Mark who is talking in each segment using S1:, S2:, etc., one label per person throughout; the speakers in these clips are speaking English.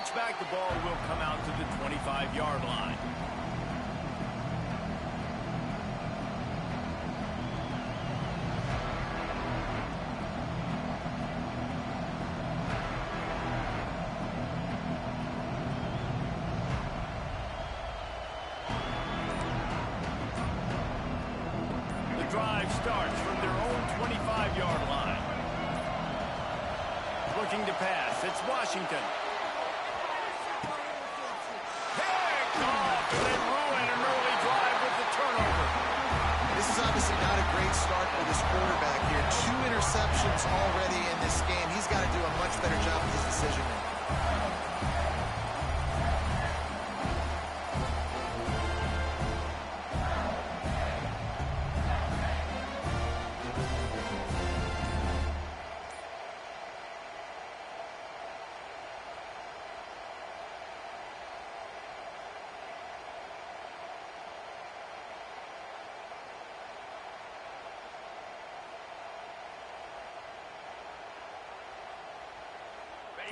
S1: touchback, the ball will come out to the 25-yard line. The drive starts from their own 25-yard line. Looking to pass. It's Washington. Picked off, and they ruin an early drive with the turnover.
S2: This is obviously not a great start for this quarterback here. 2 interceptions already in this game. He's got to do a much better job with his decision-making.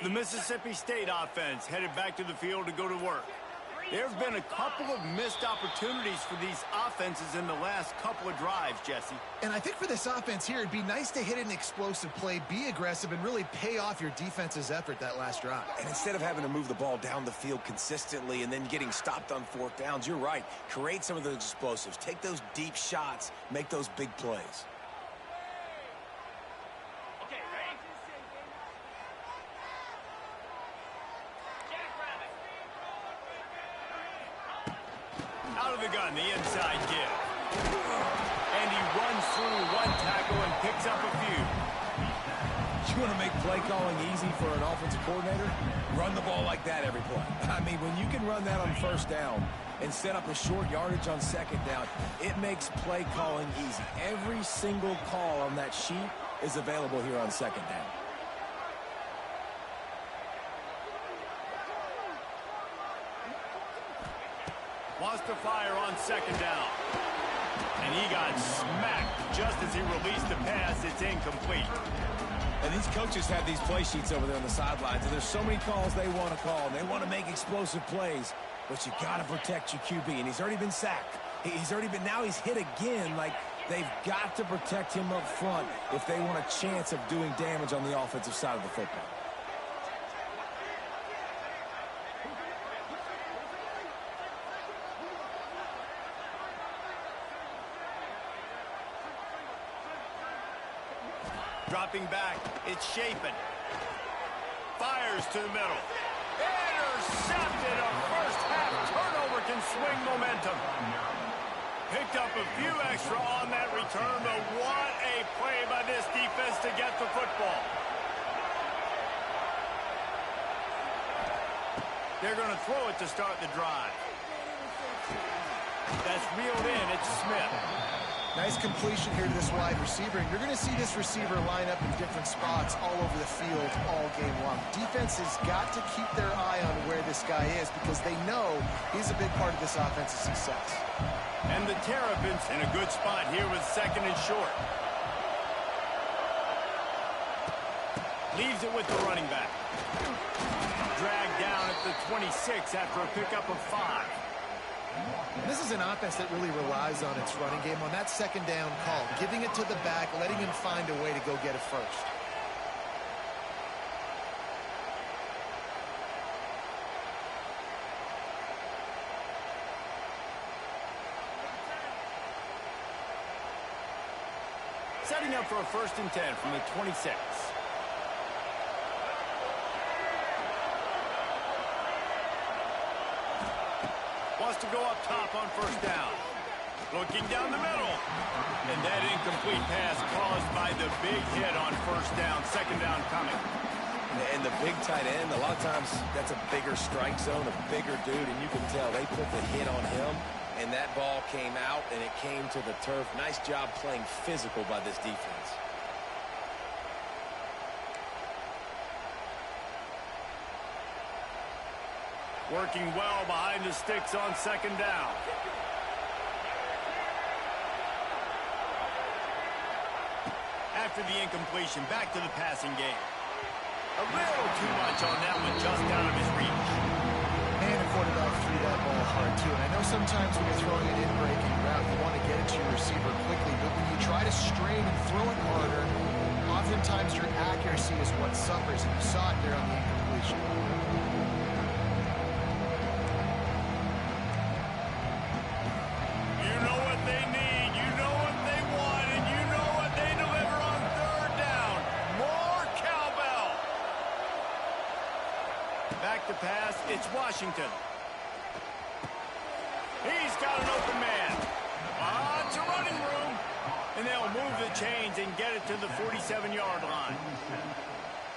S1: The Mississippi State offense headed back to the field to go to work. There have been a couple of missed opportunities for these offenses in the last couple of drives, Jesse.
S2: And I think for this offense here, it'd be nice to hit an explosive play, be aggressive, and really pay off your defense's effort that last drive.
S3: And instead of having to move the ball down the field consistently and then getting stopped on 4th downs, you're right. Create some of those explosives. Take those deep shots. Make those big plays.
S1: Out of the gun, the inside give. And he runs through 1 tackle and picks up a few.
S3: You want to make play calling easy for an offensive coordinator? Run the ball like that every play. I mean, when you can run that on 1st down and set up a short yardage on 2nd down, it makes play calling easy. Every single call on that sheet is available here on 2nd down.
S1: Wants to fire on 2nd down. And he got smacked just as he released the pass. It's incomplete.
S3: And these coaches have these play sheets over there on the sidelines, and there's so many calls they want to call, and they want to make explosive plays, but you got to protect your QB, and he's already been sacked. Now he's hit again. Like, they've got to protect him up front if they want a chance of doing damage on the offensive side of the football.
S1: Dropping back, it's Chapin. Fires to the middle. Intercepted. A first-half turnover can swing momentum. Picked up a few extra on that return, but what a play by this defense to get the football. They're going to throw it to start the drive. That's reeled in. It's Smith.
S2: Nice completion here to this wide receiver, and you're going to see this receiver line up in different spots all over the field all game long. Defense has got to keep their eye on where this guy is because they know he's a big part of this offense's success.
S1: And the Terrapins in a good spot here with 2nd and short. Leaves it with the running back. Dragged down at the 26 after a pickup of 5.
S2: This is an offense that really relies on its running game on that 2nd down call, giving it to the back, letting him find a way to go get it first.
S1: Setting up for a 1st and 10 from the 26. Wants to go up top on 1st down. Looking down the middle. And that incomplete pass caused by the big hit on 1st down. 2nd down coming.
S3: And the big tight end, a lot of times that's a bigger strike zone, a bigger dude, and you can tell they put the hit on him, and that ball came out, and it came to the turf. Nice job playing physical by this defense.
S1: Working well behind the sticks on 2nd down. After the incompletion, back to the passing game. A little too much on that one, just out of his reach.
S2: Sometimes when you're throwing an in-breaking route, you want to get it to your receiver quickly, but when you try to strain and throw it harder, oftentimes your accuracy is what suffers, and you saw it there on the incompletion.
S1: You know what they need, you know what they want, and you know what they deliver on third down. More cowbell. Back to pass, it's Washington. He's got an open man. It's a running room. And they'll move the chains and get it to the 47-yard line.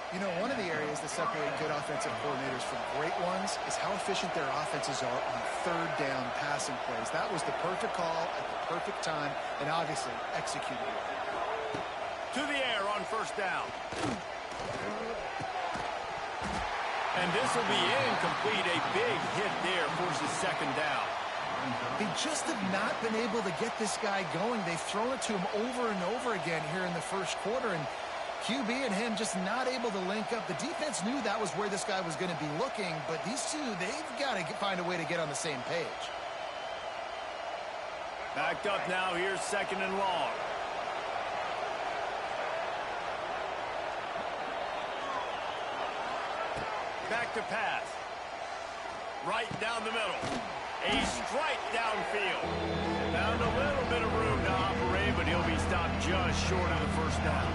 S2: You know, one of the areas that separate good offensive coordinators from great ones is how efficient their offenses are on third down passing plays. That was the perfect call at the perfect time, and obviously executed it.
S1: To the air on first down. And this will be incomplete. A big hit there forces second down.
S2: They just have not been able to get this guy going. They've thrown it to him over and over again here in the first quarter, and QB and him just not able to link up. The defense knew that was where this guy was going to be looking, but these two, they've got to find a way to get on the same page.
S1: Backed up now. Here's second and long. Back to pass. Right down the middle. A strike downfield. Found a little bit of room to operate, but he'll be stopped just short of the first down.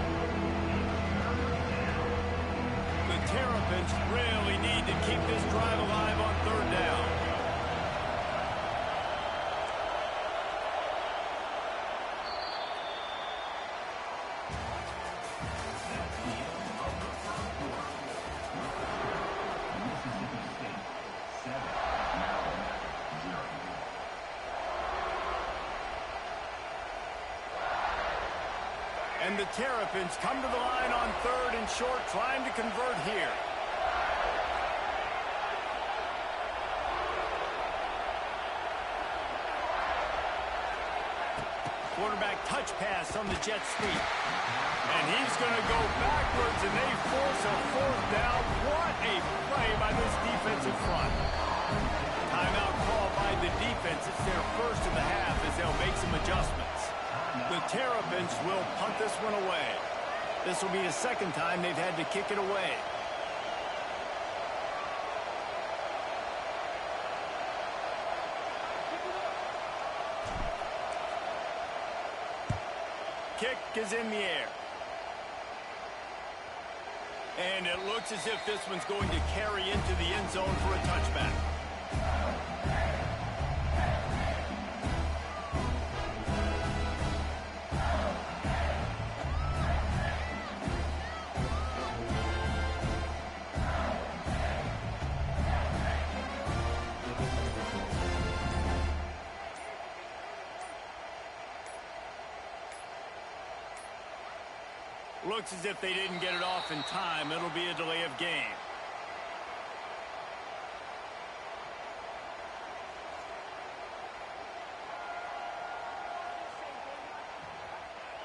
S1: The Terrapins really need to keep this drive alive on third down. And the Terrapins come to the line on third and short, trying to convert here. Quarterback touch pass on the jet sweep. And he's going to go backwards, and they force a fourth down. What a play by this defensive front. Timeout call by the defense. It's their first of the half as they'll make some adjustments. The Terrapins will punt this one away. This will be the second time they've had to kick it away. Kick is in the air. And it looks as if this one's going to carry into the end zone for a touchback. Looks as if they didn't get it off in time. It'll be a delay of game.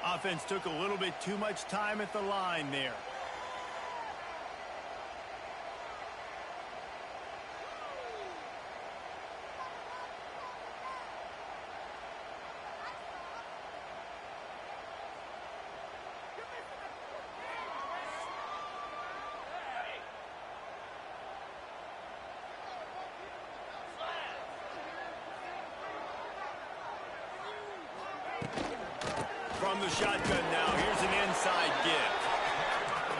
S1: Offense took a little bit too much time at the line there. From the shotgun now, here's an inside give.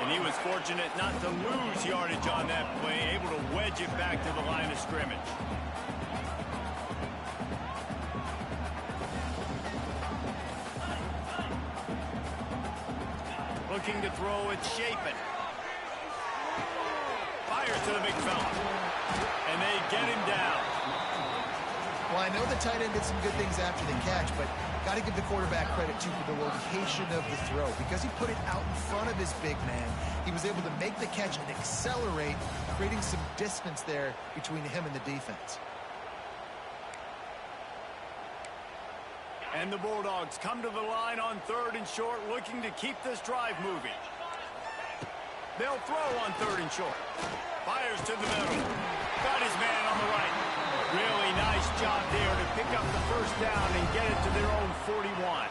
S1: And he was fortunate not to lose yardage on that play, able to wedge it back to the line of scrimmage. Looking to throw, it's Shapen. Fires to the big fella. And they get him down.
S2: Well, I know the tight end did some good things after the catch, but got to give the quarterback credit, too, for the location of the throw. Because he put it out in front of his big man, he was able to make the catch and accelerate, creating some distance there between him and the defense.
S1: And the Bulldogs come to the line on third and short, looking to keep this drive moving. They'll throw on third and short. Fires to the middle. Got his man on the right. Really nice job there to pick up the first down and get it to their own 41.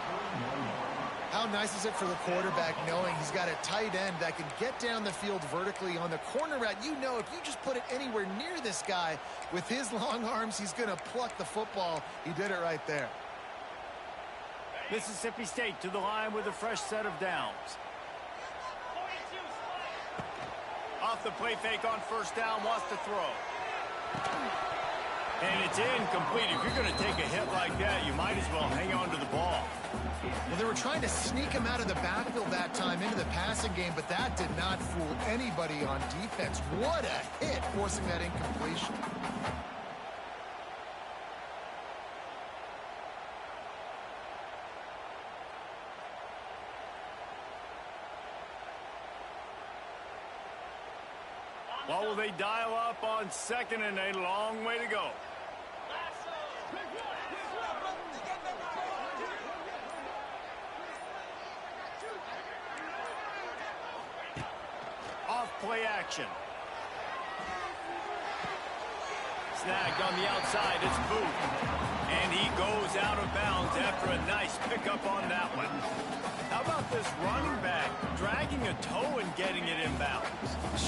S2: How nice is it for the quarterback knowing he's got a tight end that can get down the field vertically on the corner route? You know, if you just put it anywhere near this guy with his long arms, he's going to pluck the football. He did it right there.
S1: Mississippi State to the line with a fresh set of downs. Off the play fake on first down, wants to throw. And it's incomplete. If you're going to take a hit like that, you might as well hang on to the ball.
S2: Well, they were trying to sneak him out of the backfield that time into the passing game, but that did not fool anybody on defense. What a hit, forcing that incompletion.
S1: What will they dial up on 2nd and a long way to go? Off play action. Snagged on the outside, it's Booth. And he goes out of bounds after a nice pickup on that one. How about this running back dragging a toe and getting it inbounds?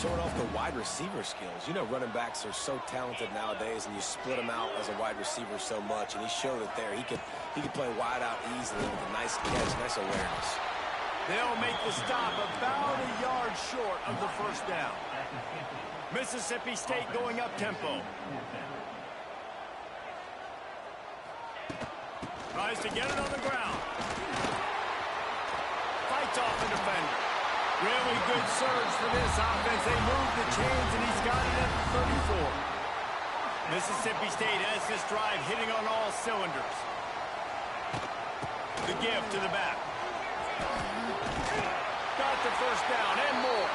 S3: Showing off the wide receiver skills. You know, running backs are so talented nowadays, and you split them out as a wide receiver so much, and he showed it there. He could play wide out easily with a nice catch, nice awareness.
S1: They'll make the stop about a yard short of the first down. Mississippi State going up tempo. Tries to get it on the ground. Fights off the defender. Really good surge for this offense. They move the chains, and he's got it at the 34. Mississippi State has this drive hitting on all cylinders. The give to the back. Got the first down and more.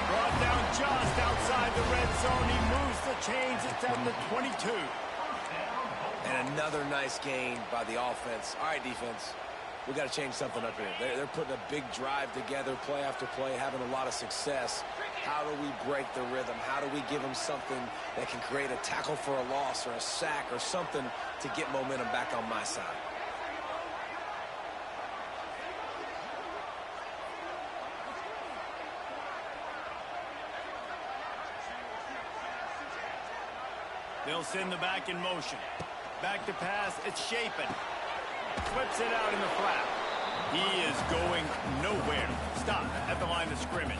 S1: Brought down just outside the red zone. He moves the chains. It's at the 22.
S3: And another nice gain by the offense. All right, defense. We got to change something up here. They're putting a big drive together, play after play, having a lot of success. How do we break the rhythm? How do we give them something that can create a tackle for a loss or a sack or something to get momentum back on my side?
S1: They'll send the back in motion. Back to pass, it's Shapen. Flips it out in the flat. He is going nowhere. Stop at the line of scrimmage.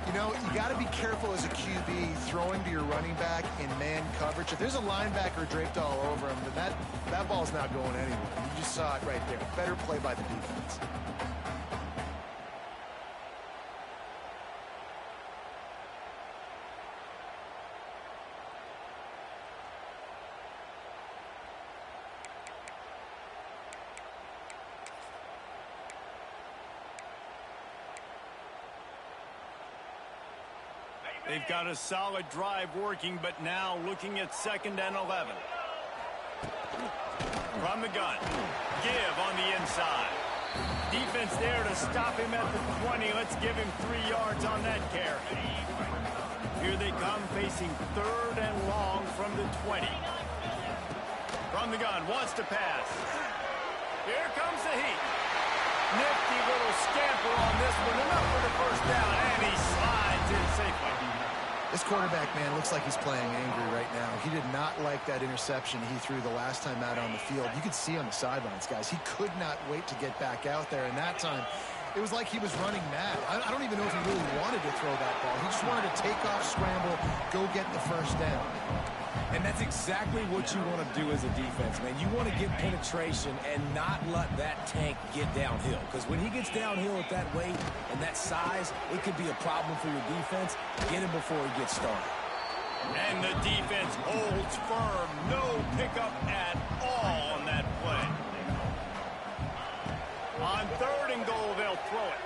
S2: You know, you got to be careful as a QB throwing to your running back in man coverage. If there's a linebacker draped all over him, then that ball's not going anywhere. You just saw it right there. Better play by the defense.
S1: They've got a solid drive working, but now looking at 2nd and 11. From the gun. Give on the inside. Defense there to stop him at the 20. Let's give him 3 yards on that carry. Here they come facing 3rd and long from the 20. From the gun. Wants to pass. Here comes the heat. Nifty little scamper on this one. Enough for the first down. And he slides in safely.
S2: This quarterback, man, looks like he's playing angry right now. He did not like that interception he threw the last time out on the field. You could see on the sidelines, guys. He could not wait to get back out there. And that time, it was like he was running mad. I don't even know if he really wanted to throw that ball. He just wanted to take off, scramble, go get the first down.
S3: And that's exactly what you want to do as a defense, man. You want to get penetration and not let that tank get downhill. Because when he gets downhill at that weight and that size, it could be a problem for your defense. Get him before he gets started.
S1: And the defense holds firm. No pickup at all on that play. On 3rd and goal, they'll throw it.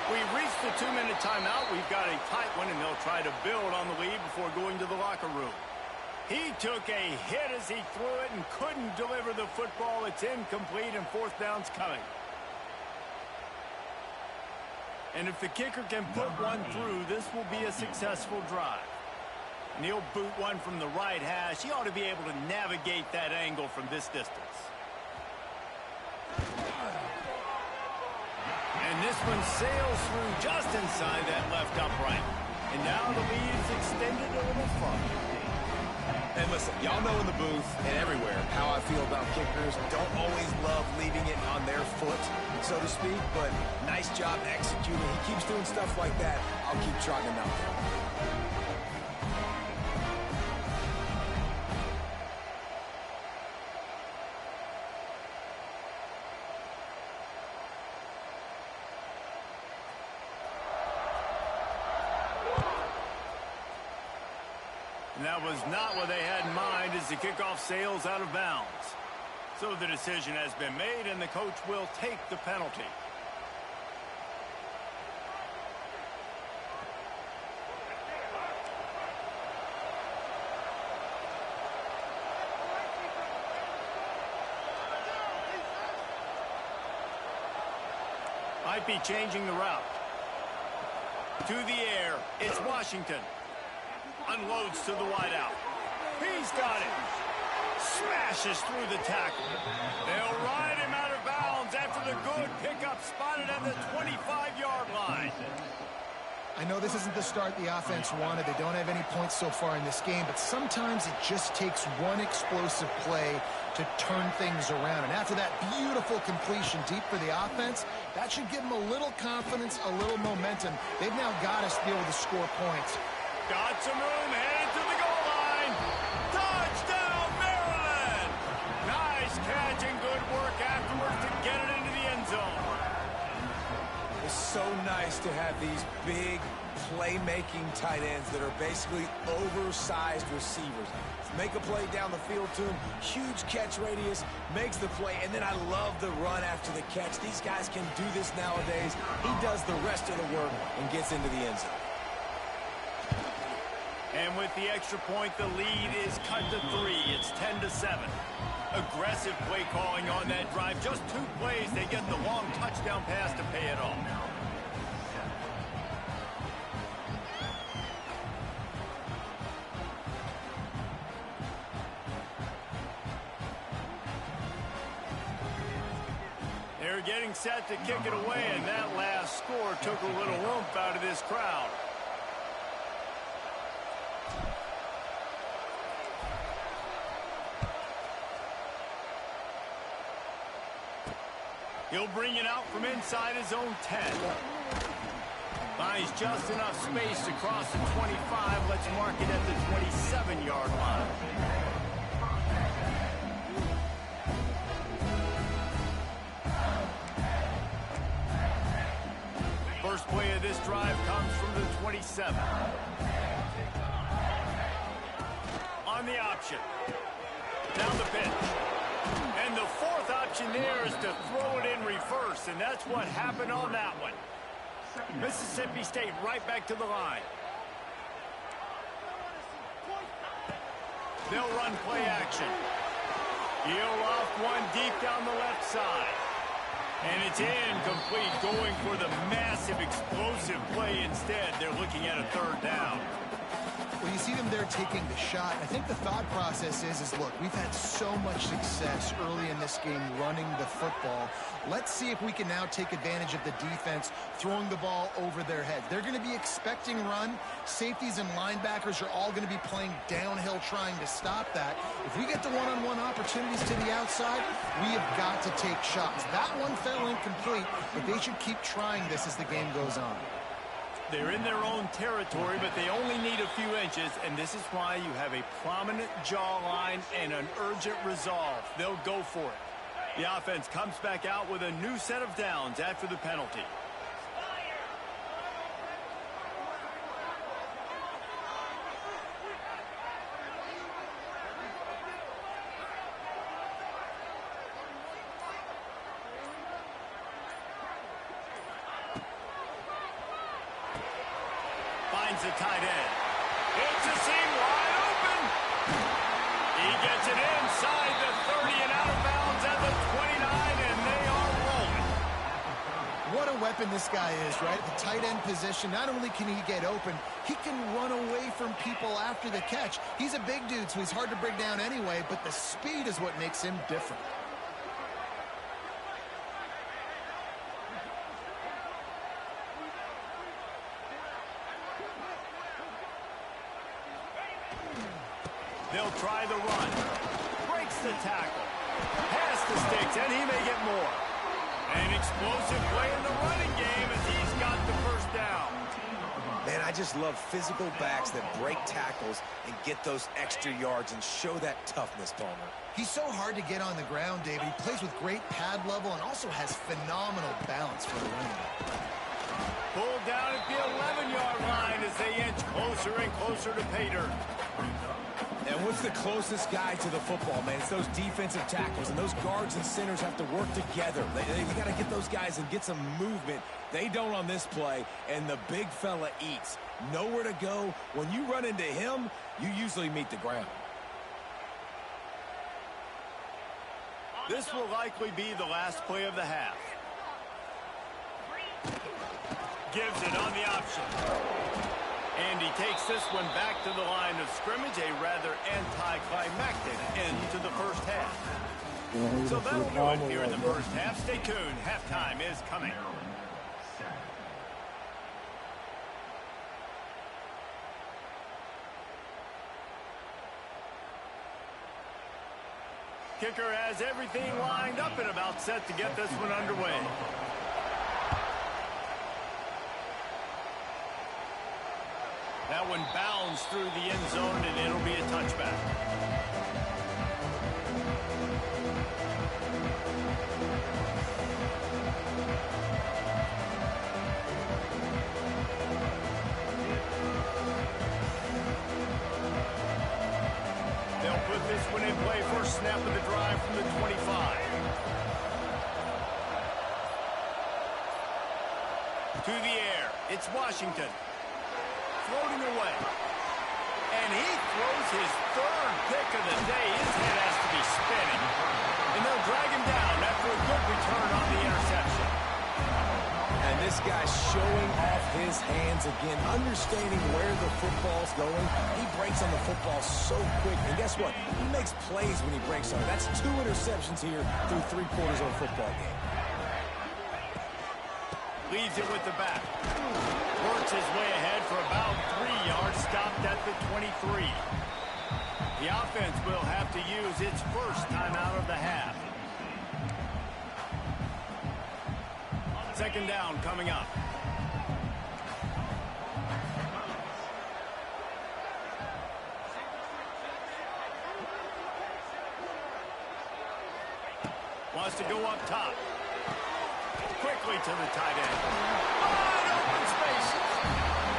S1: We've reached the 2-minute timeout. We've got a tight one, and they'll try to build on the lead before going to the locker room. He took a hit as he threw it and couldn't deliver the football. It's incomplete, and 4th down's coming. And if the kicker can put one through, this will be a successful drive. And he'll boot one from the right hash. He ought to be able to navigate that angle from this distance. And this one sails through just inside that left upright. And now the lead is extended a little further.
S3: And listen, y'all know in the booth and everywhere how I feel about kickers. Don't always love leaving it on their foot, so to speak, but nice job executing. He keeps doing stuff like that. I'll keep trotting him out there.
S1: And that was not what they had in mind as the kickoff sails out of bounds. So the decision has been made, and the coach will take the penalty. Might be changing the route. To the air, it's Washington. Unloads to the wideout. He's got it. Smashes through the tackle. They'll ride him out of bounds after the good pickup spotted at the 25-yard line.
S2: I know this isn't the start the offense wanted. They don't have any points so far in this game, but sometimes it just takes one explosive play to turn things around. And after that beautiful completion deep for the offense, that should give them a little confidence, a little momentum. They've now got us to be able to score points.
S1: Got some room, headed to the goal line. Touchdown, Maryland! Nice catch and good work afterwards to get it into the end zone.
S3: It's so nice to have these big playmaking tight ends that are basically oversized receivers. Make a play down the field to him, huge catch radius, makes the play, and then I love the run after the catch. These guys can do this nowadays. He does the rest of the work and gets into the end zone.
S1: And with the extra point, the lead is cut to 3. It's 10-7. Aggressive play calling on that drive. Just 2 plays, they get the long touchdown pass to pay it off. They're getting set to kick it away, and that last score took a little oomph out of this crowd. He'll bring it out from inside his own 10. Buys just enough space to cross the 25. Let's mark it at the 27-yard line. First play of this drive comes from the 27. On the option. Down the pitch. And the fourth option there is to throw it in reverse, and that's what happened on that one. Mississippi State right back to the line. They'll run play action. He'll off one deep down the left side. And it's incomplete, going for the massive explosive play instead. They're looking at a third down.
S2: Well, you see them there taking the shot. I think the thought process is look, we've had so much success early in this game running the football. Let's see if we can now take advantage of the defense throwing the ball over their head. They're going to be expecting run. Safeties and linebackers are all going to be playing downhill trying to stop that. If we get the one-on-one opportunities to the outside, we have got to take shots. That one fell incomplete, but they should keep trying this as the game goes on.
S1: They're in their own territory, but they only need a few inches, and this is why you have a prominent jawline and an urgent resolve. They'll go for it. The offense comes back out with a new set of downs after the penalty. Finds the tight end. It's a seam wide open. He gets it inside the 30 and out of bounds at the 29, and they are rolling.
S2: What what a weapon this guy is, right? At the tight end position, not only can he get open, he can run away from people after the catch. He's a big dude, so he's hard to bring down anyway, but the speed is what makes him different.
S1: They'll try the run. Breaks the tackle. Has the sticks, and he may get more. An explosive play in the running game as he's got the first down.
S3: Man, I just love physical backs that break tackles and get those extra yards and show that toughness, Palmer.
S2: He's so hard to get on the ground, David. He plays with great pad level and also has phenomenal balance for a running back.
S1: Pulled down at the 11-yard line as they inch closer and closer to pay dirt.
S3: And what's the closest guy to the football, man? It's those defensive tackles, and those guards and centers have to work together. They got to get those guys and get some movement. They don't on this play, and the big fella eats. Nowhere to go. When you run into him, you usually meet the ground.
S1: This will likely be the last play of the half. Gives it on the option. And he takes this one back to the line of scrimmage, a rather anticlimactic end to the first half. So that'll do it here in the first half. Stay tuned. Halftime is coming. Kicker has everything lined up and about set to get this one underway. That one bounds through the end zone, and it'll be a touchback. They'll put this one in play. First snap of the drive from the 25. To the air. It's Washington. Floating away. And he throws his third pick of the day. His head has to be spinning. And they'll drag him down after a good return on the interception.
S3: And this guy's showing off his hands again, understanding where the football's going. He breaks on the football so quick. And guess what? He makes plays when he breaks on it. That's 2 interceptions here through 3 quarters of a football game.
S1: Leaves it with the back. Works his way ahead for about 3 yards, stopped at the 23. The offense will have to use its first timeout of the half. Second down coming up. Wants to go up top. Quickly to the tight end. Wide open spaces.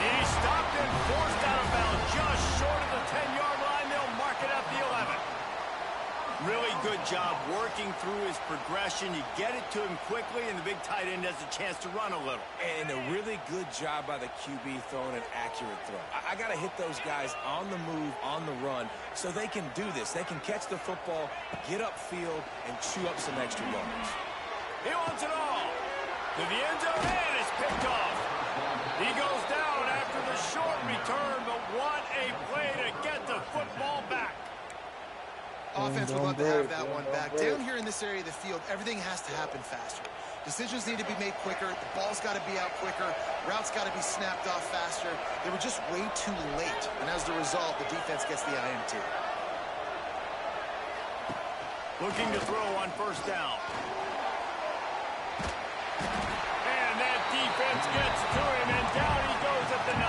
S1: He's stopped and forced out of bounds just short of the 10-yard line. They'll mark it at the 11. Really good job working through his progression. You get it to him quickly, and the big tight end has a chance to run a little.
S3: And a really good job by the QB throwing an accurate throw. I got to hit those guys on the move, on the run, so they can do this. They can catch the football, get upfield, and chew up some extra yards.
S1: He wants it all. To the end zone, and it's picked off. He goes down after the short return, but what a play to get the football back.
S2: Offense would love to have that one back. Down here in this area of the field, everything has to happen faster. Decisions need to be made quicker. The ball's got to be out quicker. Routes got to be snapped off faster. They were just way too late. And as the result, the defense gets the INT.
S1: Looking to throw on first down. And that defense gets to him, and down he goes at the 9.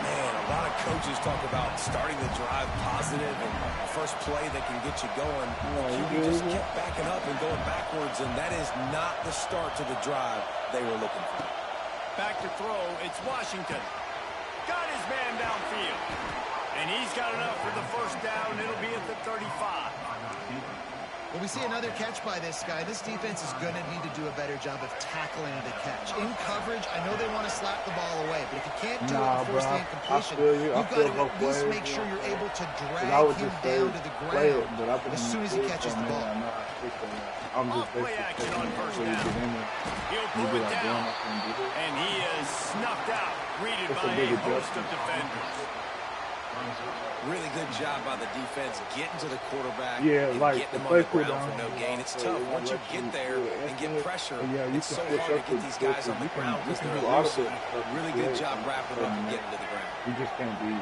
S3: Man, a lot of coaches talk about starting the drive positive and a first play that can get you going. QB just kept backing up and going backwards, and that is not the start to the drive they were looking for.
S1: Back to throw, it's Washington. Got his man downfield. And he's got enough for the first down. It'll be at the 35.
S2: Well, we see another catch by this guy. This defense is going to need to do a better job of tackling the catch. In coverage, I know they want to slap the ball away, but if you can't do it and force the incompletion, you've got to at least make sure you're able to drag him down to the ground as soon as he catches the ball.
S1: Off-play action on first down. He'll pull it down, and he is snuffed out, greeted by a host of defenders.
S3: Really good job by the defense getting to the quarterback
S4: and
S3: getting him on the ground for no gain. It's tough. Once you get there and get pressure, it's so hard to get these guys on the ground because they're elusive. Really good job wrapping up and getting to the ground.
S4: You just can't be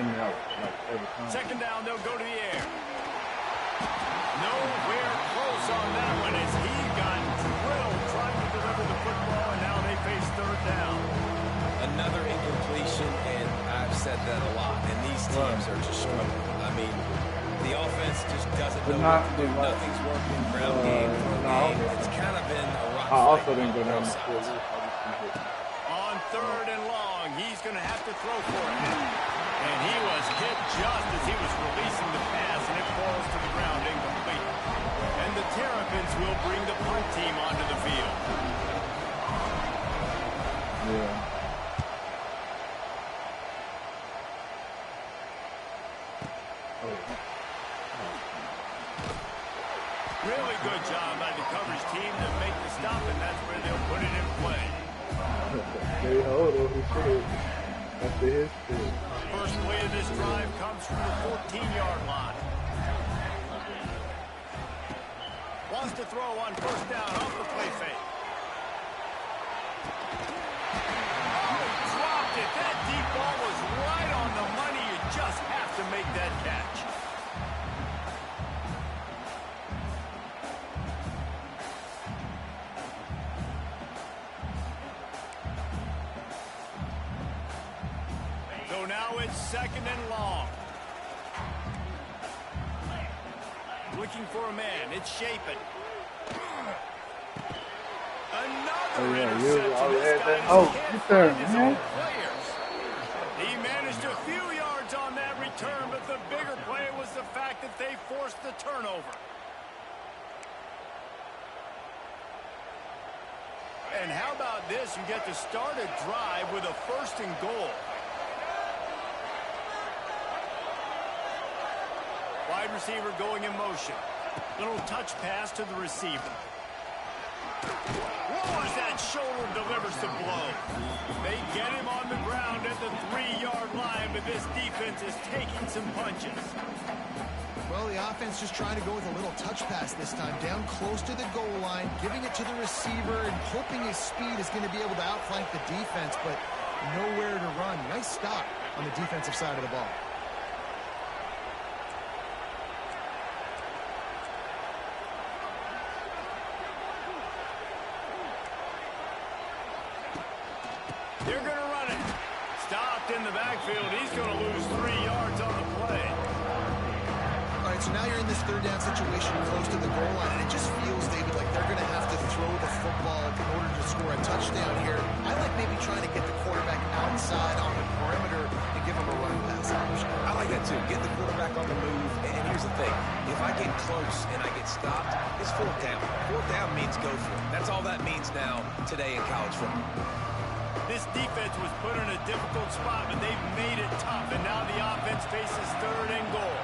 S4: in and out like every time.
S1: Second down, they'll go to the air. Nowhere close on that one as he got drilled trying to deliver the football, and now they face third down.
S3: Another incompletion, and I've said that a lot, and these teams are just struggling. I mean, the offense just doesn't know what to do. Nothing's working. Ground game, it's kind of been a rock fight.
S4: I also didn't go down the field.
S1: On third and long, he's going to have to throw for it now. And he was hit just as he was releasing the pass, and it falls to the ground incomplete. And the Terrapins will bring the punt team onto the field.
S4: Yeah.
S1: Really good job by the coverage team to make the stop, and that's where they'll put it in play.
S4: They hold him. He should have. That's his field.
S1: First play of this drive comes from the 14-yard line. Wants to throw on first down off the play fake. Oh, he dropped it. That deep ball was right on the money. You just have to make that catch. So now it's second and long. Looking for a man. It's Shapen. Another interception. This guy can't find his own players. He managed a few yards on that return, but the bigger play was the fact that they forced the turnover. And how about this? You get to start a drive with a first and goal. Wide receiver going in motion. Little touch pass to the receiver. Lowers that shoulder, delivers the blow. They get him on the ground at the 3-yard line, but this defense is taking some punches.
S2: Well, the offense just trying to go with a little touch pass this time. Down close to the goal line, giving it to the receiver and hoping his speed is going to be able to outflank the defense, but nowhere to run. Nice stop on the defensive side of the ball.
S1: They're going to run it. Stopped in the backfield. He's going to lose 3 yards on the play.
S2: All right, so now you're in this third down situation close to the goal line, and it just feels, David, like they're going to have to throw the football in order to score a touchdown here. I like maybe trying to get the quarterback outside on the perimeter and give him a run pass option.
S3: I like that too. Get the quarterback on the move. And here's the thing. If I get close and I get stopped, it's fourth down. Fourth down means go for it. That's all that means now today in college football.
S1: This defense was put in a difficult spot, but they've made it tough, and now the offense faces third and goal.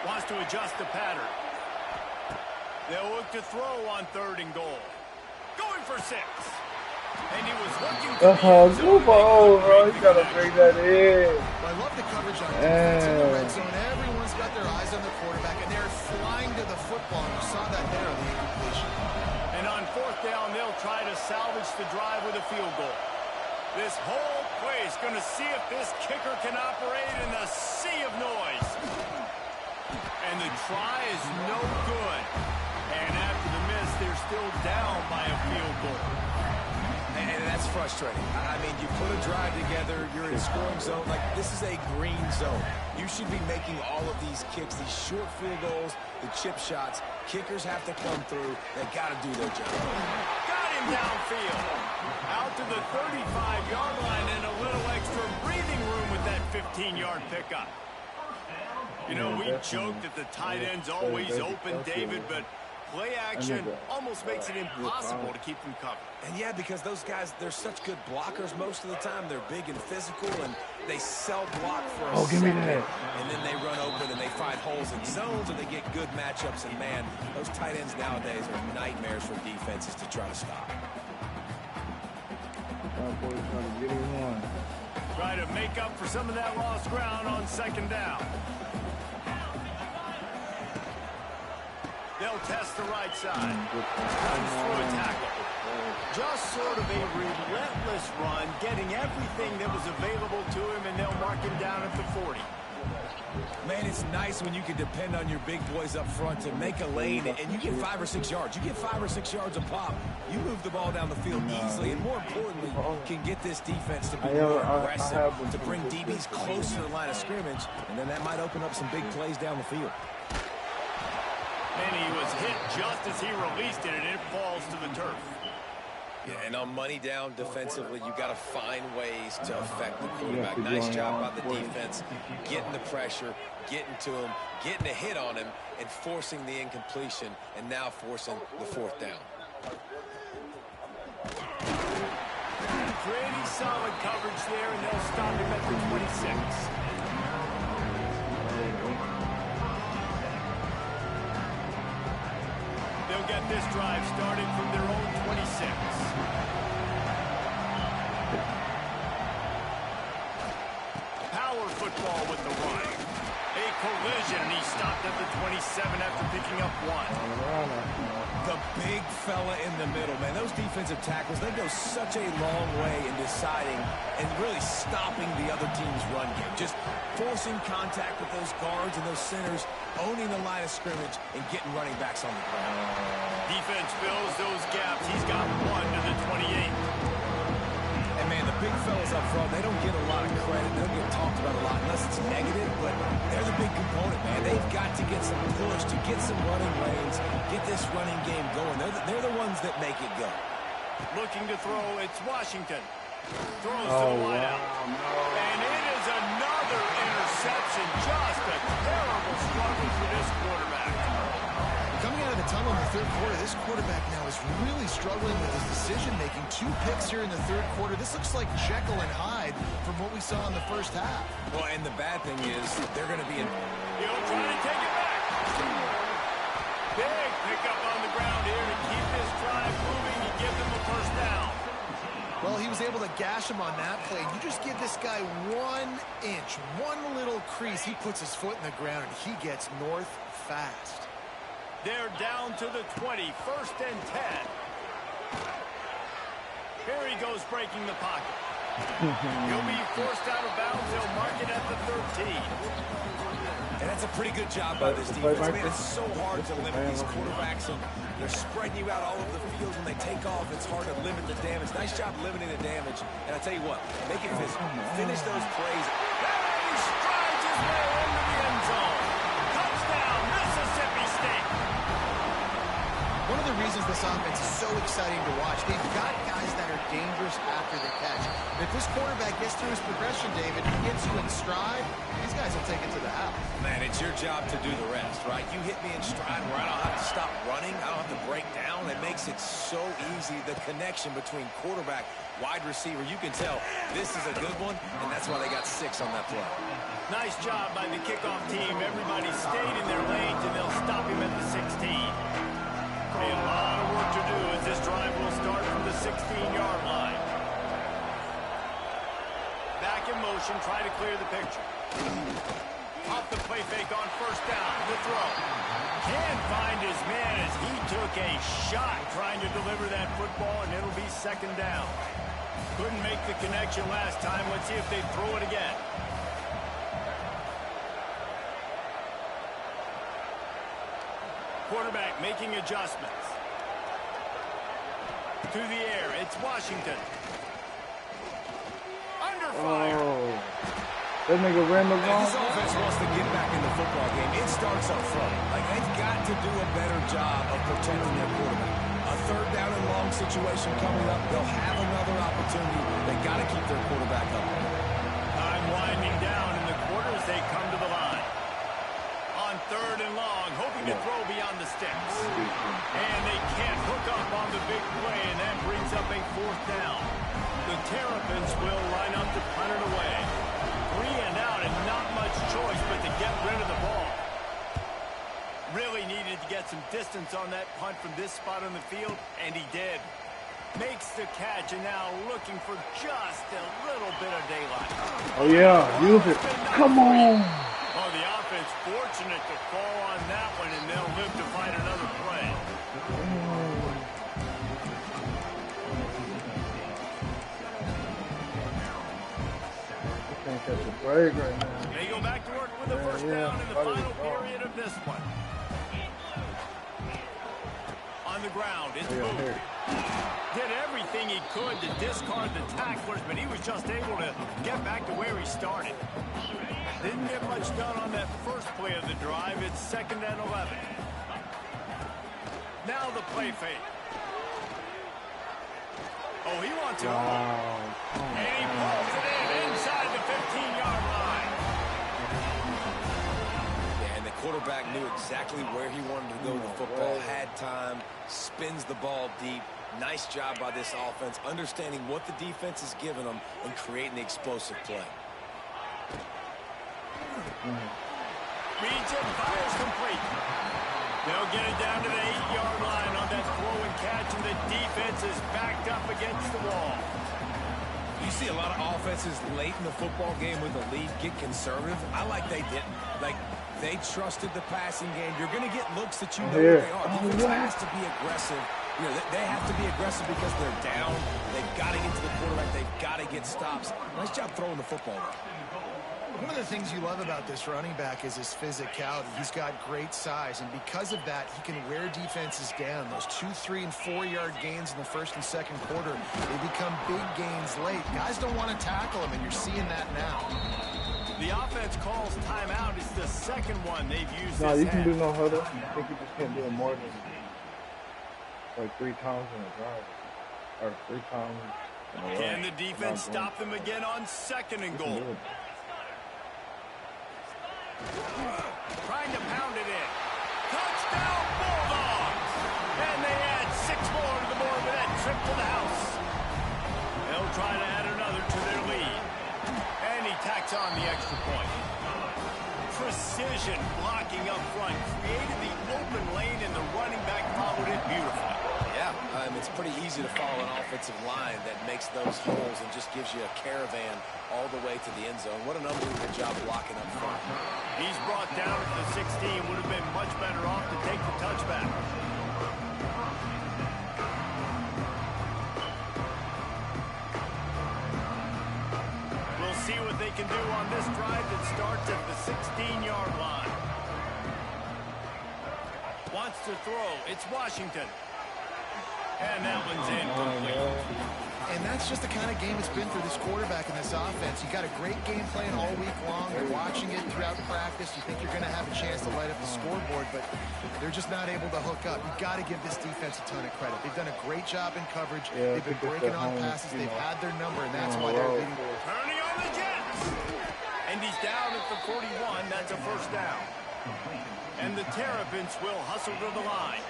S1: Wants to adjust the pattern. They'll look to throw on third and goal. Going for 6. And he was looking to
S4: Move on, bro. You gotta bring that in.
S2: Well, I love the coverage on defense in the red zone. Everyone's got their eyes on the quarterback, and they're flying to the football. You saw that there on the incompletion.
S1: And on fourth down, they'll try to salvage the drive with a field goal. This whole place going to see if this kicker can operate in the sea of noise. And the try is no good. And after the miss, they're still down by a field goal.
S3: And that's frustrating. I mean, you put a drive together, you're in a scoring zone. Like, this is a green zone. You should be making all of these kicks, these short field goals, the chip shots. Kickers have to come through. They got to do their job.
S1: Got him downfield. Out to the 35-yard line and a little extra breathing room with that 15-yard pickup. You know, we joke that the tight end's always open, David, but play action almost makes it impossible to keep them covered.
S3: And yeah, because those guys, they're such good blockers most of the time. They're big and physical, and they sell block for a second.
S4: Give me that.
S3: And then they run open and they find holes in zones, and they get good matchups. And man, those tight ends nowadays are nightmares for defenses to try to stop.
S1: Try to make up for some of that lost ground on second down. They'll test the right side. Runs through a tackle. Just sort of a relentless run, getting everything that was available to him, and they'll mark him down at the 40.
S3: Man, it's nice when you can depend on your big boys up front to make a lane, and you get 5 or 6 yards. You get 5 or 6 yards a pop. You move the ball down the field easily, and more importantly, can get this defense to be more aggressive, to bring DBs closer to the line of scrimmage, and then that might open up some big plays down the field.
S1: And he was hit just as he released it, and it falls to the turf.
S3: Yeah, and on money down defensively, you got to find ways to affect the quarterback. Nice job by the defense, getting the pressure, getting to him, getting a hit on him, and forcing the incompletion, and now forcing the 4th down.
S1: Pretty solid coverage there, and they'll stop him at the 26. They'll get this drive started from their own 26. Power football with the run. A collision, and he stopped at the 27 after picking up 1.
S3: The big fella in the middle, man. Those defensive tackles, they go such a long way in deciding and really stopping the other team's run game. Just forcing contact with those guards and those centers, owning the line of scrimmage, and getting running backs on the ground.
S1: Defense fills those gaps. He's got 1 to the 28.
S3: And, man, the big fellas up front, they don't get a lot of credit. They don't get talked about a lot unless it's negative, but they're the big component, man. They've got to get some push, to get some running lanes, get this running game going. They're the ones that make it go.
S1: Looking to throw, it's Washington. Throws to the wideout. And it is another interception. Just a terrible struggle for this quarterback.
S2: Coming out of the tunnel in the 3rd quarter, this quarterback now is really struggling with his decision-making. 2 picks here in the 3rd quarter. This looks like Jekyll and Hyde from what we saw in the 1st half.
S3: Well, and the bad thing is they're going to be in.
S1: He'll try to take it back. Big pickup on the ground here to keep this drive moving and give them a 1st down.
S2: Well, he was able to gash him on that play. You just give this guy 1 inch, 1 little crease. He puts his foot in the ground, and he gets north fast.
S1: They're down to the 20, 1st and 10. Here he goes breaking the pocket. He'll be forced out of bounds. They'll mark it at the 13.
S3: And that's a pretty good job by this defense. Man, it's so hard to limit these quarterbacks, and they're spreading you out all over the field. When they take off, it's hard to limit the damage. Nice job limiting the damage. And I tell you what, make it physical. Finish those plays.
S1: And he strides his way into the end zone. Touchdown, Mississippi State.
S2: One of the reasons this offense is so exciting to watch, they've got guys that are dangerous after the catch. And if this quarterback gets through his progression, David, he gets you in stride, these guys will take it to the house.
S3: Man, it's your job to do the rest, right? You hit me in stride where I don't have to stop running. I don't have to break down. It makes it so easy, the connection between quarterback, wide receiver. You can tell this is a good one, and that's why they got 6 on that play.
S1: Nice job by the kickoff team. Everybody stayed in their lanes, and they'll stop him at the 16. A lot of work to do as this drive will start from the 16-yard line. Back in motion, try to clear the picture. Off the play fake on 1st down. The throw. Can't find his man as he took a shot trying to deliver that football, and it'll be 2nd down. Couldn't make the connection last time. Let's see if they throw it again. Quarterback making adjustments. To the air, it's Washington. Under fire.
S4: That nigga ran the ball.
S3: This offense wants to get back in the football game. It starts up front. Like, they've got to do a better job of protecting their quarterback. A 3rd down and long situation coming up. They'll have another opportunity. They got to keep their quarterback up.
S1: Time winding down in the quarter as they come to the line. get some distance on that punt from this spot on the field, and he did. Makes the catch, and now looking for just a little bit of daylight.
S4: Oh, yeah. Use it. Come on.
S1: Oh, the offense fortunate to fall on that one, and they'll live to find another play.
S4: Can't catch a break right now.
S1: They go back to work with the first down in the final period of this one. On the ground, it's Booth. Did everything he could to discard the tacklers, but he was just able to get back to where he started. Didn't get much done on that first play of the drive. It's 2nd and 11. Now the play fake. Oh, he wants it all. And he pulls it in inside the 15-yard line.
S3: Yeah, and the quarterback knew exactly where he wanted to go with the football, had time, spins the ball deep. Nice job by this offense, understanding what the defense is giving them and creating the explosive play.
S1: Reads it, fires complete. They'll get it down to the 8-yard line on that throw and catch, and the defense is backed up against the wall.
S3: You see a lot of offenses late in the football game with a lead get conservative. I like they didn't. Like, they trusted the passing game. You're going to get looks that you know where they are. Defense has to be aggressive. You know, they have to be aggressive because they're down. They've got to get to the quarterback. They've got to get stops. Nice job throwing the football.
S2: One of the things you love about this running back is his physicality. He's got great size, and because of that, he can wear defenses down. Those 2, 3, and 4-yard gains in the first and second quarter, they become big gains late. Guys don't want to tackle him, and you're seeing that now.
S1: The offense calls timeout. It's the second one they've used.
S4: No, you can do no huddle. I think you just can't do it more than like 3 times in a drive, or 3 times in a row.
S1: Can the defense stop them again on 2nd and goal? Trying to pound it in. Touchdown, Bulldogs! And they add 6 more to the board with that trip to the house. They'll try to add another to their lead. And he tacks on the extra point. Precision blocking up front created the open lane, and the running back followed it beautifully.
S3: Yeah, it's pretty easy to follow an offensive line that makes those holes and just gives you a caravan all the way to the end zone. What an unbelievable job blocking up front.
S1: He's brought down at the 16. Would have been much better off to take the touchback. We'll see what they can do on this drive that starts at the 16-yard line. Wants to throw. It's Washington. And that one's incomplete.
S2: And that's just the kind of game it's been for this quarterback and this offense. You got a great game plan all week long. You're watching it throughout practice. You think you're going to have a chance to light up the scoreboard, but they're just not able to hook up. You've got to give this defense a ton of credit. They've done a great job in coverage. They've been breaking on passes. They've had their number, and that's why they're leading.
S1: Turning on the Jets. And he's down at the 41. That's a first down. And the Terrapins will hustle to the line.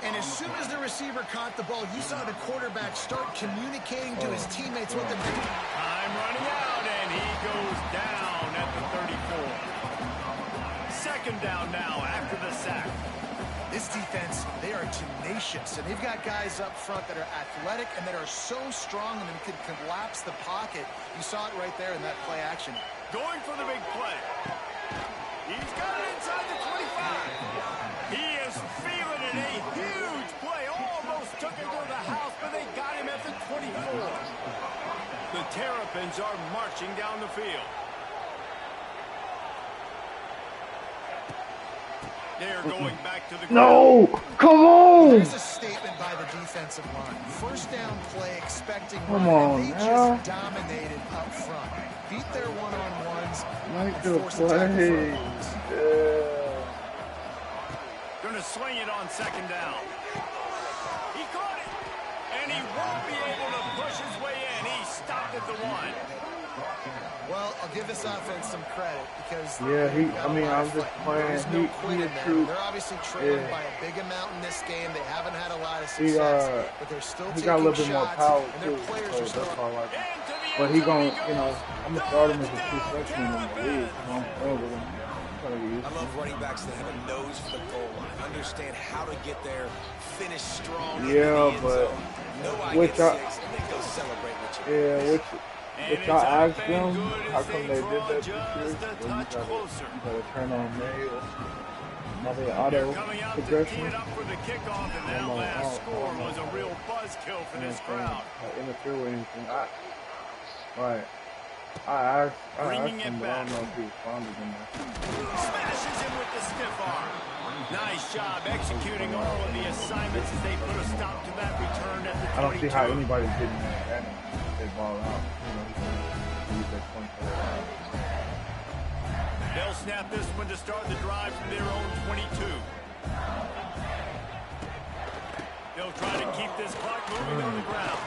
S2: And as soon as the receiver caught the ball, you saw the quarterback start communicating to his teammates what to do.
S1: Time running out, and he goes down at the 34. Second down now after the sack.
S2: This defense, they are tenacious, and they've got guys up front that are athletic and that are so strong and can collapse the pocket. You saw it right there in that play action.
S1: Going for the big play. He's got it inside the 25. He is feeling it. A huge play. Almost took it to the house, but they got him at the 24. The Terrapins are marching down the field. They're going back to the ground.
S4: No! Come on!
S2: There's a statement by the defensive line. First down play, expecting
S4: Come
S2: run,
S4: on,
S2: and they
S4: now.
S2: just dominated up front. Beat their one-on-ones.
S4: Make
S2: and
S4: the
S2: forced a tackle for a
S4: play.
S2: loss.
S1: Going to swing it on second down. He caught it. And he won't be able to push his way in. He stopped at the 1.
S2: Well, I'll give this offense some credit because
S4: I'm just playing.
S2: There's no quit in there.
S4: true.
S2: They're obviously trailing by a big amount in this game. They haven't had a lot of success, but they're still
S4: He
S2: taking
S4: got a little bit more
S2: shots,
S4: power
S2: and their
S4: too.
S2: players
S4: So
S2: are still.
S4: that's all I like.
S1: Into the
S4: But
S1: end
S4: he
S1: zone
S4: gonna,
S1: he goes.
S4: I'm gonna start him as a true freshman in the league. I'm playing with him.
S3: I love running backs that have a nose for the goal line, understand how to get there, finish strong into the end zone. No, I get 6, and then go celebrate with you.
S4: Yeah, which I asked them, how come they did that this year? Well, you gotta turn on mail. Now they auto progression.
S1: Up for the kickoff, and that last score was a real buzzkill for this crowd.
S4: Interfere with anything. I asked him, but I don't know if he responded to me.
S1: Smashes him with the stiff arm. Nice job executing all of the assignments as they put a stop to that return at the 22.
S4: I don't see how anybody didn't that they ball out.
S1: They'll snap this one to start the drive from their own 22. They'll try to keep this clock moving on the ground.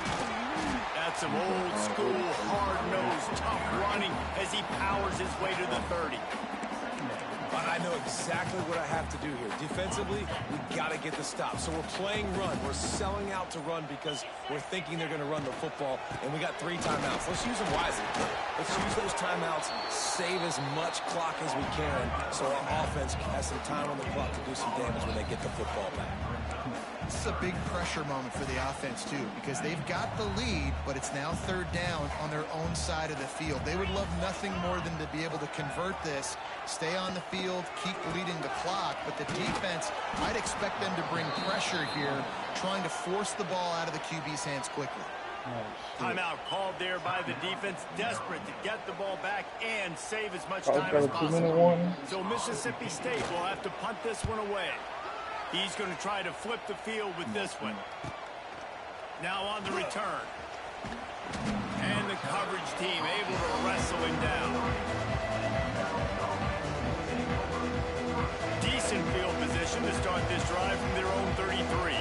S1: That's some old school, hard-nosed, tough running as he powers his way to the 30.
S3: But I know exactly what I have to do here. Defensively, we've got to get the stop. So we're playing run. We're selling out to run because we're thinking they're going to run the football, and we got 3 timeouts. Let's use them wisely. Let's use those timeouts, save as much clock as we can so our offense has some time on the clock to do some damage when they get the football back.
S2: This is a big pressure moment for the offense, too, because they've got the lead, but it's now 3rd down on their own side of the field. They would love nothing more than to be able to convert this, stay on the field, keep leading the clock, but the defense, I'd expect them to bring pressure here, trying to force the ball out of the QB's hands quickly.
S1: Timeout called there by the defense, desperate to get the ball back and save as much time as possible. So Mississippi State will have to punt this one away. He's going to try to flip the field with this one. Now on the return. And the coverage team able to wrestle him down. Decent field position to start this drive from their own 33.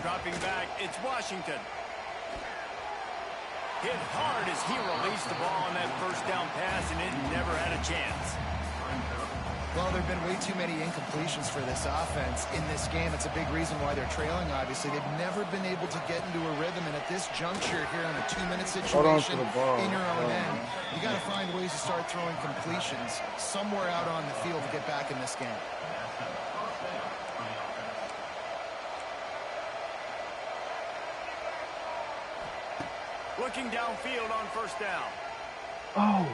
S1: Dropping back, it's Washington. Hit hard as he released the ball on that first down pass, and it never had a chance.
S2: Well, there have been way too many incompletions for this offense in this game. It's a big reason why they're trailing, obviously. They've never been able to get into a rhythm, and at this juncture here in a 2-minute situation in your own end, you got to find ways to start throwing completions somewhere out on the field to get back in this game.
S1: Looking downfield on first down.
S4: Oh.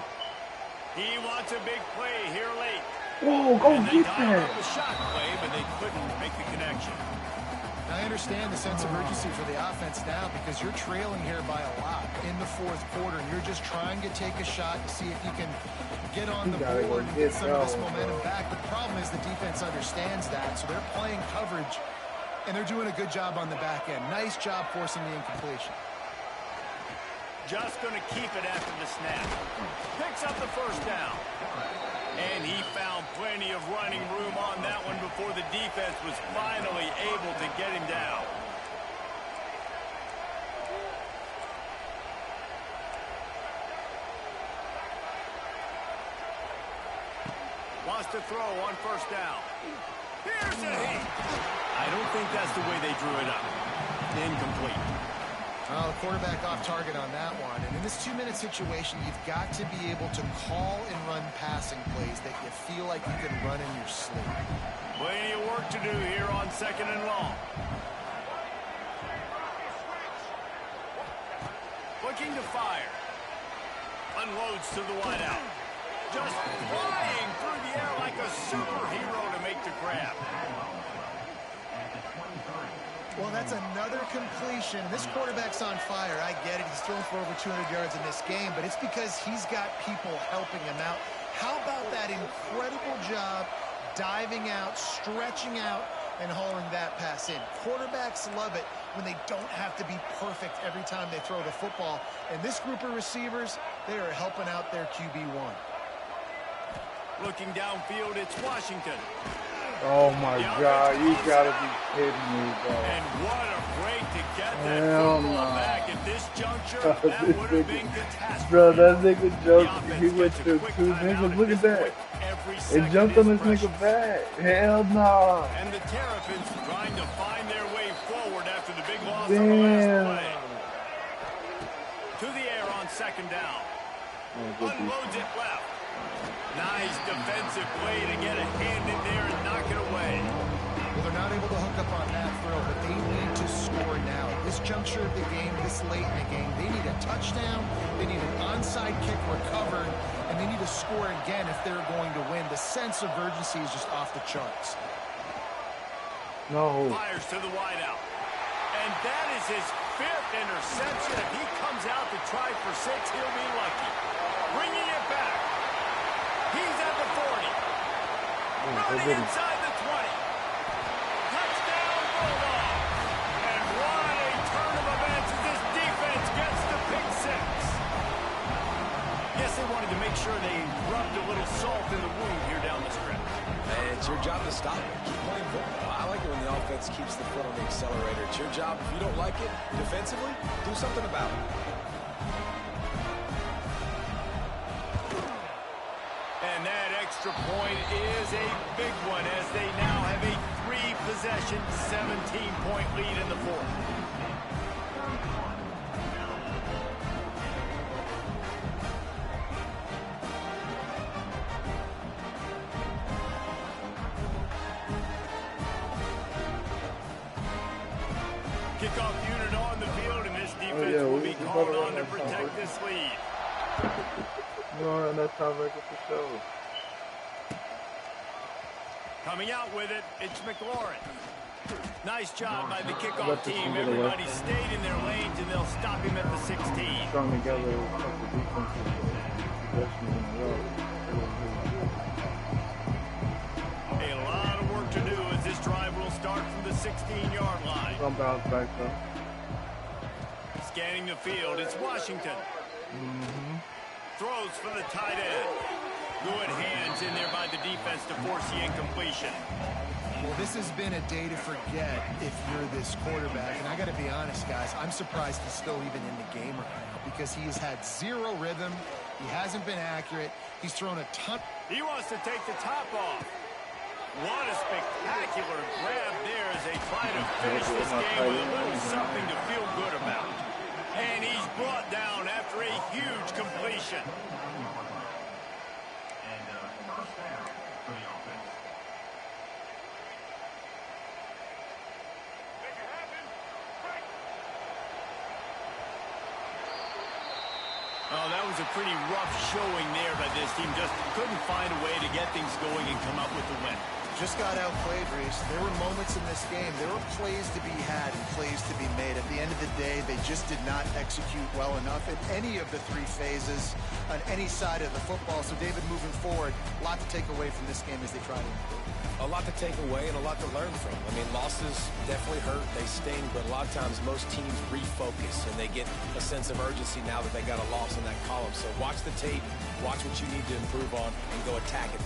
S1: He wants a big play here late.
S4: Whoa, go get that.
S1: The shot play, but they couldn't make the connection.
S2: I understand the sense of urgency for the offense now because you're trailing here by a lot in the 4th quarter, and you're just trying to take a shot to see if you can get on the board and get some of this momentum back. The problem is the defense understands that, so they're playing coverage, and they're doing a good job on the back end. Nice job forcing the incompletion.
S1: Just going to keep it after the snap. Picks up the first down. And he found plenty of running room on that one before the defense was finally able to get him down. Wants to throw on first down. Here's a hit. I don't think that's the way they drew it up. Incomplete.
S2: Well, the quarterback off target on that one. And in this 2-minute situation, you've got to be able to call and run passing plays that you feel like you can run in your sleep.
S1: Plenty of work to do here on 2nd and long. Looking to fire. Unloads to the wideout. Just flying through the air like a superhero to make the grab.
S2: Well, that's another completion. This quarterback's on fire. I get it. He's thrown for over 200 yards in this game, but it's because he's got people helping him out. How about that incredible job diving out, stretching out, and hauling that pass in? Quarterbacks love it when they don't have to be perfect every time they throw the football. And this group of receivers, they are helping out their QB1.
S1: Looking downfield, it's Washington.
S4: Oh my God, you gotta be kidding me, bro.
S1: And what a break to get that football back at this juncture. That would have been catastrophic.
S4: Bro, that nigga jumped. He went through 2 niggas. Look at that. It jumped on this nigga back. Hell no.
S1: And the Terrapins trying to find their way forward after the big loss on the last play. To the air on 2nd down. Unloads it left. Nice defensive play to get a hand in there and knock it away.
S2: Well, they're not able to hook up on that throw, but they need to score now. At this juncture of the game, this late in the game, they need a touchdown, they need an onside kick recovered, and they need to score again if they're going to win. The sense of urgency is just off the charts.
S4: No.
S1: Fires to the wideout. And that is his 5th interception. If he comes out to try for 6, he'll be lucky. Bringing it back. He's at the 40. Running inside the 20. Touchdown, Bulldogs. And what a turn of events as this defense gets the pick 6. Yes, they wanted to make sure they rubbed a little salt in the wound here down the stretch.
S3: And it's your job to stop it. Keep playing football. I like it when the offense keeps the foot on the accelerator. It's your job. If you don't like it defensively, do something about it.
S1: And that extra point is a big one as they now have a 3-possession, 17-point lead in the 4th. Kickoff unit on the field, and this defense will be called on to protect this lead.
S4: No, and that's how I for sure.
S1: Coming out with it, it's McLaurin. Nice job by the kickoff team. Everybody stayed in their lanes, and they'll stop him at the 16.
S4: Strung together a couple defenses.
S1: A lot of work to do as this drive will start from the 16-yard line.
S4: Some bounce back though.
S1: Scanning the field, it's Washington. Throws for the tight end. Good hands in there by the defense to force the incompletion.
S2: Well, this has been a day to forget if you're this quarterback. And I got to be honest, guys, I'm surprised he's still even in the game right now because he has had 0 rhythm. He hasn't been accurate. He's thrown a ton.
S1: He wants to take the top off. What a spectacular grab there as they try to finish this game with a little something to feel good about. And he's brought down after a huge completion. Oh, that was a pretty rough showing there by this team. Just couldn't find a way to get things going and come up with the win.
S2: Just got outplayed, Reese. There were moments in this game. There were plays to be had and plays to be made. At the end of the day, they just did not execute well enough in any of the 3 phases on any side of the football. So, David, moving forward, a lot to take away from this game as they try to improve.
S3: A lot to take away and a lot to learn from. I mean, losses definitely hurt. They sting, but a lot of times most teams refocus and they get a sense of urgency now that they got a loss in that column. So watch the tape, watch what you need to improve on, and go attack it.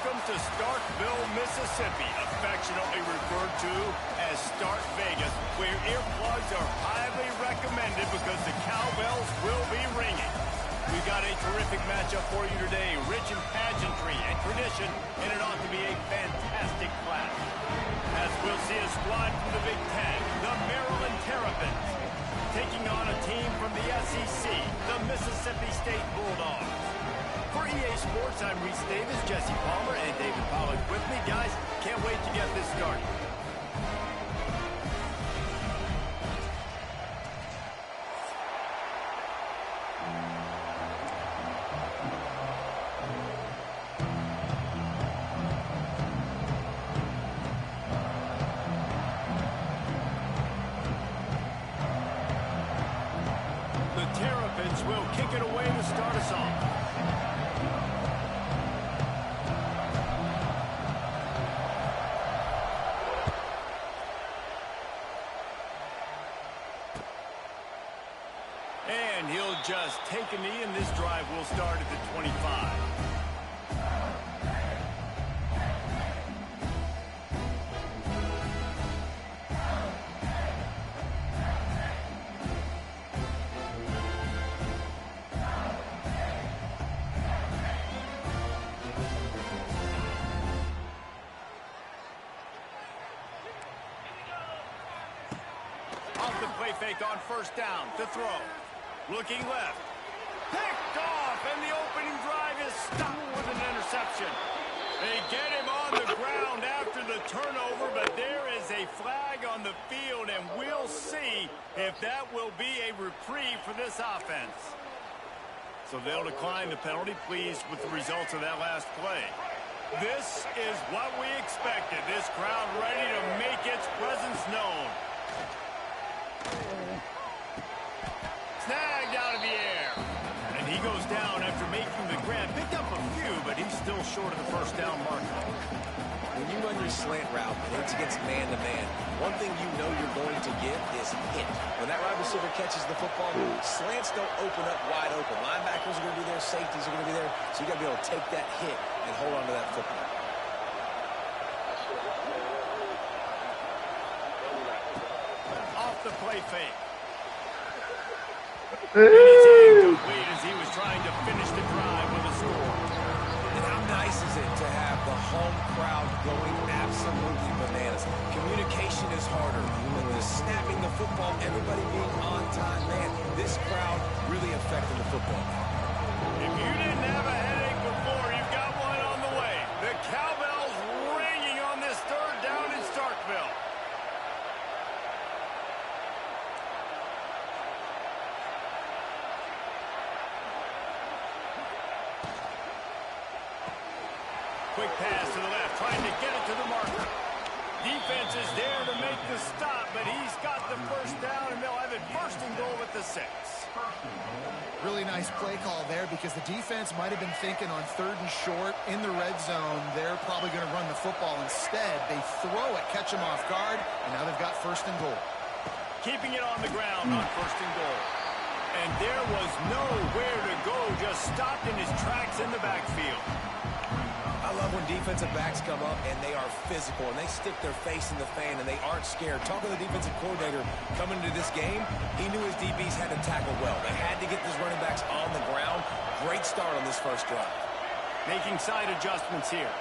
S1: Welcome to Starkville, Mississippi, affectionately referred to as Stark Vegas, where earplugs are highly recommended because the cowbells will be ringing. We've got a terrific matchup for you today, rich in pageantry and tradition, and it ought to be a fantastic clash. As we'll see a squad from the Big Ten, the Maryland Terrapins, taking on a team from the SEC, the Mississippi State Bulldogs. For EA Sports, I'm Reese Davis, Jesse Palmer, and David Pollack with me. Guys, can't wait to get this started. The Terrapins will kick it away to start us off. And he'll just take a knee, and this drive will start at the 25. Off the play fake on first down to throw. Looking left. Picked off, and the opening drive is stopped with an interception. They get him on the ground after the turnover, but there is a flag on the field, and we'll see if that will be a reprieve for this offense. So they'll decline the penalty, pleased with the results of that last play. This is what we expected. This crowd ready to make its presence known. Snagged out of the air. And he goes down after making the grab. Picked up a few, but he's still short of the first down marker.
S3: When you run your slant route and it's against man-to-man, one thing you know you're going to get is hit. When that wide receiver catches the football, slants don't open up wide open. Linebackers are going to be there, safeties are going to be there, so you got to be able to take that hit and hold on to that football.
S1: Off the play fake. And it's incomplete as he was trying to finish the drive with a score.
S3: And how nice is it to have the home crowd going absolutely bananas? Communication is harder. With the snapping the football, everybody being on time, man, this crowd really affecting the football.
S1: If you didn't have a headache before, you've got one on the way. The cowbells ringing on this third down in Starkville. Quick pass to the left, trying to get it to the marker. Defense is there to make the stop, but he's got the first down, and they'll have it first and goal at the 6.
S2: Really nice play call there because the defense might have been thinking on third and short in the red zone. They're probably going to run the football. Instead, they throw it, catch him off guard, and now they've got first and goal.
S1: Keeping it on the ground on first and goal. And there was nowhere to go, just stopped in his tracks in the backfield.
S3: I love when defensive backs come up and they are physical and they stick their face in the fan and they aren't scared. Talking to the defensive coordinator coming into this game, he knew his DBs had to tackle well. They had to get these running backs on the ground. Great start on this first drive.
S1: Making side adjustments here.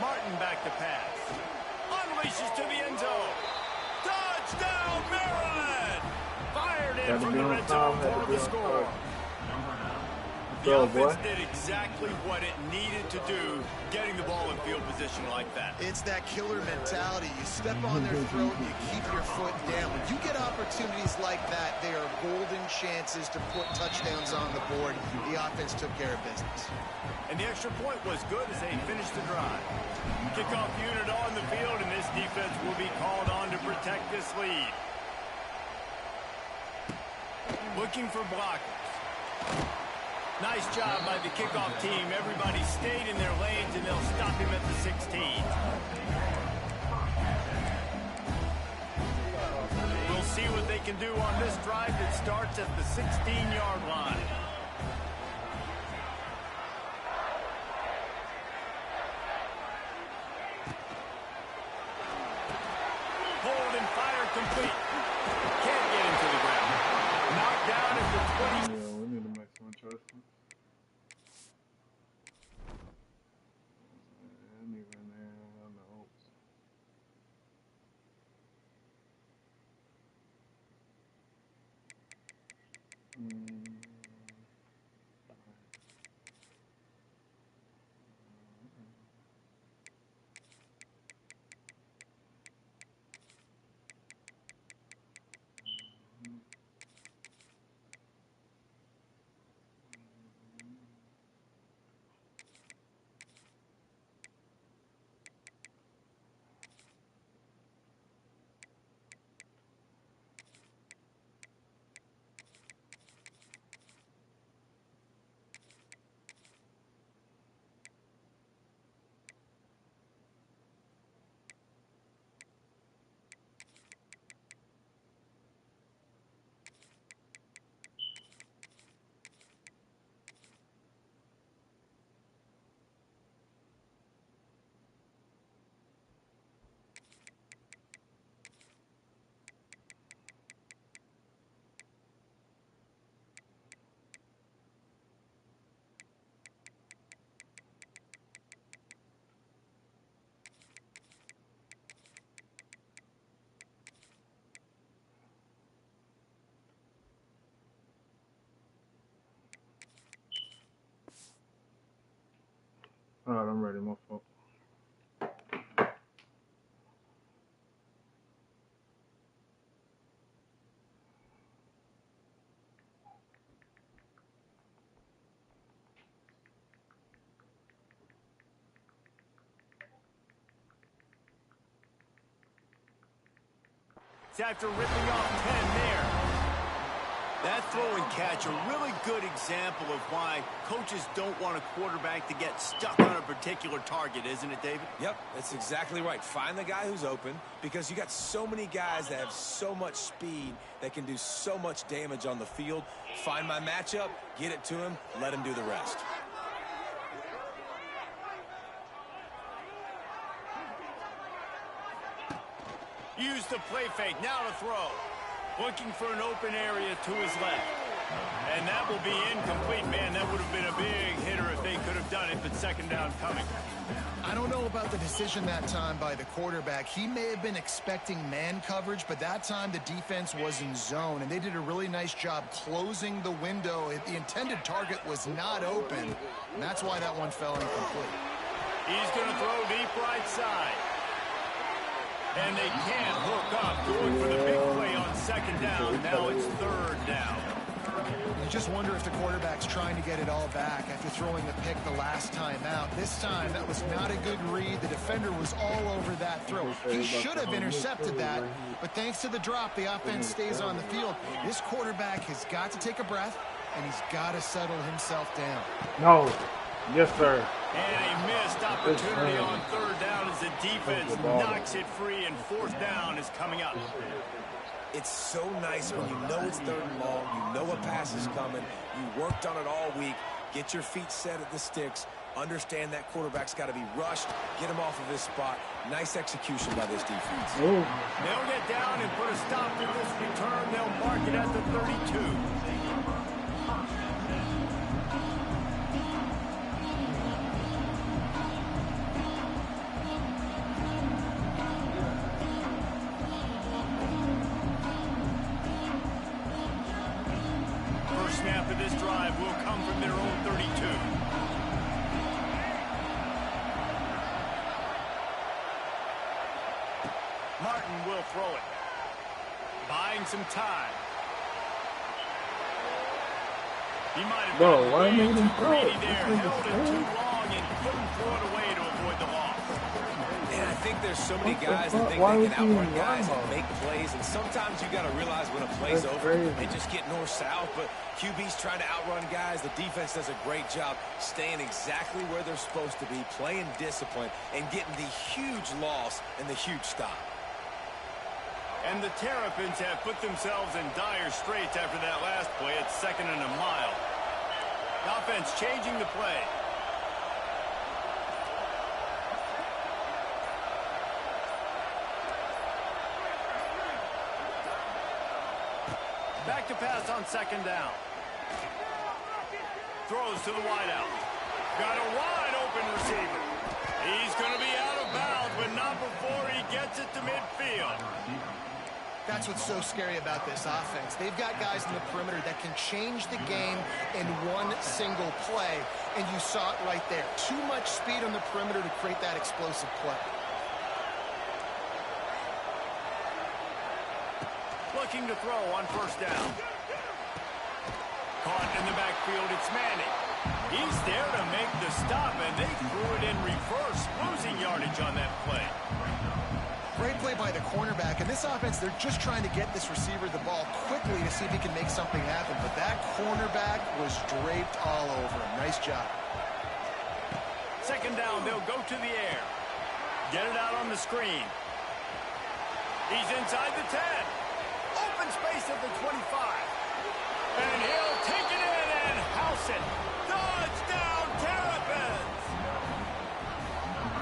S1: Martin back to pass. Unleashes to the end zone. Touchdown, Maryland! Fired in from the red zone for the score. The offense did exactly what it needed to do, getting the ball in field position like that.
S2: It's that killer mentality. You step on their throat, you keep your foot down. When you get opportunities like that, they are golden chances to put touchdowns on the board. The offense took care of business.
S1: And the extra point was good as they finished the drive. Kickoff unit on the field, and this defense will be called on to protect this lead. Looking for blockers. Nice job by the kickoff team. Everybody stayed in their lanes, and they'll stop him at the 16. We'll see what they can do on this drive that starts at the 16-yard line.
S4: Yeah, we need to make some adjustments. And even there, no. All right, I'm ready, my fault.
S1: After ripping off 10 there. That throw and catch, a really good example of why coaches don't want a quarterback to get stuck on a particular target, isn't it, David?
S3: Yep, that's exactly right. Find the guy who's open, because you got so many guys that have so much speed that can do so much damage on the field. Find my matchup, get it to him, let him do the rest.
S1: Use the play fake, now to throw. Looking for an open area to his left. And that will be incomplete. Man, that would have been a big hitter if they could have done it, but second down coming.
S2: I don't know about the decision that time by the quarterback. He may have been expecting man coverage, but that time the defense was in zone, and they did a really nice job closing the window. The intended target was not open, and that's why that one fell incomplete.
S1: He's going to throw deep right side. And they can't hook up, going for the big play on second down. Now it's third down.
S2: You just wonder if the quarterback's trying to get it all back after throwing the pick the last time out. This time, that was not a good read. The defender was all over that throw. He should have intercepted that, but thanks to the drop, the offense stays on the field. This quarterback has got to take a breath, and he's got to settle himself down.
S4: No. Yes, sir.
S1: And a missed opportunity on third down as the defense knocks it free, and fourth down is coming up.
S3: It's so nice when you know it's third and long, you know a pass is coming, you worked on it all week, get your feet set at the sticks, understand that quarterback's got to be rushed, get him off of his spot. Nice execution by this defense.
S1: They'll get down and put a stop to this return. They'll mark it at the 32. Snap of this drive will come from their own 32. Martin will throw it. Buying some time. He might have been way too greedy there. Held it too long and couldn't throw it away to avoid the loss.
S3: And I think there's so many guys that think they can outrun guys and make plays, and sometimes you got to realize when a play's over, they just get north-south, but QB's trying to outrun guys. The defense does a great job staying exactly where they're supposed to be, playing discipline, and getting the huge loss and the huge stop.
S1: And the Terrapins have put themselves in dire straits after that last play at 2nd and a mile. The offense changing the play. Back to pass on second down. Throws to the wideout. Got a wide open receiver. He's going to be out of bounds, but not before he gets it to midfield.
S2: That's what's so scary about this offense. They've got guys in the perimeter that can change the game in one single play, and you saw it right there. Too much speed on the perimeter to create that explosive play.
S1: Looking to throw on first down. Caught in the backfield, it's Manning. He's there to make the stop, and they threw it in reverse, losing yardage on that play.
S2: Great play by the cornerback. In this offense, they're just trying to get this receiver the ball quickly to see if he can make something happen. But that cornerback was draped all over him. Nice job.
S1: Second down, they'll go to the air. Get it out on the screen. He's inside the 10. Open space at the 25. And he'll take it in and house it. Touchdown, Terrapins!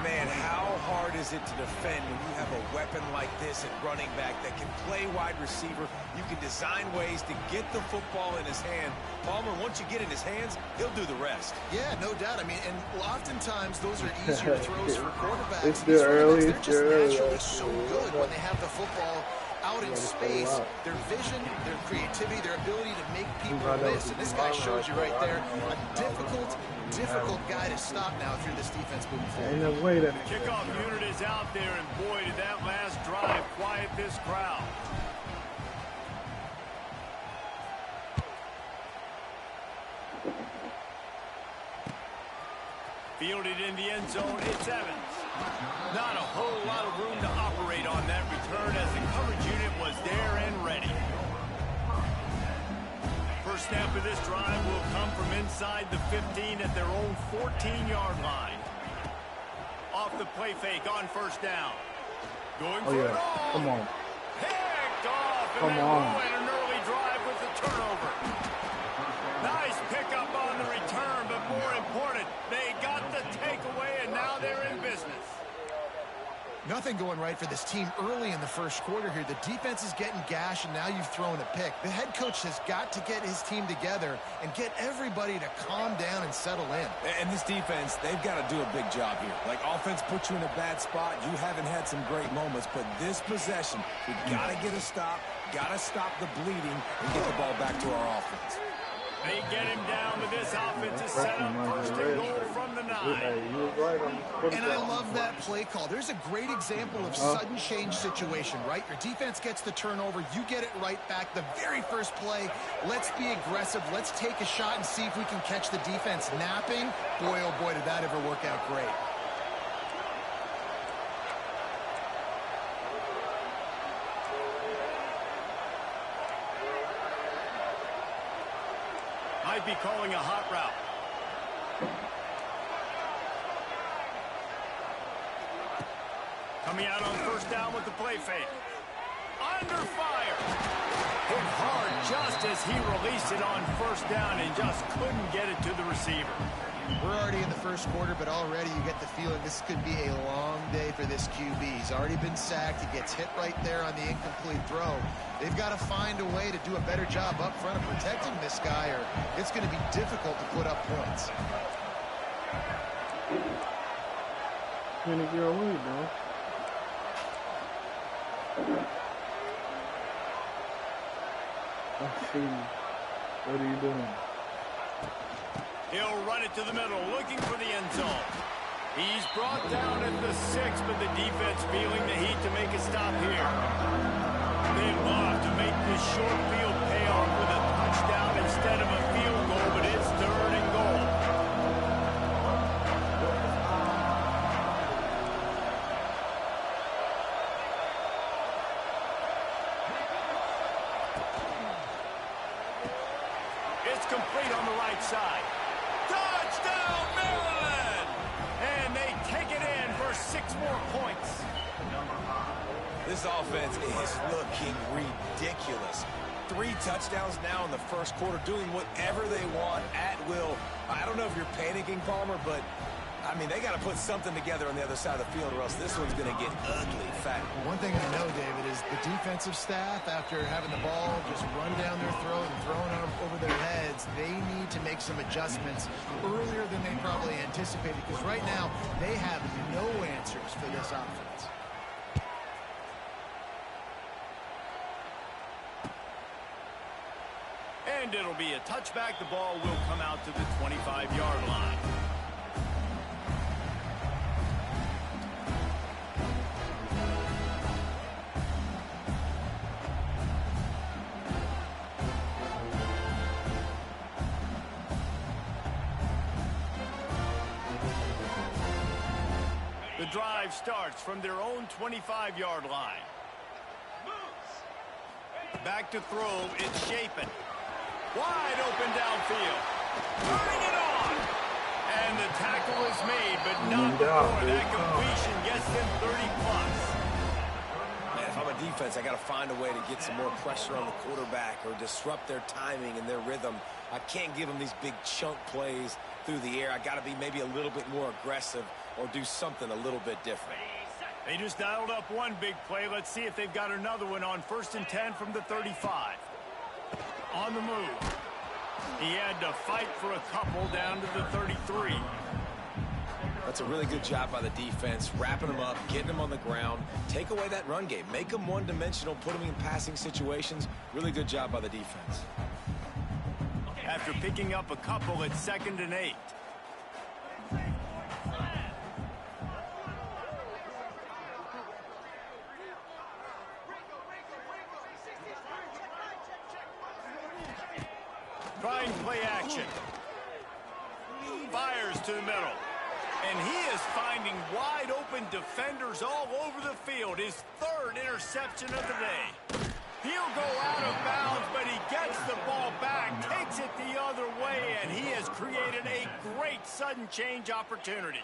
S3: Man, how hard is it to defend when you have a weapon like this at running back that can play wide receiver? You can design ways to get the football in his hand. Palmer, once you get in his hands, he'll do the rest.
S2: Yeah, no doubt. I mean, and oftentimes those are easier throws for quarterbacks.
S4: It's still early.
S2: They're just naturally so good when they have the football out in space. Their vision, their creativity, their ability to make people miss. And this guy shows you right there a difficult guy to stop now if you're this defense moving forward.
S4: Ain't no way that
S1: Kickoff unit is out there, and boy, did that last drive quiet this crowd. Fielded in the end zone, it's Evans. Not a whole lot of room to operate on that return as the coverage unit was there and ready. First snap of this drive will come from inside the 15 at their own 14-yard line. Off the play fake on first down. Going for it all.
S4: Come on.
S1: Picked off, and
S4: Come
S1: they
S4: on.
S1: ruin an early drive with the turnover. Nice pickup on the return, but more important, they got the takeaway, and now they're in business.
S2: Nothing going right for this team early in the first quarter here. The defense is getting gashed, and now you've thrown a pick. The head coach has got to get his team together and get everybody to calm down and settle in.
S3: And this defense, they've got to do a big job here. Like, offense puts you in a bad spot. You haven't had some great moments, but this possession, we got to get a stop, got to stop the bleeding, and get the ball back to our offense.
S1: They get him down with this offensive setup. First and goal from the 9.
S2: And I love that play call. There's a great example of sudden change situation, right? Your defense gets the turnover. You get it right back. The very first play, let's be aggressive. Let's take a shot and see if we can catch the defense napping. Boy, oh boy, did that ever work out great.
S1: Might be calling a hot route. Coming out on first down with the play fake. Under fire. Hit hard just as he released it on first down and just couldn't get it to the receiver.
S2: We're already in the first quarter, but already you get the feeling this could be a long day for this QB. He's already been sacked. He gets hit right there on the incomplete throw. They've got to find a way to do a better job up front of protecting this guy, or it's going to be difficult to put up points.
S4: Gonna get away, bro. Let's see. What are you doing?
S1: He'll run it to the middle, looking for the end zone. He's brought down at the 6, but the defense feeling the heat to make a stop here. They'd love to make this short field pay off with a touchdown instead of a field goal, but it's 3rd and goal. It's complete on the right side. Touchdown, Maryland! And they take it in for 6 more points.
S3: This offense is looking ridiculous. 3 touchdowns now in the first quarter, doing whatever they want at will. I don't know if you're panicking, Palmer, but, I mean, they got to put something together on the other side of the field or else this one's going to get ugly fast.
S2: One thing I know, David, is the defensive staff, after having the ball just run down their throat and thrown over their heads, they make some adjustments earlier than they probably anticipated, because right now they have no answers for this offense.
S1: And it'll be a touchback. The ball will come out to the 25-yard line. The drive starts from their own 25-yard line. Back to throw. It's Shapen. Wide open downfield. Turning it on. And the tackle is made, but not before that completion gets them 30-plus.
S3: Man, if I'm a defense, I got to find a way to get some more pressure on the quarterback or disrupt their timing and their rhythm. I can't give them these big chunk plays through the air. I got to be maybe a little bit more aggressive or do something a little bit different.
S1: They just dialed up one big play. Let's see if they've got another one on 1st and 10 from the 35. On the move. He had to fight for a couple down to the 33.
S3: That's a really good job by the defense, wrapping them up, getting them on the ground, take away that run game, make them one-dimensional, put them in passing situations. Really good job by the defense.
S1: After picking up a couple, it's 2nd and 8. Trying play action. Fires to the middle. And he is finding wide open defenders all over the field. His 3rd interception of the day. He'll go out of bounds, but he gets the ball back, takes it the other way, and he has created a great sudden change opportunity.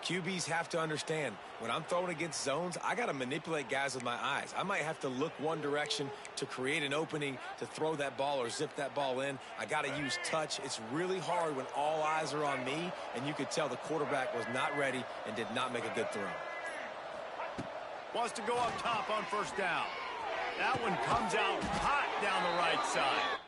S3: QBs have to understand, when I'm throwing against zones, I got to manipulate guys with my eyes. I might have to look one direction to create an opening to throw that ball or zip that ball in. I got to use touch. It's really hard when all eyes are on me, and you could tell the quarterback was not ready and did not make a good throw.
S1: Wants to go up top on 1st down. That one comes out hot down the right side.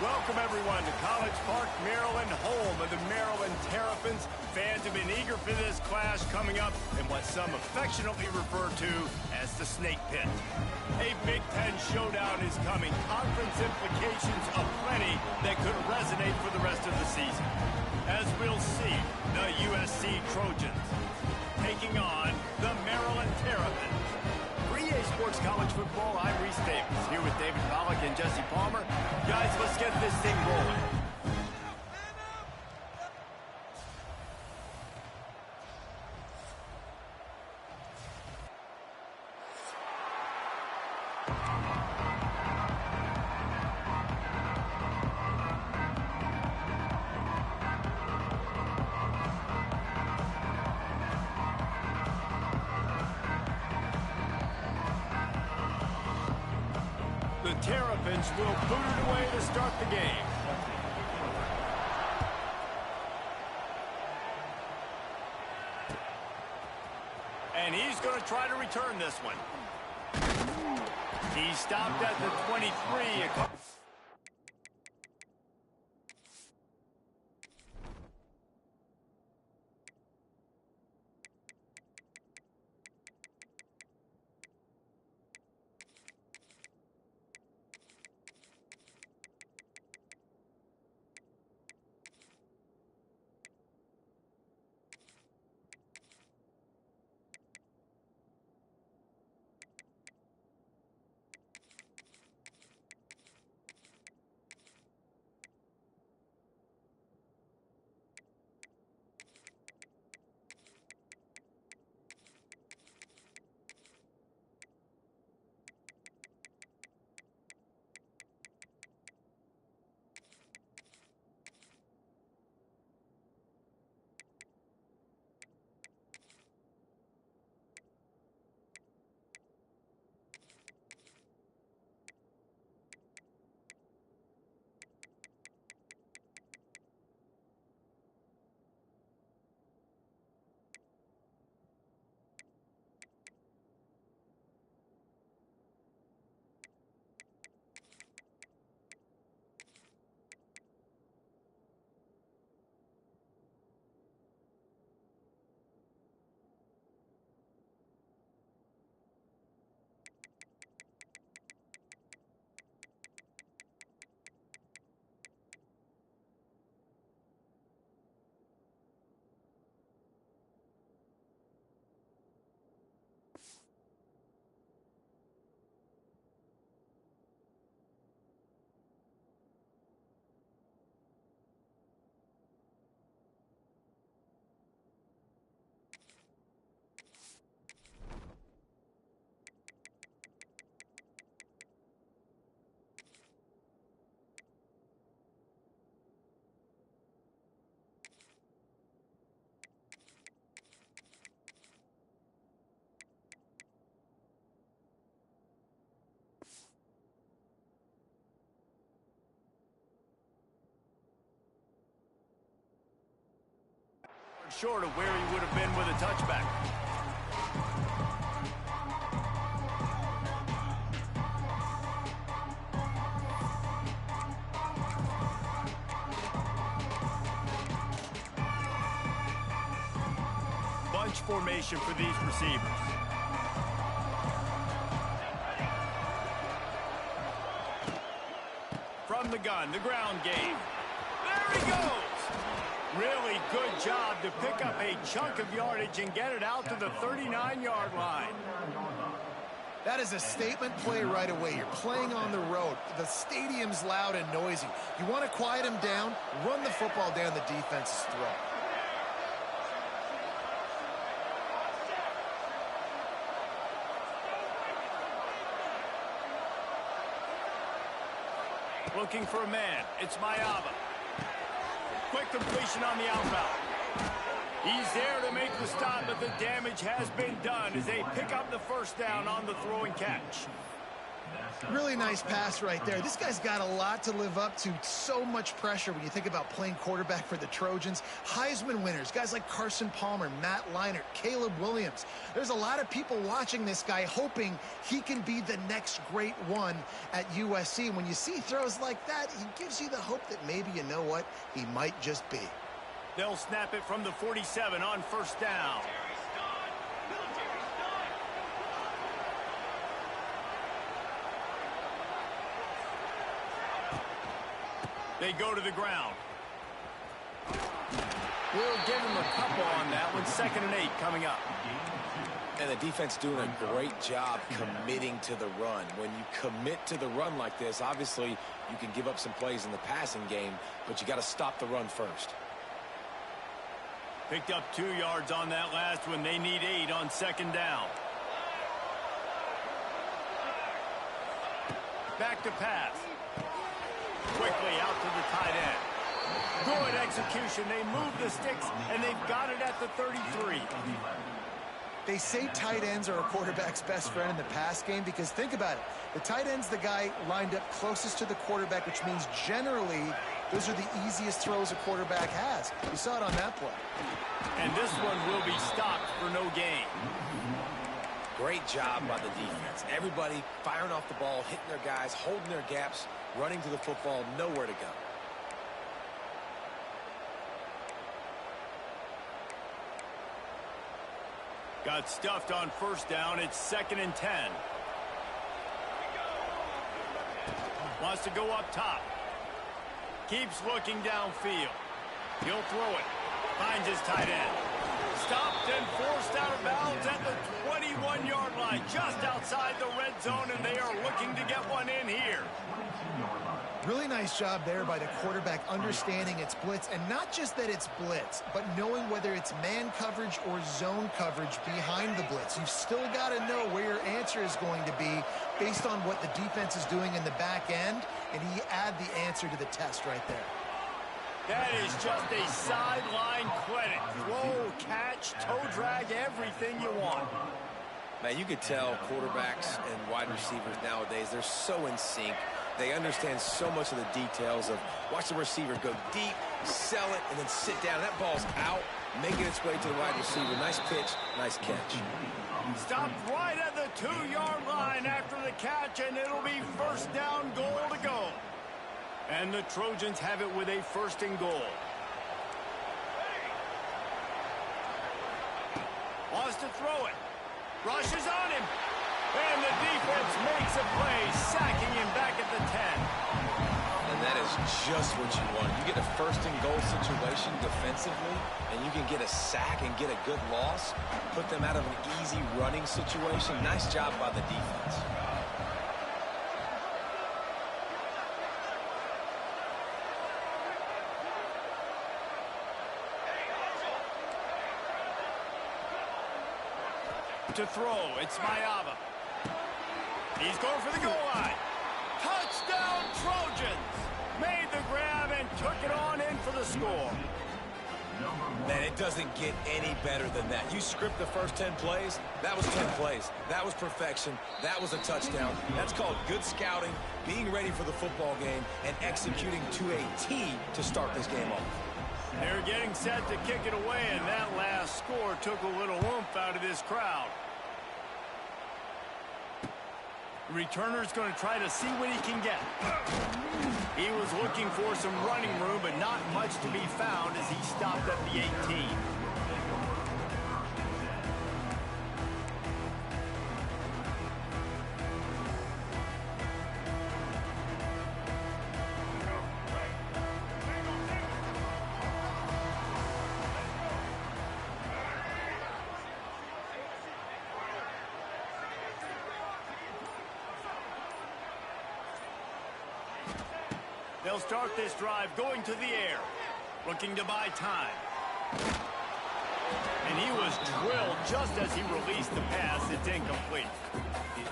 S1: Welcome, everyone, to College Park, Maryland, home of the Maryland Terrapins. Fans have been eager for this clash coming up in what some affectionately refer to as the Snake Pit. A Big Ten showdown is coming. Conference implications aplenty that could resonate for the rest of the season. As we'll see, the USC Trojans taking on the Maryland Terrapins. For EA Sports College Football, I'm Reese Davis, here with David Pollack and Jesse Palmer. Guys, let's get this thing rolling. The Terrapins will boot it away to start the game. And he's going to try to return this one. He stopped at the 23. short of where he would have been with a touchback. Bunch formation for these receivers. From the gun, the ground game. There he goes! Really good job to pick up a chunk of yardage and get it out to the 39-yard line.
S2: That is a statement play right away. You're playing on the road. The stadium's loud and noisy. You want to quiet them down, run the football down the defense's throat.
S1: Looking for a man. It's Mayava. Quick completion on the outbound. He's there to make the stop, but the damage has been done as they pick up the first down on the throw and catch.
S2: Really nice pass right there. This guy's got a lot to live up to. So much pressure when you think about playing quarterback for the Trojans. Heisman winners, guys like Carson Palmer, Matt Leinart, Caleb Williams. There's a lot of people watching this guy hoping he can be the next great one at USC. When you see throws like that, he gives you the hope that maybe, you know what, he might just be.
S1: They'll snap it from the 47 on first down. They go to the ground. We'll give him a couple on that one. 2nd and 8 coming up.
S3: And the defense doing a great job committing to the run. When you commit to the run like this, obviously you can give up some plays in the passing game, but you got to stop the run first.
S1: Picked up 2 yards on that last one. They need 8 on 2nd down. Back to pass. Quickly out to the tight end. Good execution. They move the sticks, and they've got it at the 33.
S2: They say tight ends are a quarterback's best friend in the pass game because think about it. The tight end's the guy lined up closest to the quarterback, which means generally those are the easiest throws a quarterback has. You saw it on that play.
S1: And this one will be stopped for no gain.
S3: Great job by the defense. Everybody firing off the ball, hitting their guys, holding their gaps, running to the football, nowhere to go.
S1: Got stuffed on first down. It's 2nd and 10. Wants to go up top. Keeps looking downfield. He'll throw it. Finds his tight end. Stopped and forced out of bounds at the 21-yard line, just outside the red zone, and they are looking to get one in here.
S2: Really nice job there by the quarterback understanding it's blitz, and not just that it's blitz, but knowing whether it's man coverage or zone coverage behind the blitz. You've still got to know where your answer is going to be based on what the defense is doing in the back end, and he add the answer to the test right there.
S1: That is just a sideline credit. Throw, catch, toe drag, everything you want.
S3: Man, you could tell quarterbacks and wide receivers nowadays, they're so in sync. They understand so much of the details of watch the receiver go deep, sell it, and then sit down. That ball's out, making its way to the wide receiver. Nice pitch, nice catch.
S1: Stopped right at the 2-yard line after the catch, and it'll be first down, goal to go. And the Trojans have it with a 1st and goal. Wants to throw it. Rushes on him. And the defense makes a play, sacking him back at the 10.
S3: And that is just what you want. You get a 1st and goal situation defensively, and you can get a sack and get a good loss, put them out of an easy running situation. Nice job by the defense.
S1: To throw, it's Mayava. He's going for the goal line. Touchdown, Trojans! Made the grab and took it on in for the score.
S3: Man, it doesn't get any better than that. You script the first 10 plays, that was 10 plays. That was perfection. That was a touchdown. That's called good scouting, being ready for the football game, and executing to a T to start this game off.
S1: They're getting set to kick it away, and that last score took a little oomph out of this crowd. The returner's going to try to see what he can get. He was looking for some running room, but not much to be found as he stopped at the 18. They'll start this drive going to the air, looking to buy time. And he was drilled just as he released the pass. It's incomplete.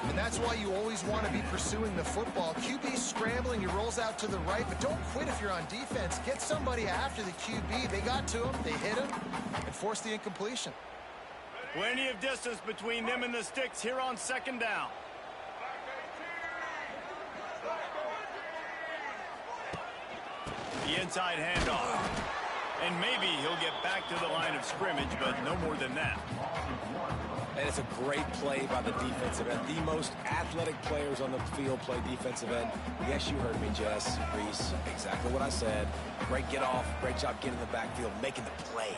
S2: And that's why you always want to be pursuing the football. QB's scrambling, he rolls out to the right, but don't quit if you're on defense. Get somebody after the QB. They got to him, they hit him, and forced the incompletion.
S1: Plenty of distance between them and the sticks here on second down. The inside handoff. And maybe he'll get back to the line of scrimmage, but no more than that.
S3: And it's a great play by the defensive end. The most athletic players on the field play defensive end. Yes, you heard me, Jess, Reese. Exactly what I said. Great get off. Great job getting in the backfield, making the play.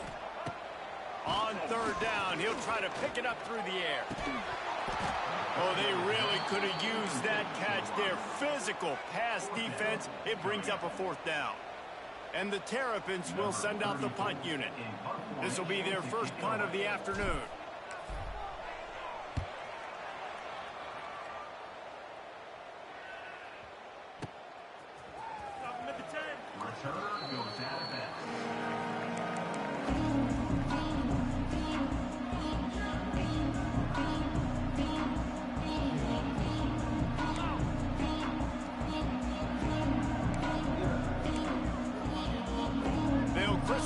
S1: On third down, he'll try to pick it up through the air. Oh, they really could have used that catch there. Physical pass defense. It brings up a fourth down. And the Terrapins will send out the punt unit. This will be their first punt of the afternoon.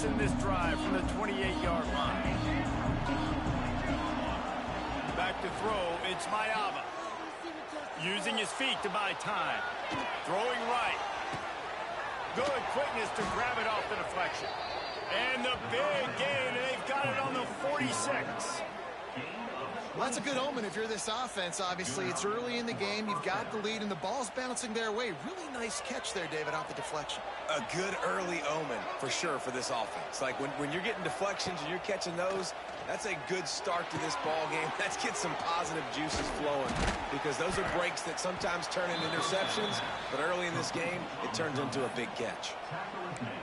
S1: In this drive from the 28-yard line. Back to throw, it's Mayava. Using his feet to buy time. Throwing right. Good quickness to grab it off the deflection. And the big gain, and they've got it on the 46.
S2: Well, that's a good omen if you're this offense, obviously. It's early in the game. You've got the lead, and the ball's bouncing their way. Really nice catch there, David, off the deflection.
S3: A good early omen, for sure, for this offense. Like, when you're getting deflections and you're catching those, that's a good start to this ball game. Let's get some positive juices flowing, because those are breaks that sometimes turn into interceptions, but early in this game, it turns into a big catch.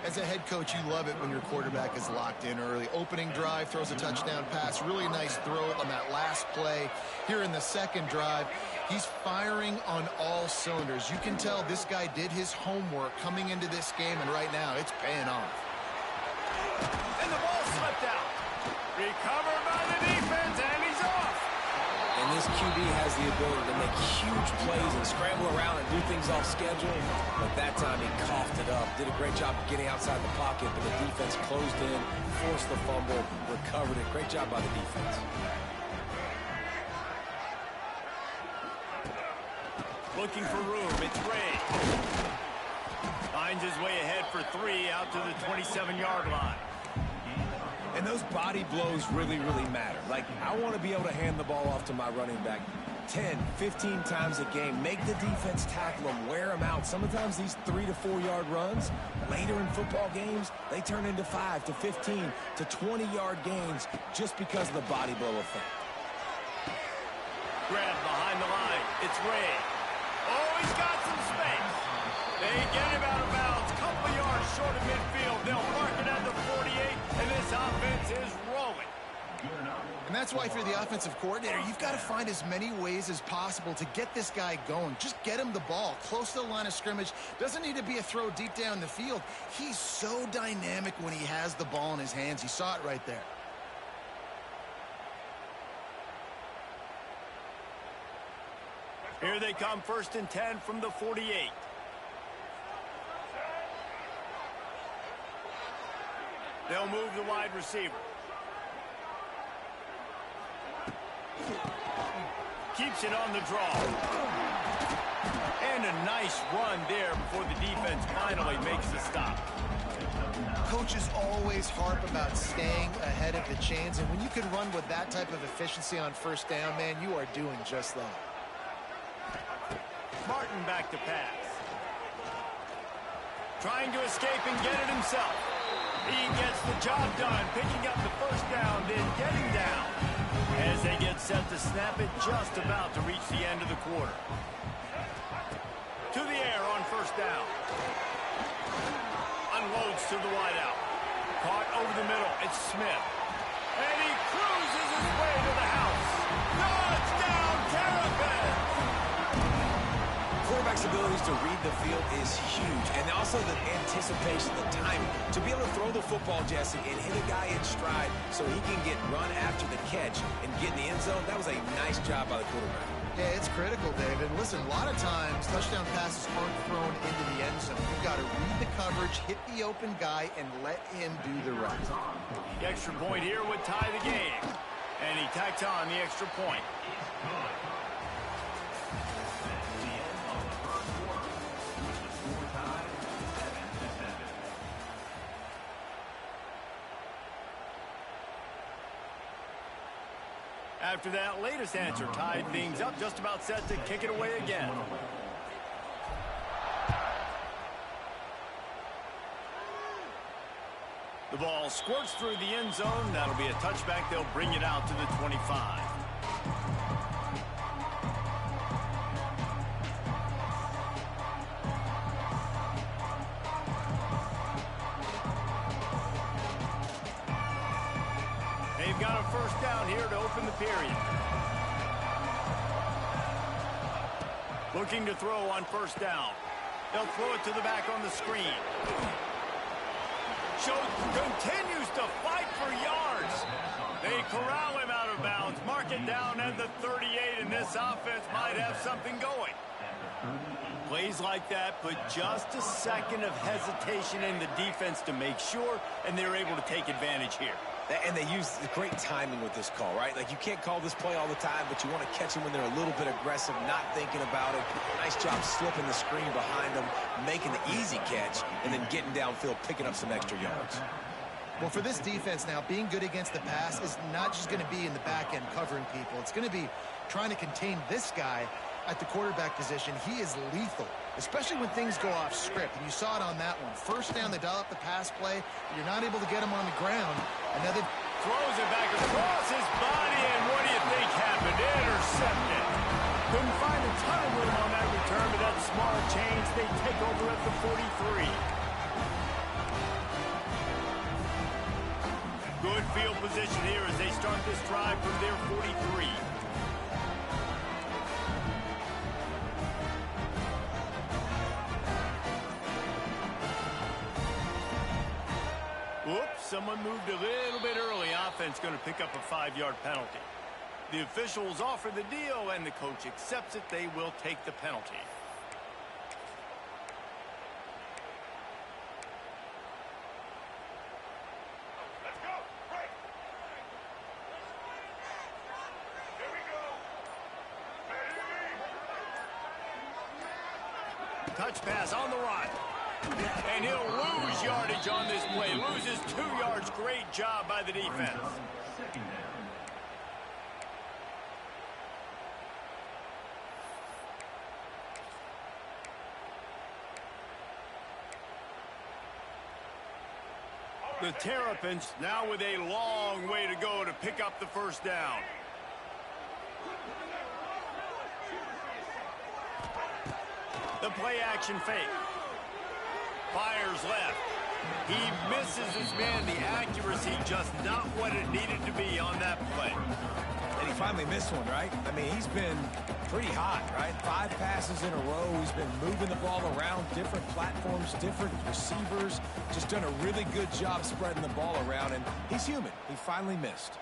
S2: As a head coach, you love it when your quarterback is locked in early. Opening drive, throws a touchdown pass. Really nice throw on that last play. Here in the second drive, he's firing on all cylinders. You can tell this guy did his homework coming into this game, and right now it's paying off.
S1: And the ball slipped out. Recovered by the defense, and he's off.
S3: And this QB has the ability to make huge plays and scramble around and do things off schedule. But that time he coughed it up. Did a great job of getting outside the pocket, but the defense closed in, forced the fumble, recovered it. Great job by the defense.
S1: Looking for room, it's Ray. Finds his way ahead for 3 out to the 27-yard line.
S3: And those body blows really, really matter. Like, I want to be able to hand the ball off to my running back 10, 15 times a game. Make the defense tackle them, wear them out. Sometimes these 3 to 4 yard runs, later in football games, they turn into 5 to 15 to 20-yard gains just because of the body blow effect.
S1: Grab behind the line. It's Ray. Oh, he's got some space. They get him out of bounds. Couple yards short of midfield. They'll mark it at the 48, and this offense is rolling.
S2: And that's why if you're the offensive coordinator, you've got to find as many ways as possible to get this guy going. Just get him the ball close to the line of scrimmage. Doesn't need to be a throw deep down the field. He's so dynamic when he has the ball in his hands. You saw it right there.
S1: Here they come, 1st and 10 from the 48. They'll move the wide receiver. Keeps it on the draw. And a nice run there before the defense finally makes the stop.
S2: Coach coaches always harp about staying ahead of the chains, and when you can run with that type of efficiency on first down, man, you are doing just that.
S1: Martin back to pass. Trying to escape and get it himself. He gets the job done, picking up the first down, then getting down. As they get set to snap it, just about to reach the end of the quarter. To the air on first down. Unloads to the wideout. Caught over the middle. It's Smith. And he cruises his way to the house. Touchdown, Terrapins!
S3: Quarterback's abilities to read the field is huge, and also the anticipation, the timing. To be able to throw the football, Jesse, and hit a guy in stride so he can get run after the catch and get in the end zone, that was a nice job by the quarterback.
S2: Yeah, it's critical, David. Listen, a lot of times, touchdown passes aren't thrown into the end zone. You've got to read the coverage, hit the open guy, and let him do the rest.
S1: The extra point here would tie the game. And he tacks on the extra point. After that latest answer tied things up, just about set to kick it away again. The ball squirts through the end zone. That'll be a touchback. They'll bring it out to the 25. They've got a first down here to open the period. Looking to throw on first down. They'll throw it to the back on the screen. Schultz continues to fight for yards. They corral him out of bounds. Mark it down at the 38, and this offense might have something going. Plays like that put just a second of hesitation in the defense to make sure, and they're able to take advantage here.
S3: And they use great timing with this call, right? Like, you can't call this play all the time, but you want to catch them when they're a little bit aggressive, not thinking about it. Nice job slipping the screen behind them, making the easy catch, and then getting downfield, picking up some extra yards.
S2: Well, for this defense now, being good against the pass is not just going to be in the back end covering people. It's going to be trying to contain this guy at the quarterback position. He is lethal, especially when things go off script. And you saw it on that one. First down, they dial up the pass play. You're not able to get him on the ground. And now they
S1: throws it back across his body, and what do you think happened? Intercepted. Couldn't find a ton of room on that return, but that small change, they take over at the 43. Good field position here as they start this drive from their 43. Oops, someone moved a little bit early. Offense going to pick up a 5-yard penalty. The officials offer the deal, and the coach accepts it. They will take the penalty.
S5: Let's go. Right. Here we go.
S1: Touch pass on the run. And he'll lose yardage on this play. Loses 2 yards. Great job by the defense. The Terrapins now with a long way to go to pick up the first down. The play action fake. Fires left. He misses his man. The accuracy just not what it needed to be on that play.
S3: And he finally missed one, right? I mean, he's been pretty hot, right? 5 passes in a row. He's been moving the ball around, different platforms, different receivers. Just done a really good job spreading the ball around, and he's human. He finally missed.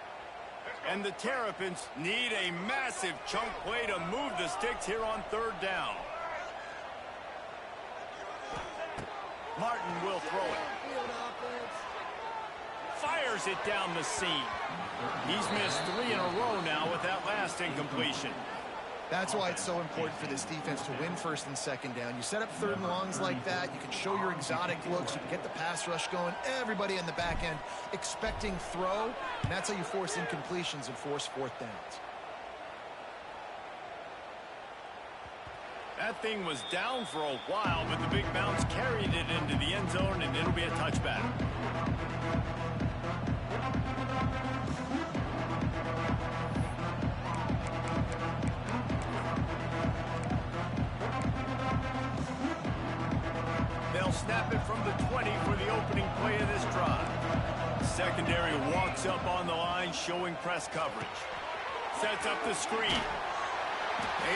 S1: And the Terrapins need a massive chunk play to move the sticks here on third down. Martin will throw it. Fires it down the seam. He's missed 3 in a row now with that last incompletion.
S2: That's why it's so important for this defense to win first and second down. You set up third and longs like that. You can show your exotic looks. You can get the pass rush going. Everybody in the back end expecting throw. And that's how you force incompletions and force fourth downs.
S1: That thing was down for a while, but the big bounce carried it into the end zone, and it'll be a touchback. They'll snap it from the 20 for the opening play of this drive. Secondary walks up on the line, showing press coverage. Sets up the screen.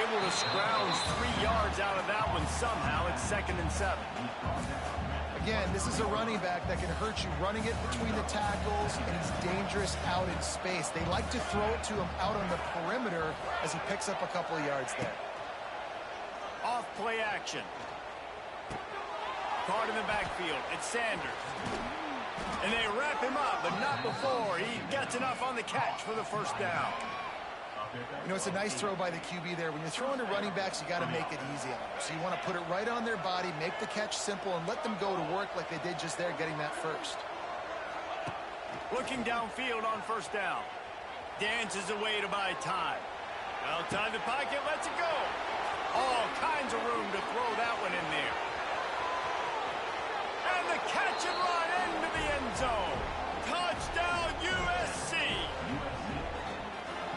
S1: Able to scrounge 3 yards out of that one somehow. It's 2nd and 7.
S2: Again, this is a running back that can hurt you running it between the tackles, and he's dangerous out in space. They like to throw it to him out on the perimeter as he picks up a couple of yards there.
S1: Off play action. Caught in the backfield. It's Sanders. And they wrap him up, but not before he gets enough on the catch for the first down.
S2: You know, it's a nice throw by the QB there. When you're throwing to running backs, you got to make it easy on them. So you want to put it right on their body, make the catch simple, and let them go to work like they did just there, getting that first.
S1: Looking downfield on first down. Dances away to buy time. Outside the pocket, lets it go. All kinds of room to throw that one in there. And the catch and run into the end zone. Touchdown, USC.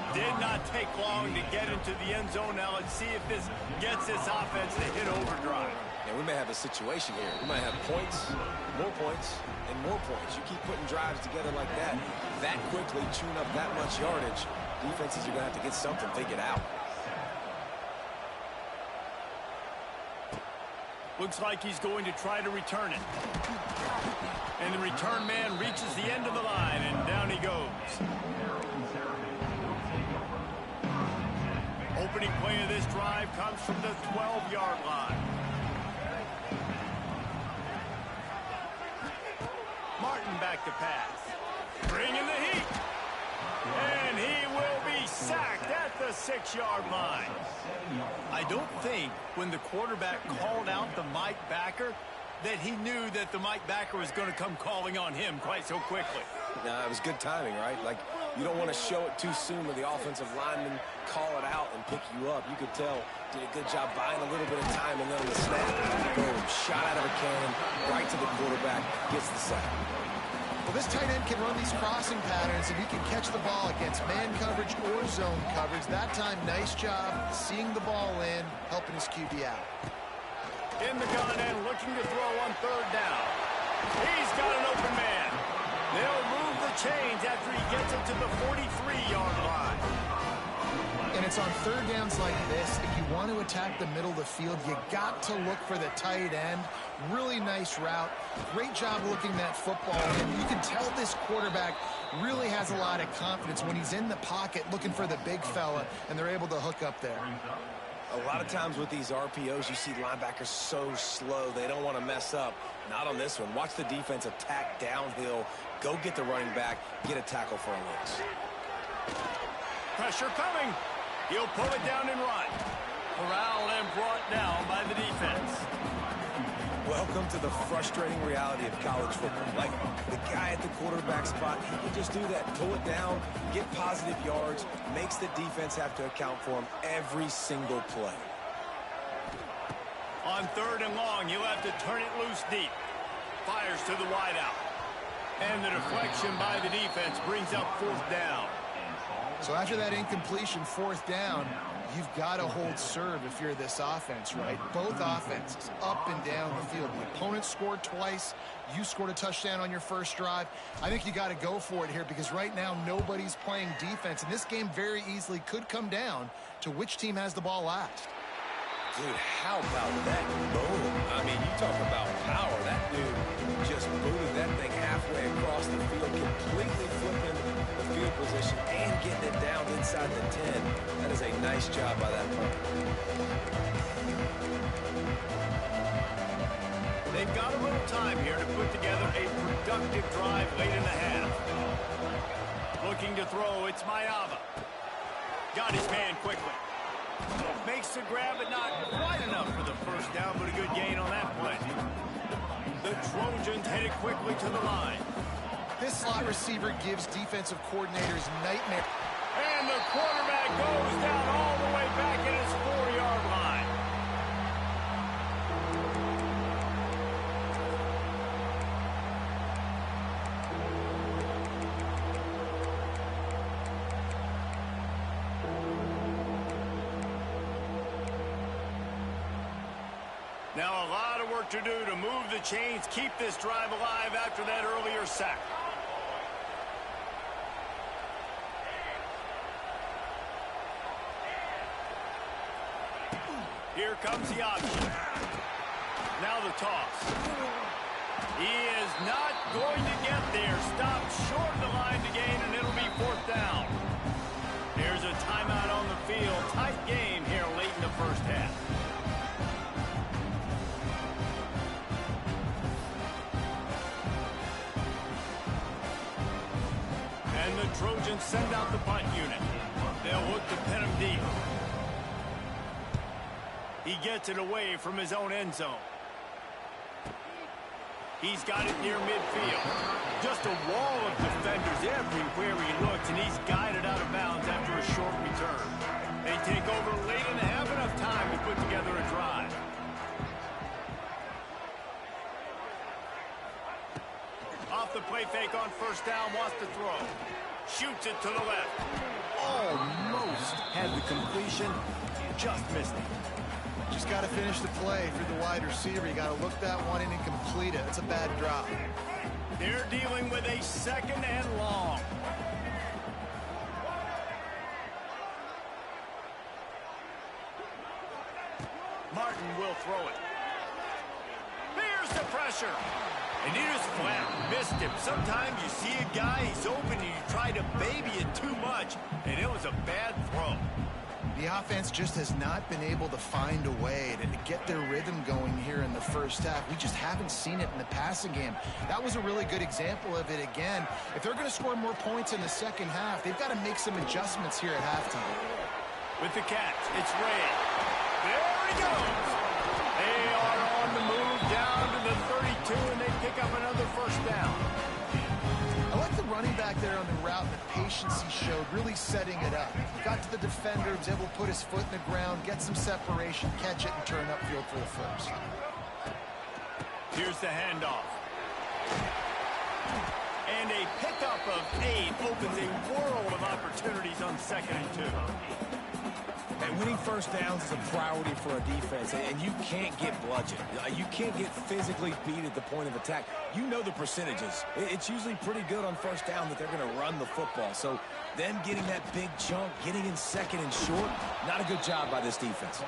S1: Did not take long to get into the end zone. Now let's see if this gets this offense to hit overdrive.
S3: Yeah, we may have a situation here. We might have points, and more points. You keep putting drives together like that quickly, chewing up that much yardage, defenses are going to have to get something figured out.
S1: Looks like he's going to try to return it. And the return man reaches the end of the line, and down he goes. Opening play of this drive comes from the 12-yard line. Martin back to pass. Bringing the heat. And he will be sacked at the 6-yard line. I don't think when the quarterback called out the Mike backer that he knew that the Mike backer was going to come calling on him quite so quickly.
S3: Nah, it was good timing, right? Like, you don't want to show it too soon when the offensive lineman call it out and pick you up. You could tell, did a good job buying a little bit of time, and then on the snap, boom, shot out of a cannon, right to the quarterback, gets the sack.
S2: Well, this tight end can run these crossing patterns, and he can catch the ball against man coverage or zone coverage. That time, nice job seeing the ball in, helping his QB out.
S1: In the gun and looking to throw on third down. He's got an open man. They'll move the chains after he gets it to the 43-yard line.
S2: And it's on third downs like this, if you want to attack the middle of the field, you got to look for the tight end. Really nice route. Great job looking that football. And you can tell this quarterback really has a lot of confidence when he's in the pocket looking for the big fella, and they're able to hook up there.
S3: A lot of times with these RPOs, you see linebackers so slow, they don't want to mess up. Not on this one. Watch the defense attack downhill, go get the running back, get a tackle for a loss.
S1: Pressure coming. He'll pull it down and run. Corralled and brought down by the defense.
S3: Welcome to the frustrating reality of college football. Like, the guy at the quarterback spot, he can just do that. Pull it down, get positive yards, makes the defense have to account for him every single play.
S1: On third and long, he'll have to turn it loose deep. Fires to the wideout. And the deflection by the defense brings up fourth down.
S2: So after that incompletion, fourth down, you've got to hold serve if you're this offense, right? Both offenses, up and down the field. The opponent scored twice. You scored a touchdown on your first drive. I think you got to go for it here because right now nobody's playing defense. And this game very easily could come down to which team has the ball last.
S3: Dude, how about that boom? I mean, you talk about power. That dude just booted that thing halfway across the field, completely flipping the field position and getting it down inside the 10. That is a nice job by that punter.
S1: They've got a little time here to put together a productive drive late in the half. Looking to throw, it's Mayava. Got his man quickly. Makes the grab, but not quite enough for the first down, but a good gain on that play. The Trojans headed quickly to the line.
S2: This slot receiver gives defensive coordinators nightmare.
S1: And the quarterback goes down all the way back at his 4-yard line. Now a lot of work to do to move the chains, keep this drive alive after that earlier sack. Here comes the option. Now the toss. He is not going to get there. Stopped short of the line to gain, and it'll be 4th down. There's a timeout on the field. Tight game here late in the first half. And the Trojans send out the punt unit. They'll look to pin him deep. He gets it away from his own end zone. He's got it near midfield. Just a wall of defenders everywhere he looks, and he's guided out of bounds after a short return. They take over late and have enough time to put together a drive. Off the play fake on first down, wants to throw. Shoots it to the left. Almost had the completion, just missed it.
S2: Just got to finish the play for the wide receiver. You got to look that one in and complete it. It's a bad drop.
S1: They're dealing with a 2nd and long. Martin will throw it. Here's the pressure. And he just flat missed him. Sometimes you see a guy, he's open, and you try to baby it too much, and it was a bad throw.
S2: The offense just has not been able to find a way to get their rhythm going here in the first half. We just haven't seen it in the passing game. That was a really good example of it again. If they're going to score more points in the second half, they've got to make some adjustments here at halftime.
S1: With the catch, it's Ray. There he goes. They are on the move down to the 32, and they pick up another first down.
S2: I like the running back there on the route and the patience he showed, really setting it up. Got to the defender, was able to put his foot in the ground, get some separation, catch it, and turn upfield for the first.
S1: Here's the handoff. And a pickup of 8 opens a world of opportunities on 2nd and 2.
S3: And winning first downs is a priority for a defense, and you can't get bludgeoned. You can't get physically beat at the point of attack. You know the percentages. It's usually pretty good on first down that they're going to run the football. So then getting that big chunk, getting in 2nd and short, not a good job by this defense.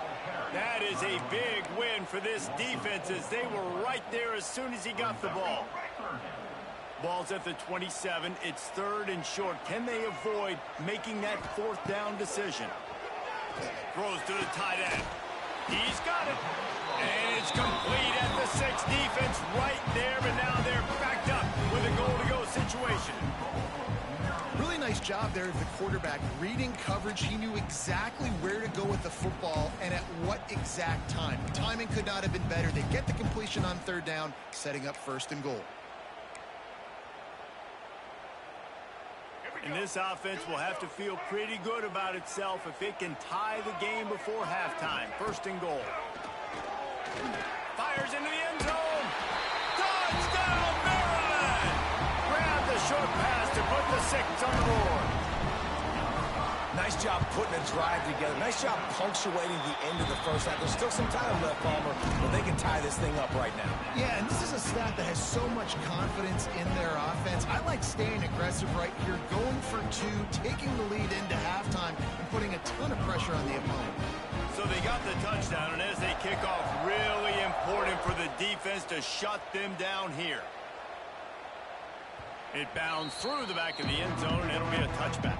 S1: That is a big win for this defense as they were right there as soon as he got the ball. Ball's at the 27. It's 3rd and short. Can they avoid making that 4th down decision? Throws to the tight end. He's got it. And it's complete at the 6. Defense right there, but now they're backed up with a goal-to-go situation.
S2: Really nice job there of the quarterback. Reading coverage, he knew exactly where to go with the football and at what exact time. Timing could not have been better. They get the completion on 3rd down, setting up 1st and goal.
S1: And this offense will have to feel pretty good about itself if it can tie the game before halftime. 1st and goal. Fires into the end zone. Touchdown, Maryland! Grab the short pass to put the 6 on the board.
S3: Nice job putting a drive together. Nice job punctuating the end of the first half. There's still some time left, Palmer, but they can tie this thing up right now.
S2: Yeah, and this is a staff that has so much confidence in their offense. I like staying aggressive right here, going for 2, taking the lead into halftime, and putting a ton of pressure on the opponent.
S1: So they got the touchdown, and as they kick off, really important for the defense to shut them down here. It bounds through the back of the end zone, and it'll be a touchback.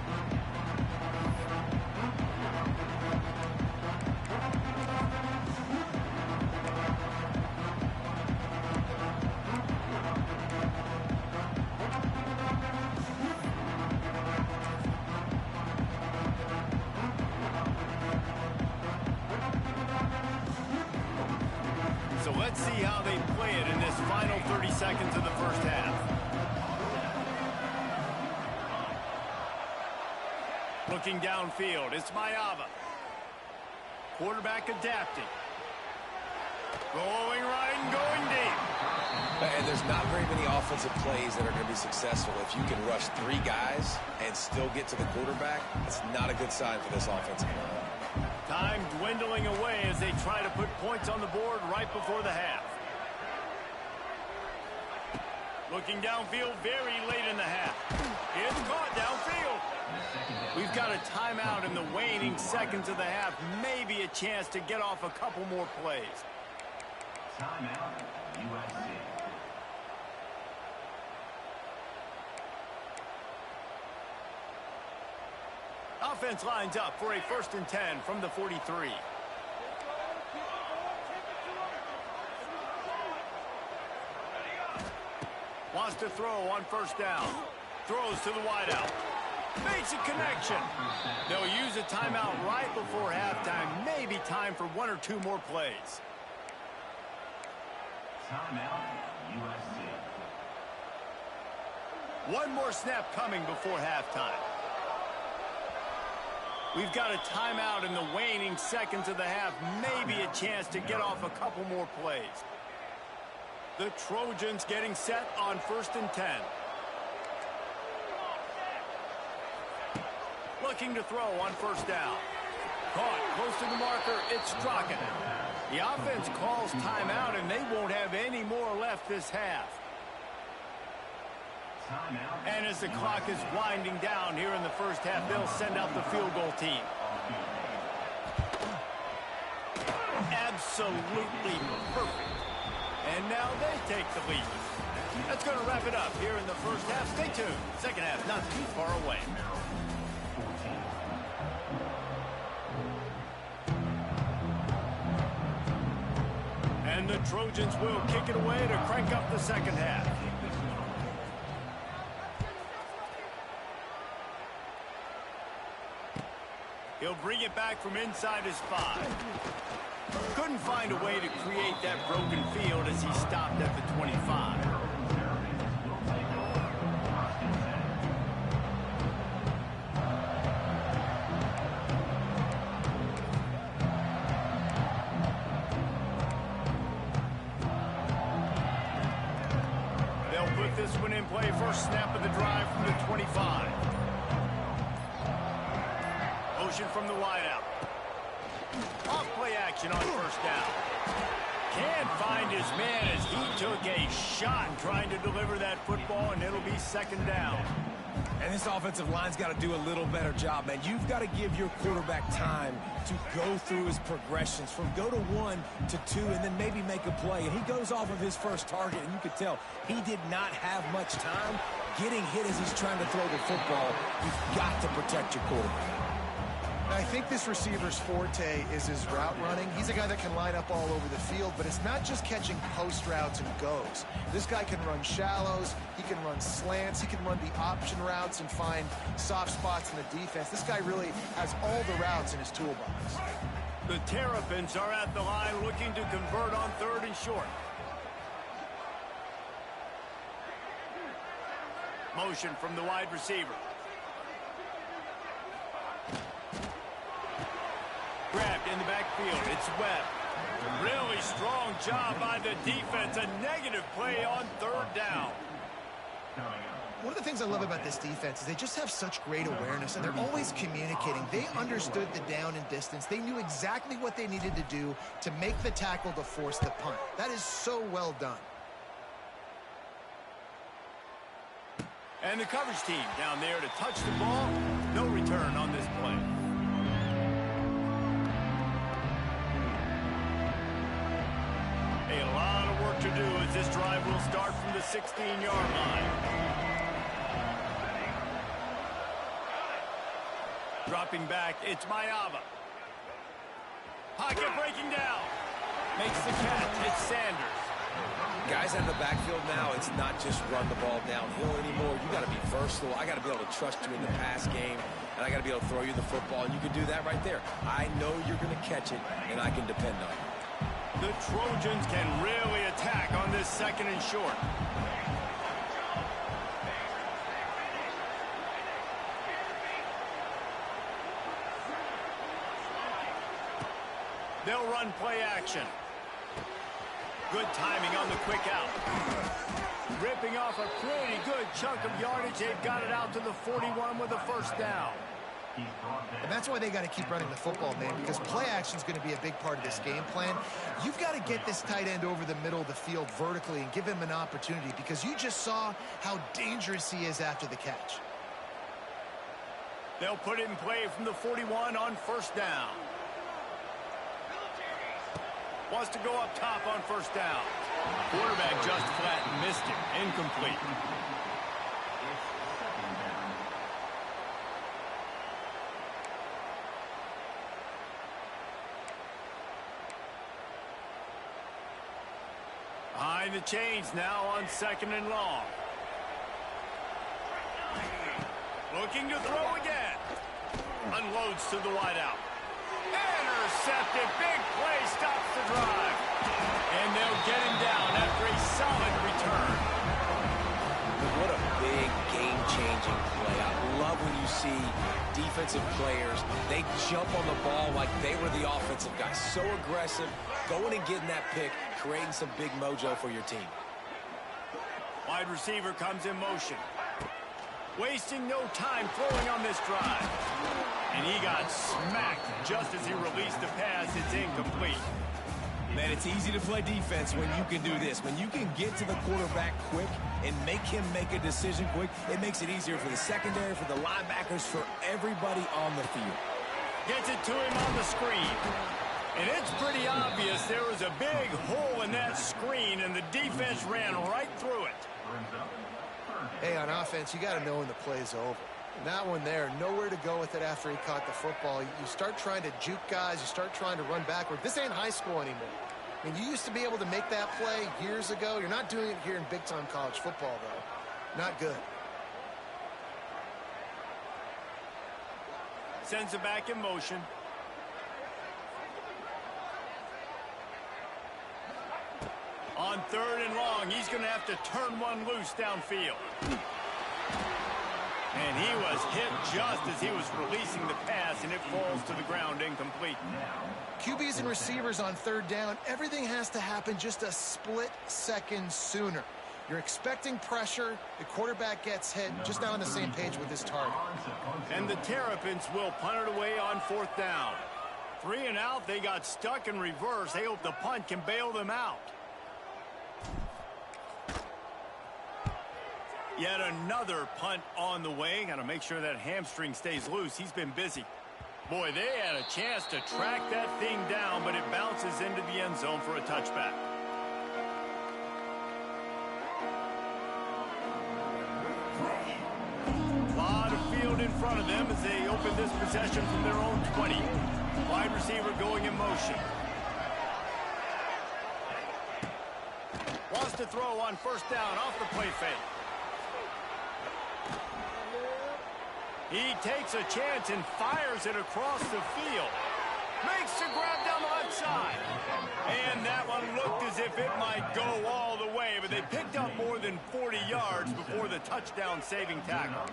S1: Let's see how they play it in this final 30 seconds of the first half. Looking downfield, it's Mayava. Quarterback adapting. Going right and going deep.
S3: And there's not very many offensive plays that are going to be successful. If you can rush 3 guys and still get to the quarterback, it's not a good sign for this offense.
S1: Time dwindling away as they try to put points on the board right before the half. Looking downfield very late in the half. It's caught downfield. We've got a timeout in the waning seconds of the half. Maybe a chance to get off a couple more plays.
S6: Timeout, USC.
S1: Offense lines up for a 1st and 10 from the 43. Wants to throw on 1st down. Throws to the wideout. Makes a connection. They'll use a timeout right before halftime. Maybe time for 1 or 2 more plays.
S6: Timeout, USC.
S1: 1 more snap coming before halftime. We've got a timeout in the waning seconds of the half. Maybe a chance to get off a couple more plays. The Trojans getting set on 1st and 10. Looking to throw on 1st down. Caught close to the marker. It's Strachan. The offense calls timeout, and they won't have any more left this half. And as the clock is winding down here in the first half, they'll send out the field goal team. Absolutely perfect. And now they take the lead. That's going to wrap it up here in the first half. Stay tuned. Second half not too far away. And the Trojans will kick it away to crank up the second half. He'll bring it back from inside his 5. Couldn't find a way to create that broken field as he stopped at the 25. They'll put this one in play. First snap of the drive from the 25. Motion from the wideout. Off play action on 1st down. Can't find his man as he took a shot trying to deliver that football, and it'll be 2nd down.
S3: And this offensive line's got to do a little better job, man. You've got to give your quarterback time to go through his progressions from go to 1 to 2 and then maybe make a play. And he goes off of his first target, and you could tell he did not have much time getting hit as he's trying to throw the football. You've got to protect your quarterback.
S2: I think this receiver's forte is his route running. He's a guy that can line up all over the field, but it's not just catching post routes and goes. This guy can run shallows, he can run slants, he can run the option routes and find soft spots in the defense. This guy really has all the routes in his toolbox.
S1: The Terrapins are at the line looking to convert on 3rd and short. Motion from the wide receiver. Grabbed in the backfield. It's Webb. Really strong job by the defense. A negative play on 3rd down.
S2: One of the things I love about this defense is they just have such great awareness, and they're always communicating. They understood the down and distance. They knew exactly what they needed to do to make the tackle to force the punt. That is so well done.
S1: And the coverage team down there to touch the ball. No return on this play. A lot of work to do as this drive will start from the 16-yard line. Dropping back, it's Mayava. Pocket breaking down. Makes the catch, it's Sanders.
S3: Guys out of the backfield now, it's not just run the ball downhill anymore. You got to be versatile. I got to be able to trust you in the pass game, and I got to be able to throw you the football, and you can do that right there. I know you're going to catch it, and I can depend on you.
S1: The Trojans can really attack on this 2nd and short. They'll run play action. Good timing on the quick out. Ripping off a pretty good chunk of yardage. They've got it out to the 41 with a 1st down.
S2: And that's why they got to keep running the football, man, because play action is going to be a big part of this game plan. You've got to get this tight end over the middle of the field vertically and give him an opportunity, because you just saw how dangerous he is after the catch.
S1: They'll put it in play from the 41 on 1st down. Wants to go up top on 1st down. Quarterback just flat and missed it. Incomplete. Behind the chains now on 2nd and long. Looking to throw again. Unloads to the wideout. Intercepted. Big play stops the drive. And they'll get him down after a solid return.
S3: What a big game-changing play. I love when you see defensive players, they jump on the ball like they were the offensive guy. So aggressive, going and getting that pick, creating some big mojo for your team.
S1: Wide receiver comes in motion. Wasting no time throwing on this drive. And he got smacked just as he released the pass. It's incomplete.
S3: Man, it's easy to play defense when you can do this. When you can get to the quarterback quick and make him make a decision quick, it makes it easier for the secondary, for the linebackers, for everybody on the field.
S1: Gets it to him on the screen. And it's pretty obvious there was a big hole in that screen, and the defense ran right through it.
S2: Hey, on offense, you got to know when the play's over. And that one there, nowhere to go with it after he caught the football. You start trying to juke guys. You start trying to run backward. This ain't high school anymore. I mean, you used to be able to make that play years ago. You're not doing it here in big-time college football, though. Not good.
S1: Sends it back in motion. On 3rd and long, he's going to have to turn one loose downfield. And he was hit just as he was releasing the pass, and it falls to the ground incomplete.
S2: QBs and receivers on 3rd down, everything has to happen just a split second sooner. You're expecting pressure. The quarterback gets hit, just not on the same page with his target.
S1: And the Terrapins will punt it away on 4th down. 3 and out, they got stuck in reverse. They hope the punt can bail them out. Yet another punt on the way. Got to make sure that hamstring stays loose. He's been busy. Boy, they had a chance to track that thing down, but it bounces into the end zone for a touchback. A lot of field in front of them as they open this possession from their own 20. Wide receiver going in motion. Wants to throw on 1st down off the play fake. He takes a chance and fires it across the field. Makes the grab down the left side. And that one looked as if it might go all the way, but they picked up more than 40 yards before the touchdown-saving tackle.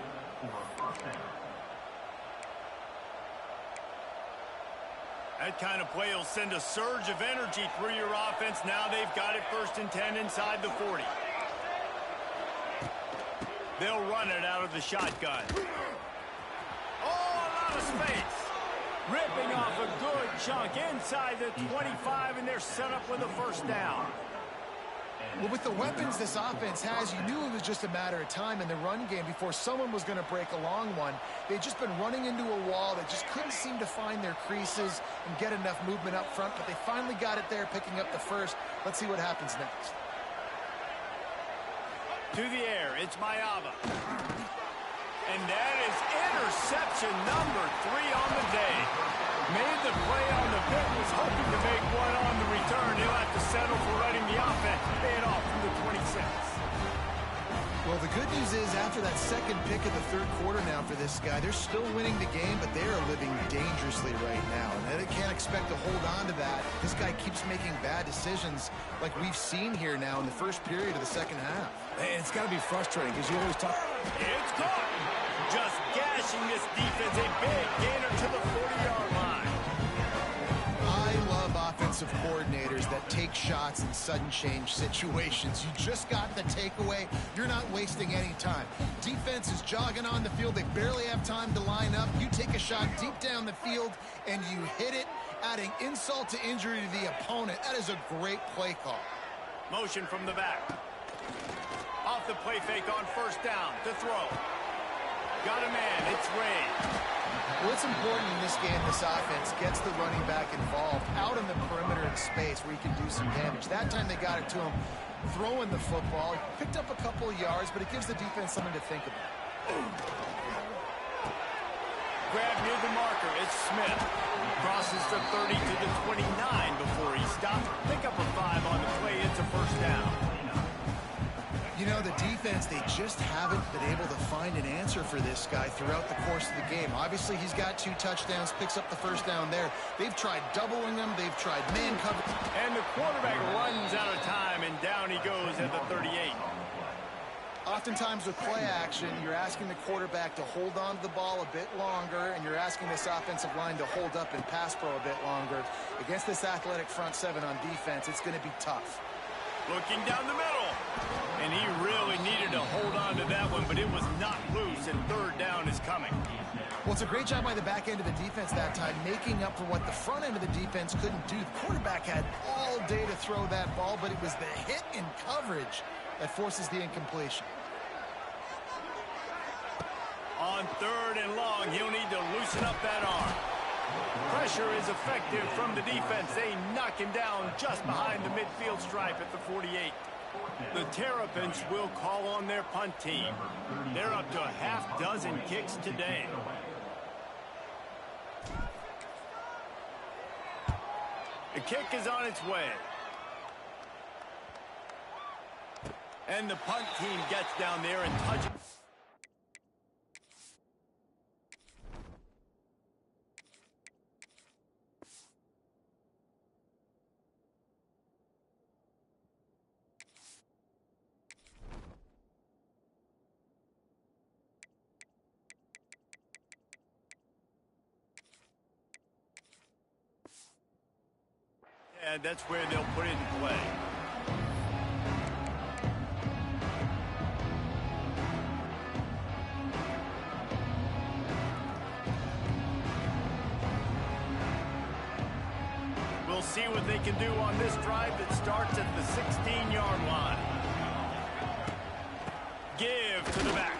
S1: That kind of play will send a surge of energy through your offense. Now they've got it 1st and 10 inside the 40. They'll run it out of the shotgun. Space. Ripping off a good chunk inside the 25, and they're set up with a 1st down.
S2: Well, with the weapons this offense has, you knew it was just a matter of time in the run game before someone was going to break a long one. They'd just been running into a wall. They just couldn't seem to find their creases and get enough movement up front, but they finally got it there, picking up the 1st. Let's see what happens next.
S1: To the air, it's Mayava. And that is interception number 3 on the day. Made the play on the pit, was hoping to make one on the return. He'll have to settle for letting the offense pay it off from the 26.
S2: Well, the good news is after that second pick of the third quarter now for this guy, they're still winning the game, but they are living dangerously right now. And they can't expect to hold on to that. This guy keeps making bad decisions like we've seen here now in the first period of the second half.
S3: And it's got to be frustrating because you always talk.
S1: It's caught. Just gashing this defense. A big gainer to the 40-yard line.
S2: I love offensive coordinators that take shots in sudden change situations. You just got the takeaway. You're not wasting any time. Defense is jogging on the field. They barely have time to line up. You take a shot deep down the field, and you hit it, adding insult to injury to the opponent. That is a great play call.
S1: Motion from the back. Off the play fake on first down to throw. Got a man. It's Ray.
S2: Well, it's important in this game, this offense gets the running back involved out in the perimeter in space where he can do some damage. That time they got it to him throwing the football. He picked up a couple of yards, but it gives the defense something to think about.
S1: Grab near the marker. It's Smith. Crosses the 30 to the 29 before he stops. Pick up a 5 on the play. It's a first down.
S2: You know, the defense, they just haven't been able to find an answer for this guy throughout the course of the game. Obviously, he's got 2 touchdowns, picks up the first down there. They've tried doubling him. They've tried man cover.
S1: And the quarterback runs out of time, and down he goes at the 38.
S2: Oftentimes with play action, you're asking the quarterback to hold on to the ball a bit longer, and you're asking this offensive line to hold up in pass pro a bit longer. Against this athletic front seven on defense, it's going to be tough.
S1: Looking down the middle. And he really needed to hold on to that one, but it was not loose, and third down is coming.
S2: Well, it's a great job by the back end of the defense that time, making up for what the front end of the defense couldn't do. The quarterback had all day to throw that ball, but it was the hit in coverage that forces the incompletion.
S1: On third and long, he'll need to loosen up that arm. Pressure is effective from the defense. They knock him down just behind the midfield stripe at the 48. The Terrapins will call on their punt team. They're up to a half-dozen kicks today. The kick is on its way. And the punt team gets down there and touches. And that's where they'll put it in play. We'll see what they can do on this drive that starts at the 16-yard line. Give to the back.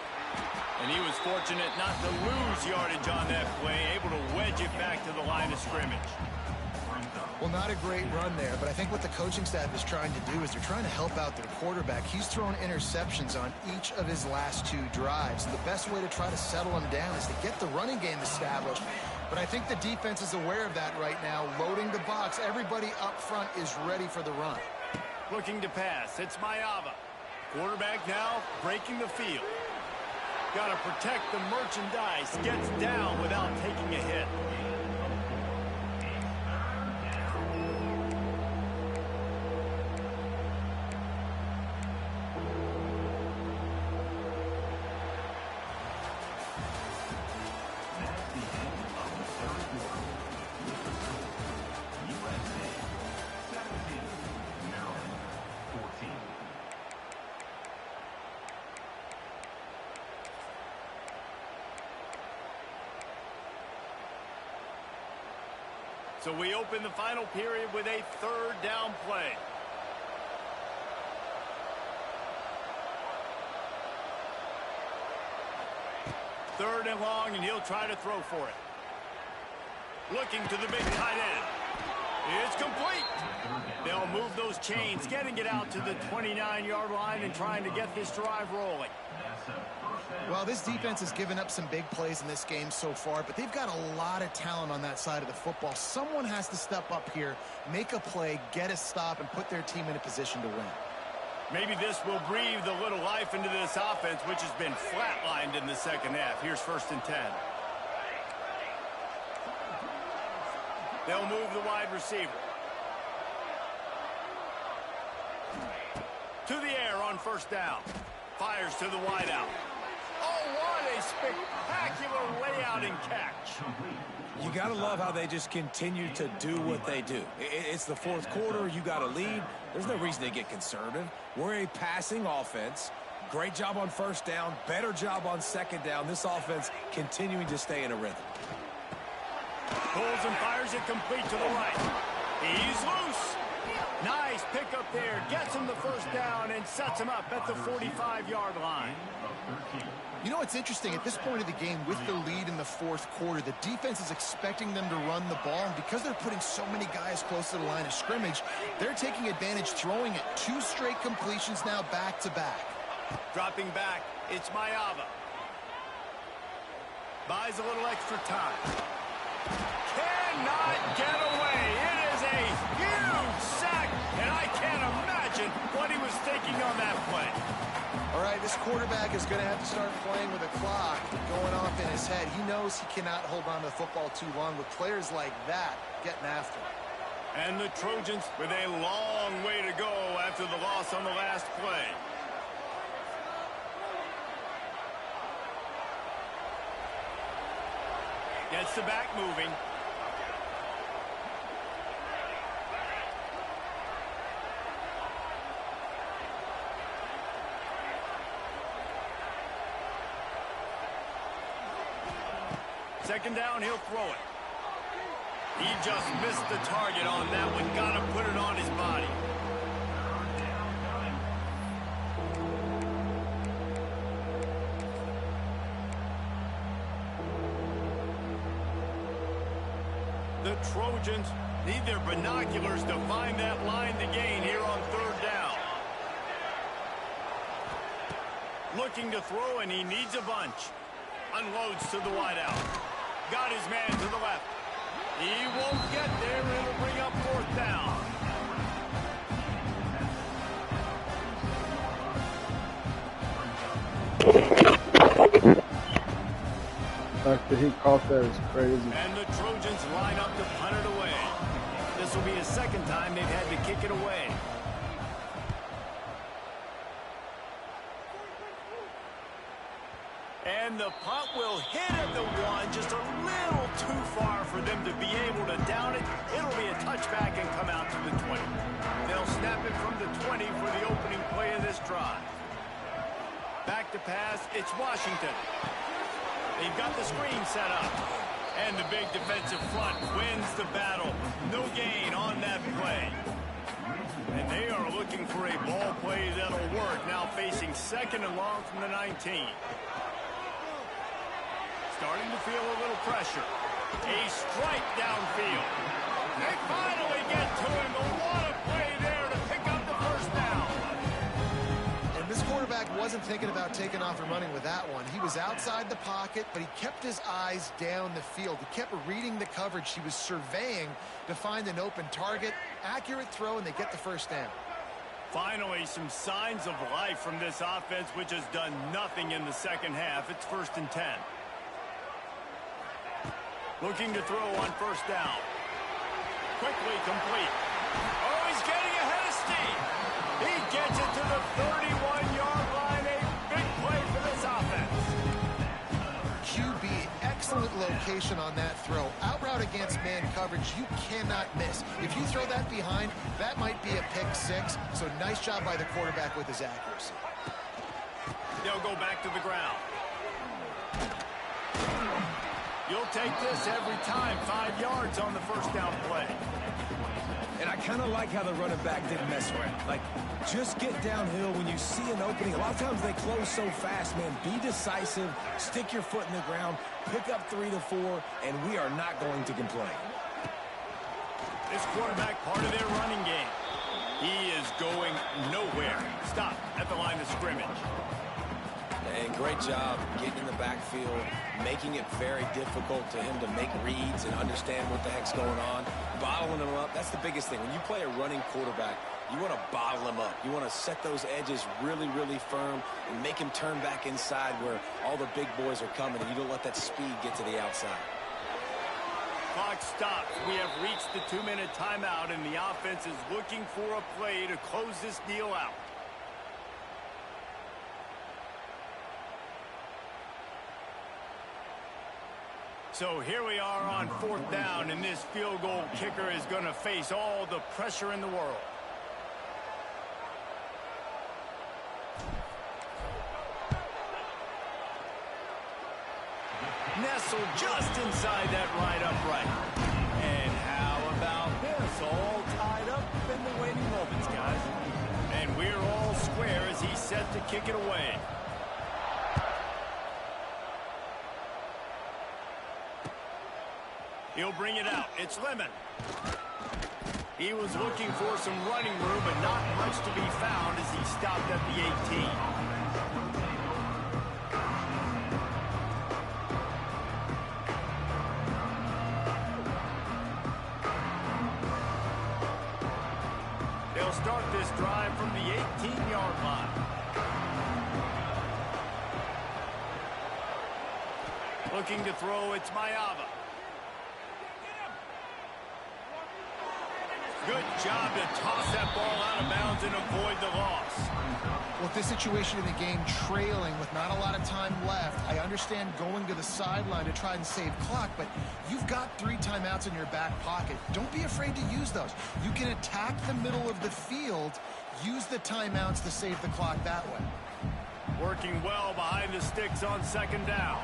S1: And he was fortunate not to lose yardage on that play, able to wedge it back to the line of scrimmage.
S2: Well, not a great run there, but I think what the coaching staff is trying to do is they're trying to help out their quarterback. He's thrown interceptions on each of his last 2 drives. And the best way to try to settle him down is to get the running game established. But I think the defense is aware of that right now, loading the box. Everybody up front is ready for the run.
S1: Looking to pass. It's Mayava. Quarterback now breaking the field. Got to protect the merchandise. Gets down without taking a hit. So we open the final period with a third down play. Third and long, and he'll try to throw for it. Looking to the big tight end. It's complete. They'll move those chains, getting it out to the 29-yard line and trying to get this drive rolling.
S2: Well, this defense has given up some big plays in this game so far, but they've got a lot of talent on that side of the football. Someone has to step up here, make a play, get a stop, and put their team in a position to win.
S1: Maybe this will breathe a little life into this offense, which has been flatlined in the second half. Here's 1st and 10. They'll move the wide receiver. To the air on 1st down. Fires to the wideout. Oh, what a spectacular layout and catch.
S3: You got to love how they just continue to do what they do. It's the 4th quarter. You got a lead. There's no reason to get conservative. We're a passing offense. Great job on 1st down. Better job on 2nd down. This offense continuing to stay in a rhythm.
S1: Pulls and fires it complete to the right. He's loose. Nice pickup there. Gets him the 1st down and sets him up at the 45-yard line.
S2: You know what's interesting? At this point of the game, with the lead in the 4th quarter, the defense is expecting them to run the ball. And because they're putting so many guys close to the line of scrimmage, they're taking advantage, throwing it 2 straight completions now back-to-back.
S1: Dropping back, it's Mayava. Buys a little extra time. Cannot get away. It is a huge sack, and I can't imagine what he was thinking on that play.
S2: All right, this quarterback is going to have to start playing with a clock going off in his head. He knows he cannot hold on to the football too long with players like that getting after him.
S1: And the Trojans with a long way to go after the loss on the last play. Gets the back moving. Second down, he'll throw it. He just missed the target on that one. Got to put it on his body. The Trojans need their binoculars to find that line to gain here on 3rd down. Looking to throw, and he needs a bunch. Unloads to the wideout. Got his man to the left. He won't get there. It'll bring up 4th down.
S4: After he caught that is crazy.
S1: And the Trojans line up to punt it away. This will be his 2nd time they've had to kick it away. And the punt will hit at the 1, just a little too far for them to be able to down it. It'll be a touchback and come out to the 20. They'll snap it from the 20 for the opening play of this drive. Back to pass, it's Washington. They've got the screen set up. And the big defensive front wins the battle. No gain on that play. And they are looking for a ball play that'll work. Now facing 2nd and long from the 19. Starting to feel a little pressure. A strike downfield. They finally get to him, but what a play there to pick up the 1st down.
S2: And this quarterback wasn't thinking about taking off and running with that one. He was outside the pocket, but he kept his eyes down the field. He kept reading the coverage. He was surveying to find an open target. Accurate throw, and they get the 1st down.
S1: Finally, some signs of life from this offense, which has done nothing in the second half. It's 1st and 10. Looking to throw on 1st down. Quickly complete. Oh, he's getting ahead of steam. He gets it to the 31-yard line. A big play for this offense.
S2: QB, excellent location on that throw. Out route against man coverage, you cannot miss. If you throw that behind, that might be a pick 6. So nice job by the quarterback with his accuracy.
S1: They'll go back to the ground. You'll take this every time. 5 yards on the 1st down play.
S3: And I kind of like how the running back didn't mess around. Like, just get downhill when you see an opening. A lot of times they close so fast, man. Be decisive, stick your foot in the ground, pick up 3 to 4, and we are not going to complain.
S1: This quarterback, part of their running game. He is going nowhere. Stop at the line of scrimmage.
S3: And great job getting in the backfield, making it very difficult to him to make reads and understand what the heck's going on, bottling him up. That's the biggest thing. When you play a running quarterback, You want to bottle him up. You want to set those edges really, really firm and make him turn back inside where all the big boys are coming, and you don't let that speed get to the outside.
S1: Clock stops. We have reached the 2-minute timeout, and the offense is looking for a play to close this deal out. So here we are on 4th down, and this field goal kicker is going to face all the pressure in the world. Nestled just inside that right upright. And how about this? All tied up in the waiting moments, guys. And we're all square as he's set to kick it away. He'll bring it out. It's Lemon. He was looking for some running room, but not much to be found as he stopped at the 18. They'll start this drive from the 18-yard line. Looking to throw, it's Mayava. Good job to toss that ball out of bounds and avoid the loss.
S2: Well, with this situation in the game, trailing with not a lot of time left, I understand going to the sideline to try and save clock, but you've got 3 timeouts in your back pocket. Don't be afraid to use those. You can attack the middle of the field, use the timeouts to save the clock that way.
S1: Working well behind the sticks on 2nd down.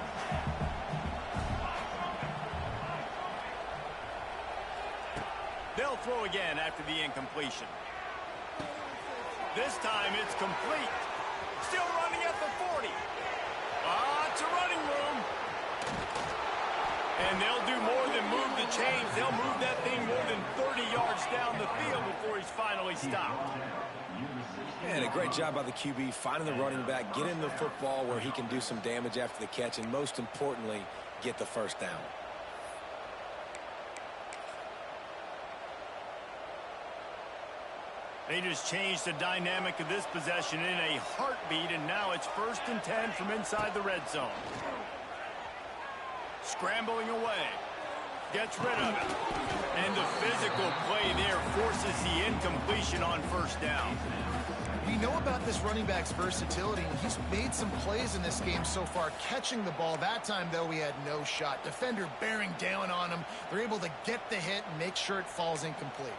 S1: They'll throw again after the incompletion. This time it's complete. Still running at the 40. It's a running room. And they'll do more than move the chains. They'll move that thing more than 30 yards down the field before he's finally stopped.
S3: And a great job by the QB finding the running back, getting the football where he can do some damage after the catch, and most importantly, get the first down.
S1: They just changed the dynamic of this possession in a heartbeat, and now it's 1st and 10 from inside the red zone. Scrambling away. Gets rid of it. And the physical play there forces the incompletion on 1st down.
S2: We know about this running back's versatility. He's made some plays in this game so far, catching the ball. That time, though, he had no shot. Defender bearing down on him. They're able to get the hit and make sure it falls incomplete.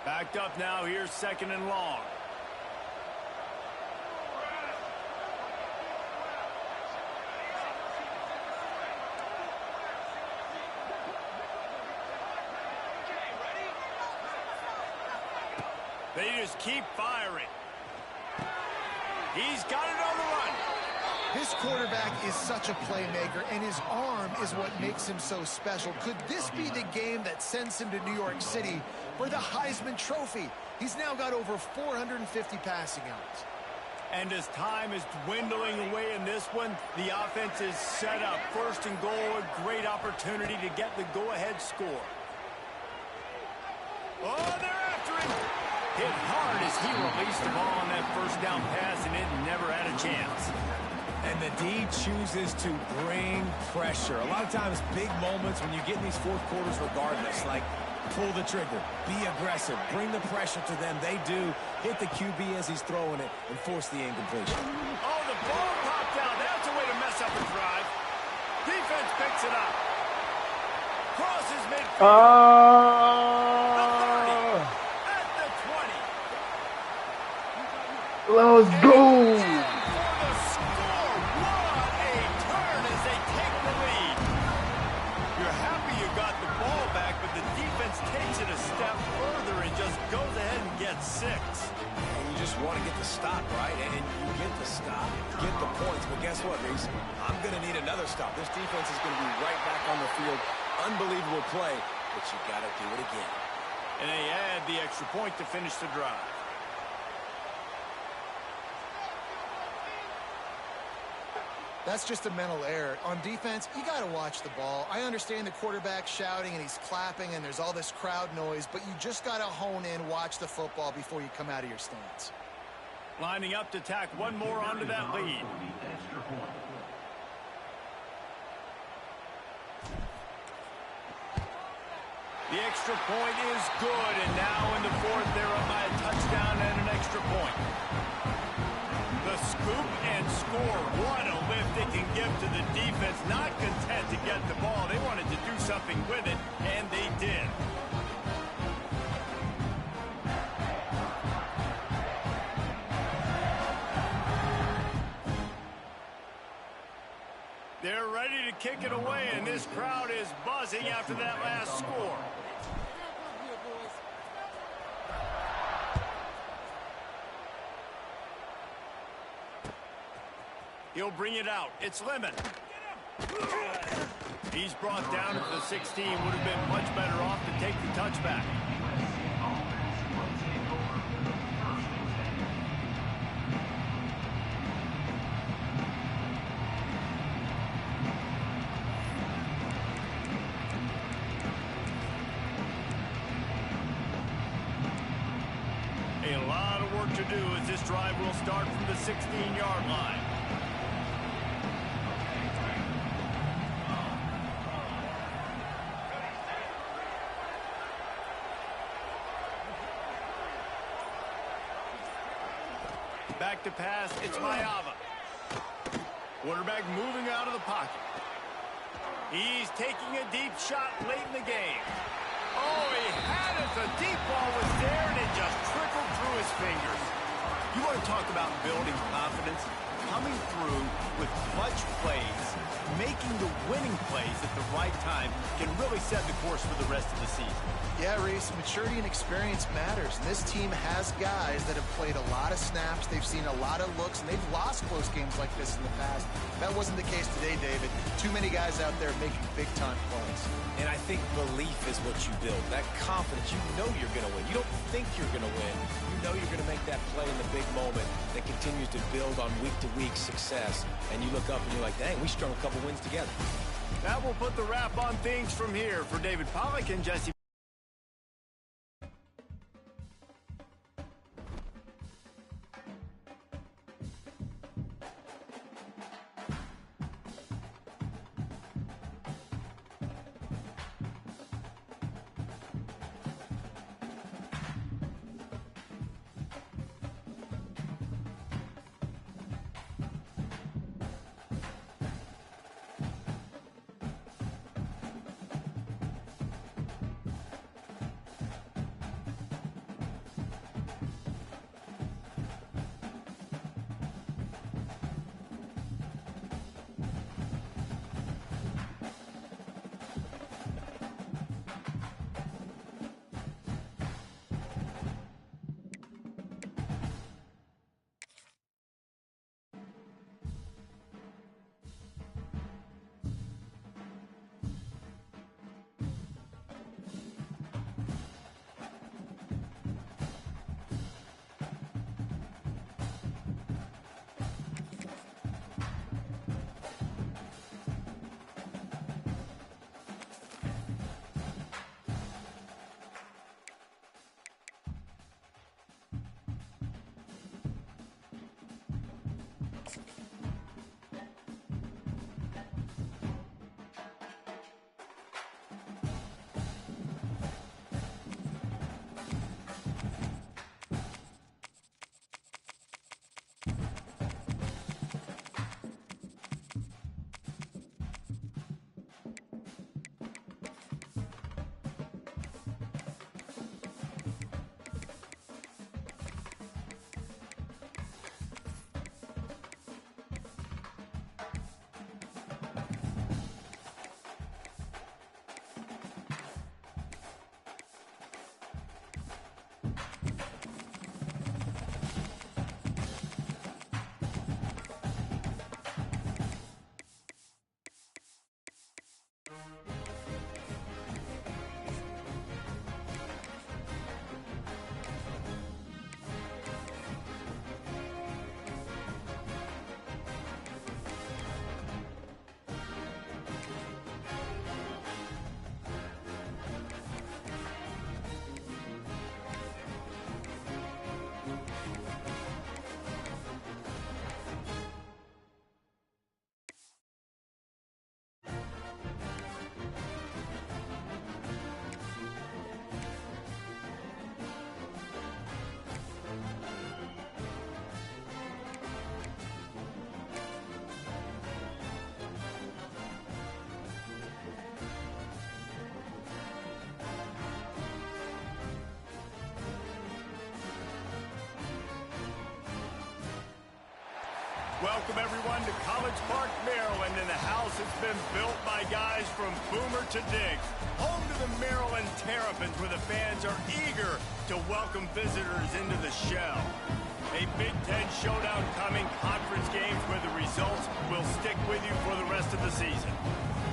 S1: Backed up now, here's 2nd and long. They just keep firing. He's got it on the run.
S2: This quarterback is such a playmaker, and his arm is what makes him so special. Could this be the game that sends him to New York City for the Heisman Trophy? He's now got over 450 passing yards.
S1: And as time is dwindling away in this one, the offense is set up. 1st and goal, a great opportunity to get the go-ahead score. Oh, they're after him. Hit hard as he released the ball on that 1st down pass, and it never had a chance.
S3: And the D chooses to bring pressure. A lot of times, big moments when you get in these 4th quarters regardless, like pull the trigger, be aggressive, bring the pressure to them. They do hit the QB as he's throwing it and force the incompletion.
S1: Oh, the ball popped out. That's a way to mess up a drive. Defense picks it up. Crosses midfield.
S4: Let's go!
S1: For the score, what a turn as they take the lead. You're happy you got the ball back, but the defense takes it a step further and just goes ahead and gets 6.
S3: And you just want to get the stop, right? And you get the stop, get the points. But guess what, Reese? I'm going to need another stop. This defense is going to be right back on the field. Unbelievable play, but you got to do it again.
S1: And they add the extra point to finish the drive.
S2: That's just a mental error. On defense, you got to watch the ball. I understand the quarterback shouting and he's clapping and there's all this crowd noise, but you just got to hone in, watch the football before you come out of your stance.
S1: Lining up to tack one more onto that lead. The extra point is good, and now in the fourth, they're up by a touchdown and an extra point. The scoop and score. What a lift they can give to the defense. Not content to get the ball. They wanted to do something with it, and they did. They're ready to kick it away, and this crowd is buzzing after that last score. He'll bring it out. It's Lemon. He's brought down at the 16. Would have been much better off to take the touchback. A lot of work to do as this drive will start from the 16-yard line. Back to pass, it's Mayava. Quarterback moving out of the pocket. He's taking a deep shot late in the game. Oh, he had it. The deep ball was there, and it just trickled through his fingers. You want to talk about building confidence? Coming through with clutch plays, making the winning plays at the right time can really set the course for the rest of the season.
S2: Yeah, Reese, maturity and experience matters. And this team has guys that have played a lot of snaps. They've seen a lot of looks, and they've lost close games like this in the past. That wasn't the case today, David. Too many guys out there making big-time plays.
S3: And I think belief is what you build. That confidence, you know you're going to win. You don't think you're going to win. You know you're going to make that play in the big moment that continues to build on week-to-week success. And you look up and you're like, dang, we strung a couple wins together.
S1: That will put the wrap on things from here for David Pollack and Jesse. Welcome, everyone, to College Park, Maryland, and the house has been built by guys from Boomer to Diggs. Home to the Maryland Terrapins, where the fans are eager to welcome visitors into the shell. A Big Ten showdown coming, conference games where the results will stick with you for the rest of the season.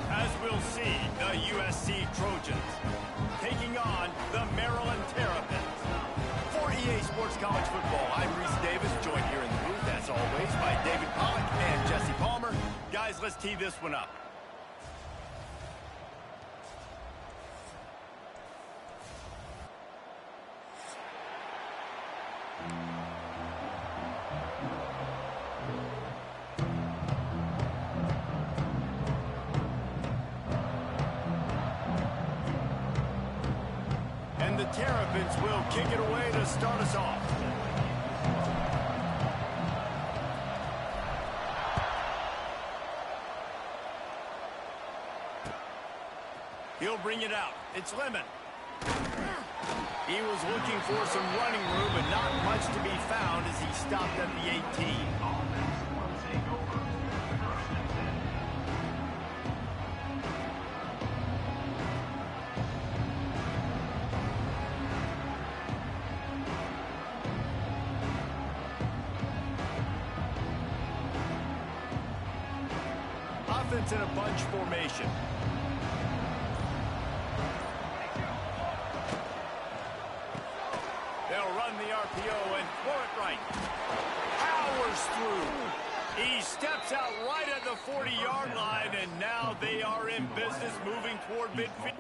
S1: As we'll see, the USC Trojans taking on the Maryland Terrapins. For EA Sports College Football, I'm Reese Davis, joined here in the booth, as always, by David Pollack and Jesse Palmer. Guys, let's tee this one up. And the Terrapins will kick it away to start us off. He'll bring it out. It's Lemon. He was looking for some running room, but not much to be found as he stopped at the 18.
S6: Offense will take over. First and 10.
S1: Offense in a bunch formation. They'll run the RPO and throw it right. Powers through. He steps out right at the 40-yard line, and now they are in business moving toward midfield.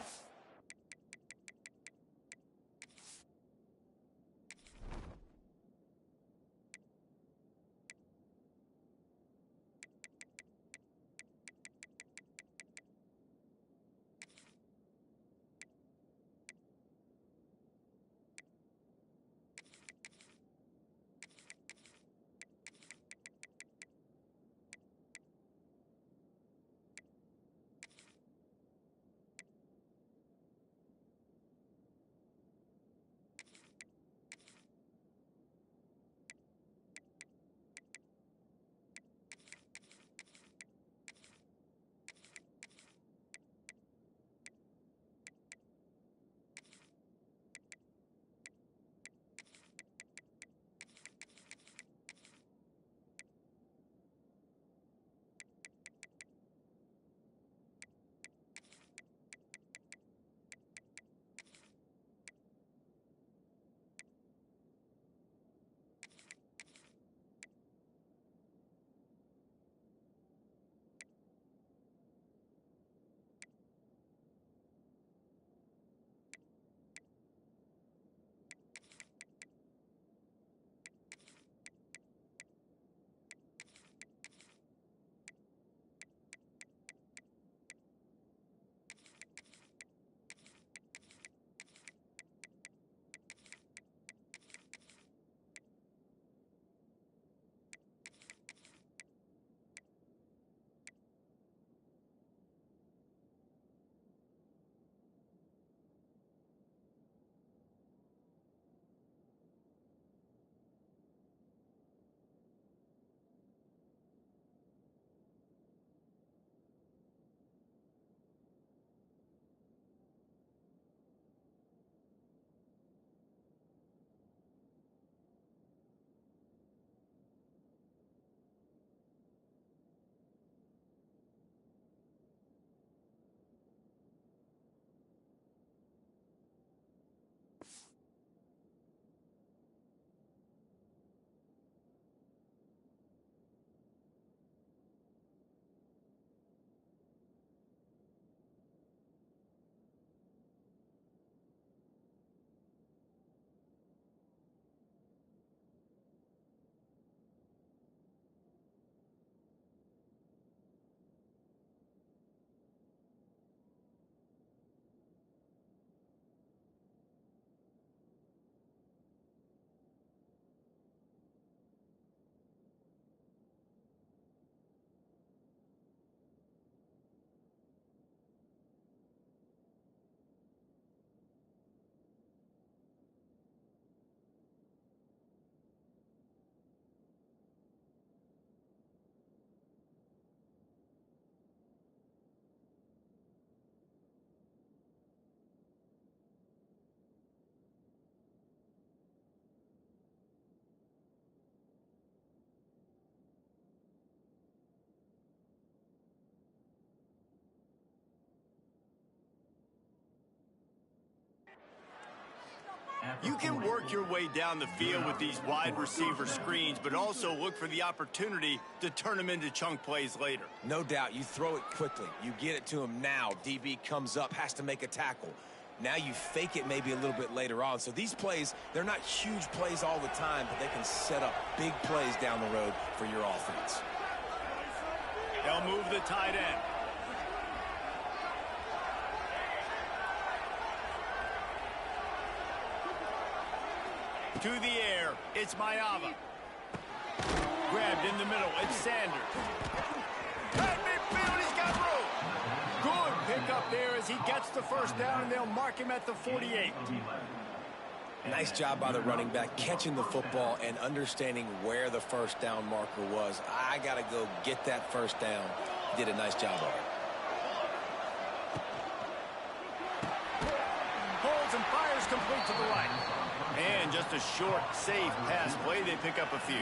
S1: You can work your way down the field with these wide receiver screens, but also look for the opportunity to turn them into chunk plays later.
S3: No doubt, you throw it quickly. You get it to him now. DB comes up, has to make a tackle. Now you fake it maybe a little bit later on. So these plays, they're not huge plays all the time, but they can set up big plays down the road for your offense.
S1: They'll move the tight end. To the air, it's Mayava. Grabbed in the middle, it's Sanders. At midfield, he's got room. Good pickup there as he gets the first down, and they'll mark him at the 48.
S3: Nice job by the running back, catching the football and understanding where the first down marker was. I got to go get that first down. He did a nice job of it.
S1: Holds and fires complete to the right. And just a short, safe pass play. They pick up a few.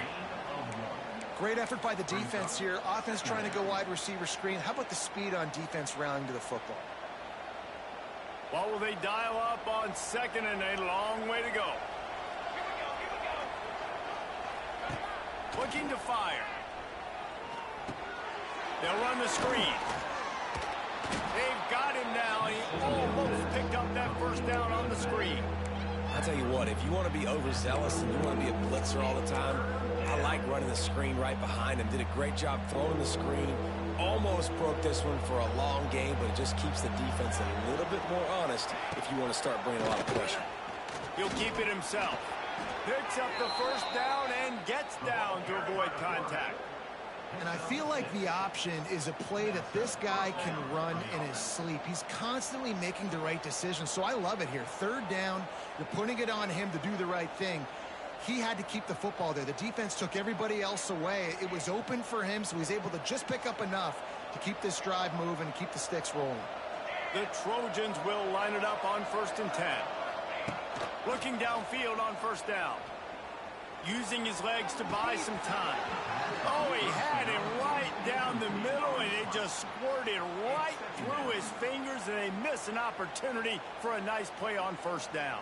S2: Great effort by the defense here. Offense trying to go wide receiver screen. How about the speed on defense rounding to the football?
S1: What will they dial up on second and a long way to go? Looking to fire. They'll run the screen. They've got him now. He almost picked up that first down on the screen.
S3: I tell you what, if you want to be overzealous and you want to be a blitzer all the time, I like running the screen right behind him. Did a great job throwing the screen. Almost broke this one for a long game, but it just keeps the defense a little bit more honest if you want to start bringing a lot of pressure.
S1: He'll keep it himself. Picks up the first down and gets down to avoid contact.
S2: And I feel like the option is a play that this guy can run in his sleep. He's constantly making the right decision, so I love it here. Third down, you're putting it on him to do the right thing. He had to keep the football there. The defense took everybody else away. It was open for him, so he's able to just pick up enough to keep this drive moving and keep the sticks rolling.
S1: The Trojans will line it up on 1st and 10. Looking downfield on first down. Using his legs to buy some time. Oh, he had it right down the middle, and it just squirted right through his fingers, and they miss an opportunity for a nice play on first down.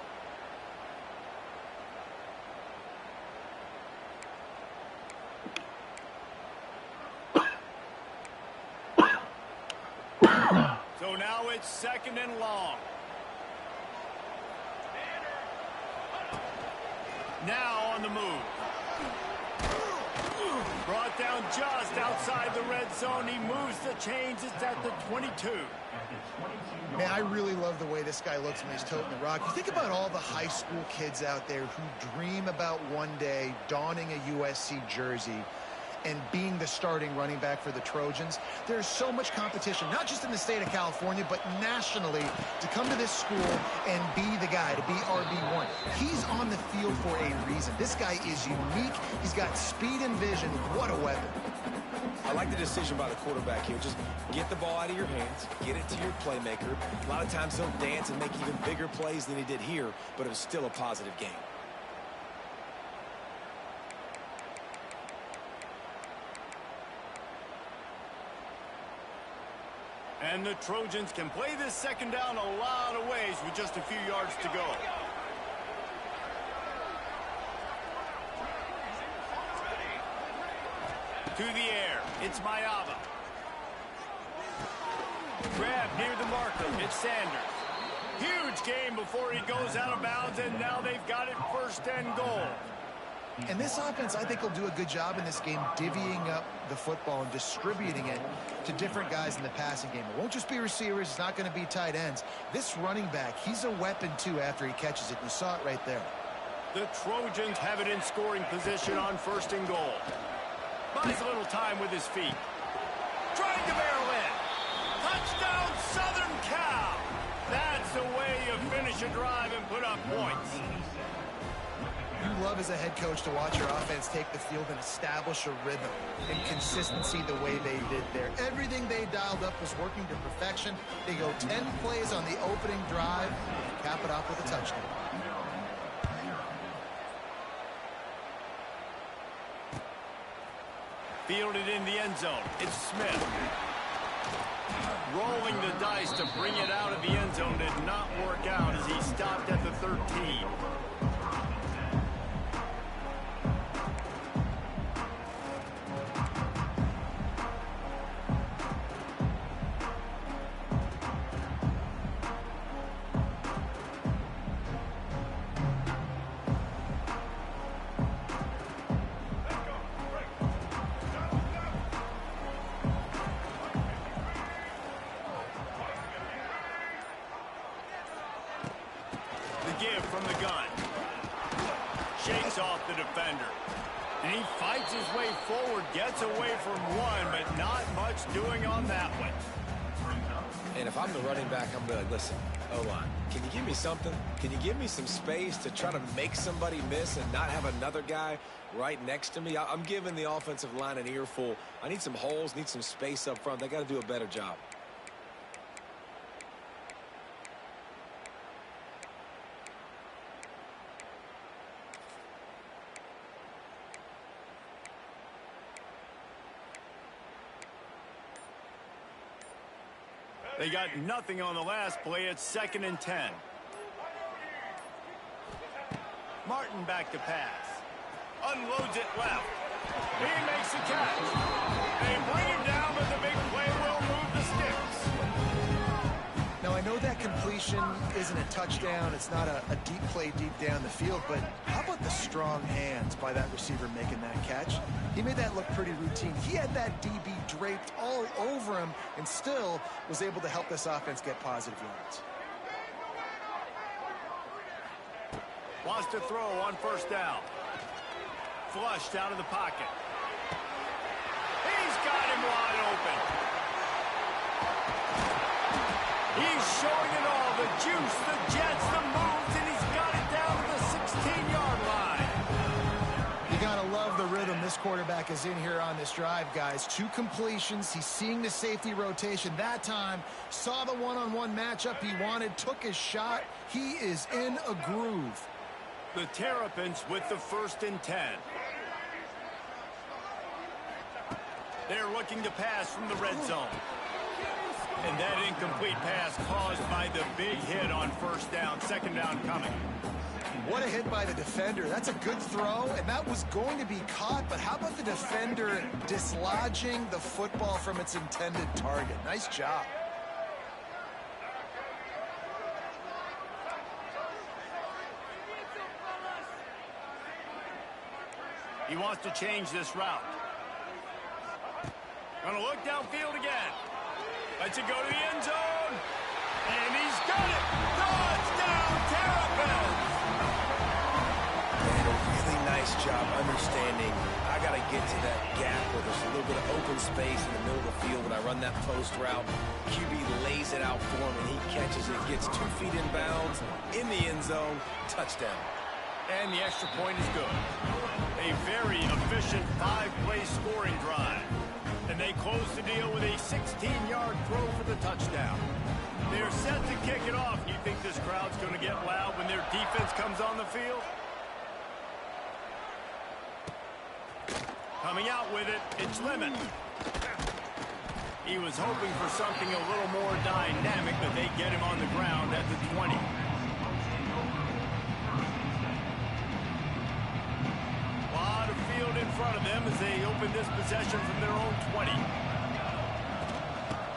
S1: So now it's second and long. Now on the move. Brought down just outside the red zone. He moves the chains. It's at the 22.
S2: Man, I really love the way this guy looks when he's toting the rock. You think about all the high school kids out there who dream about one day donning a USC jersey and being the starting running back for the Trojans. There's so much competition, not just in the state of California, but nationally, to come to this school and be the guy, to be RB1. He's on the field for a reason. This guy is unique. He's got speed and vision. What a weapon.
S3: I like the decision by the quarterback here. Just get the ball out of your hands, get it to your playmaker. A lot of times he'll dance and make even bigger plays than he did here, but it was still a positive game.
S1: And the Trojans can play this second down a lot of ways with just a few yards to go. To the air, it's Mayava. Grab near the marker, it's Sanders. Huge game before he goes out of bounds, and now they've got it 1st and goal.
S2: And this offense, I think, will do a good job in this game divvying up the football and distributing it to different guys in the passing game. It won't just be receivers. It's not going to be tight ends. This running back, he's a weapon, too, after he catches it. You saw it right there.
S1: The Trojans have it in scoring position on 1st and goal. Buys a little time with his feet. Trying to barrel in. Touchdown, Southern Cal. That's the way you finish a drive and put up points.
S2: You love as a head coach to watch your offense take the field and establish a rhythm and consistency the way they did there. Everything they dialed up was working to perfection. They go 10 plays on the opening drive and cap it off with a touchdown.
S1: Fielded in the end zone. It's Smith. Rolling the dice to bring it out of the end zone did not work out as he stopped at the 13. Give from the gun. Shakes off the defender. And he fights his way forward, gets away from one, but not much doing on that one.
S3: And if I'm the running back, I'm going to be like, listen, O-line, can you give me something? Can you give me some space to try to make somebody miss and not have another guy right next to me? I'm giving the offensive line an earful. I need some holes, need some space up front. They got to do a better job.
S1: They got nothing on the last play. It's 2nd and 10. Martin back to pass. Unloads it left. He makes the catch. They bring him down, but the big play will move the sticks.
S2: Now, I know that completion isn't a touchdown. It's not a deep play deep down the field, but how about the strong hands by that receiver making that catch? He made that look pretty routine. He had that DB draped all over him and still was able to help this offense get positive yards.
S1: Wants to throw on 1st down. Flushed out of the pocket. He's got him wide open. He's showing it all, the juice, the jets, the moves, and he's got it down to the 16-yard line.
S2: You gotta love the rhythm this quarterback is in here on this drive, guys. 2 completions. He's seeing the safety rotation that time. Saw the one-on-one matchup he wanted, took his shot. He is in a groove.
S1: The Terrapins with the 1st and 10. They're looking to pass from the red zone. And that incomplete pass caused by the big hit on 1st down. 2nd down coming.
S2: What a hit by the defender. That's a good throw, and that was going to be caught, but how about the defender dislodging the football from its intended target? Nice job.
S1: He wants to change this route. Gonna look downfield again. Lets it go to the end zone. And he's got it. Touchdown, Terrapins.
S3: They did a really nice job understanding I got to get to that gap where there's a little bit of open space in the middle of the field when I run that post route. QB lays it out for him, and he catches it, gets 2 feet in bounds, in the end zone, touchdown.
S1: And the extra point is good. A very efficient 5-play scoring drive. And they close the deal with a 16-yard throw for the touchdown. They're set to kick it off. You think this crowd's going to get loud when their defense comes on the field? Coming out with it, it's Lemon. He was hoping for something a little more dynamic, but they get him on the ground at the 20. In front of them as they open this possession from their own 20.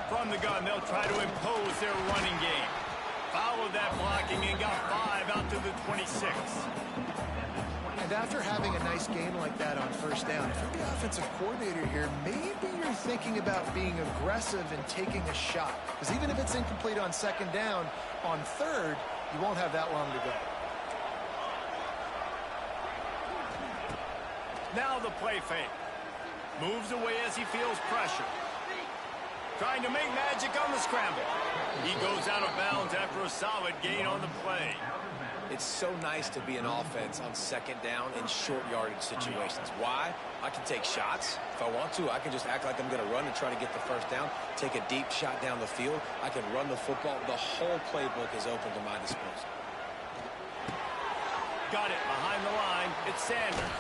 S1: From the gun, they'll try to impose their running game. Followed that blocking and got 5 out to the 26.
S2: And after having a nice game like that on 1st down, if you're the offensive coordinator here, maybe you're thinking about being aggressive and taking a shot. Because even if it's incomplete on 2nd down, on 3rd, you won't have that long to go.
S1: Now the play fake. Moves away as he feels pressure. Trying to make magic on the scramble. He goes out of bounds after a solid gain on the play.
S3: It's so nice to be an offense on 2nd down in short yardage situations. Why? I can take shots. If I want to, I can just act like I'm going to run and try to get the 1st down. Take a deep shot down the field. I can run the football. The whole playbook is open to my disposal.
S1: Got it behind the line. It's Sanders.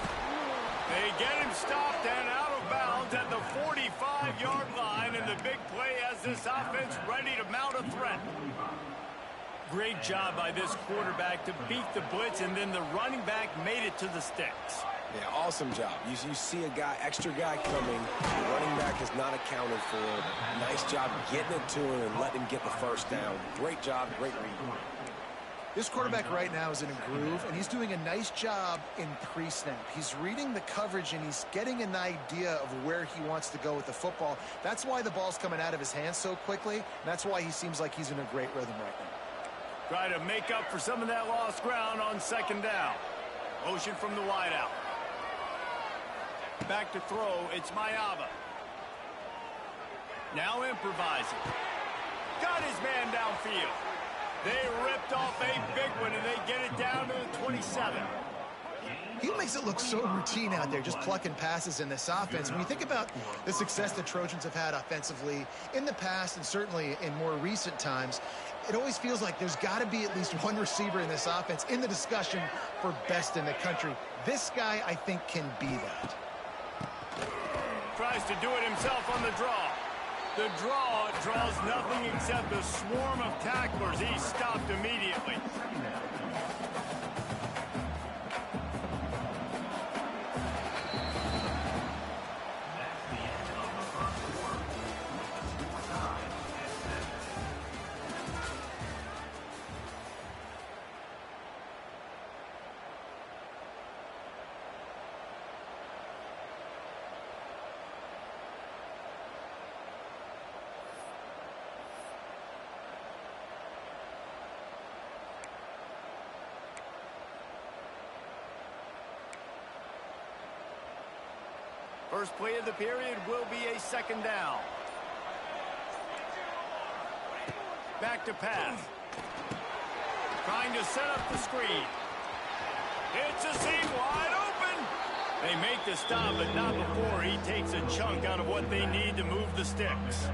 S1: They get him stopped and out of bounds at the 45-yard line, and the big play has this offense ready to mount a threat. Great job by this quarterback to beat the blitz, and then the running back made it to the sticks.
S3: Yeah, awesome job. You see a guy, extra guy coming. The running back is not accounted for. Nice job getting it to him and letting him get the first down. Great job, great read.
S2: This quarterback right now is in a groove, and he's doing a nice job in pre-snap. He's reading the coverage, and he's getting an idea of where he wants to go with the football. That's why the ball's coming out of his hands so quickly, and that's why he seems like he's in a great rhythm right now.
S1: Try to make up for some of that lost ground on second down. Motion from the wideout. Back to throw, it's Mayava. Now improvising. Got his man downfield. They ripped off a big one, and they get it down to the 27.
S2: He makes it look so routine out there, just plucking passes in this offense. When you think about the success the Trojans have had offensively in the past and certainly in more recent times, it always feels like there's got to be at least one receiver in this offense in the discussion for best in the country. This guy, I think, can be that.
S1: Tries to do it himself on the draw. The draw draws nothing except a swarm of tacklers. He stopped immediately. First play of the period will be a second down. Back to pass. Trying to set up the screen. It's a seam wide open. They make the stop, but not before he takes a chunk out of what they need to move the sticks.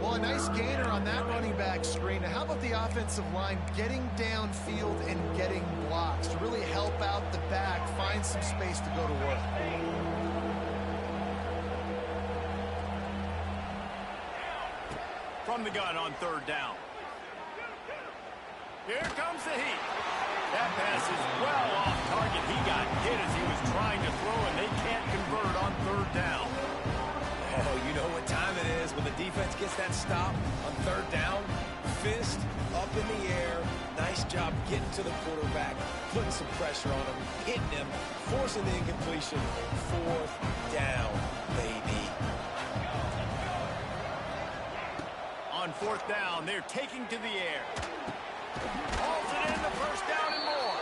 S2: Well, a nice gainer on that running back screen. Now, how about the offensive line getting downfield and getting blocks to really help out the back, find some space to go to work?
S1: From the gun on third down. Here comes the heat. That pass is well off target. He got hit as he was trying to throw, and they can't convert on third down.
S3: Oh, you know what time it is when the defense gets that stop on third down. Fist up in the air. Nice job getting to the quarterback, putting some pressure on him, hitting him, forcing the incompletion. Fourth down, baby.
S1: On fourth down, they're taking to the air. Hauls it in, the first down and more.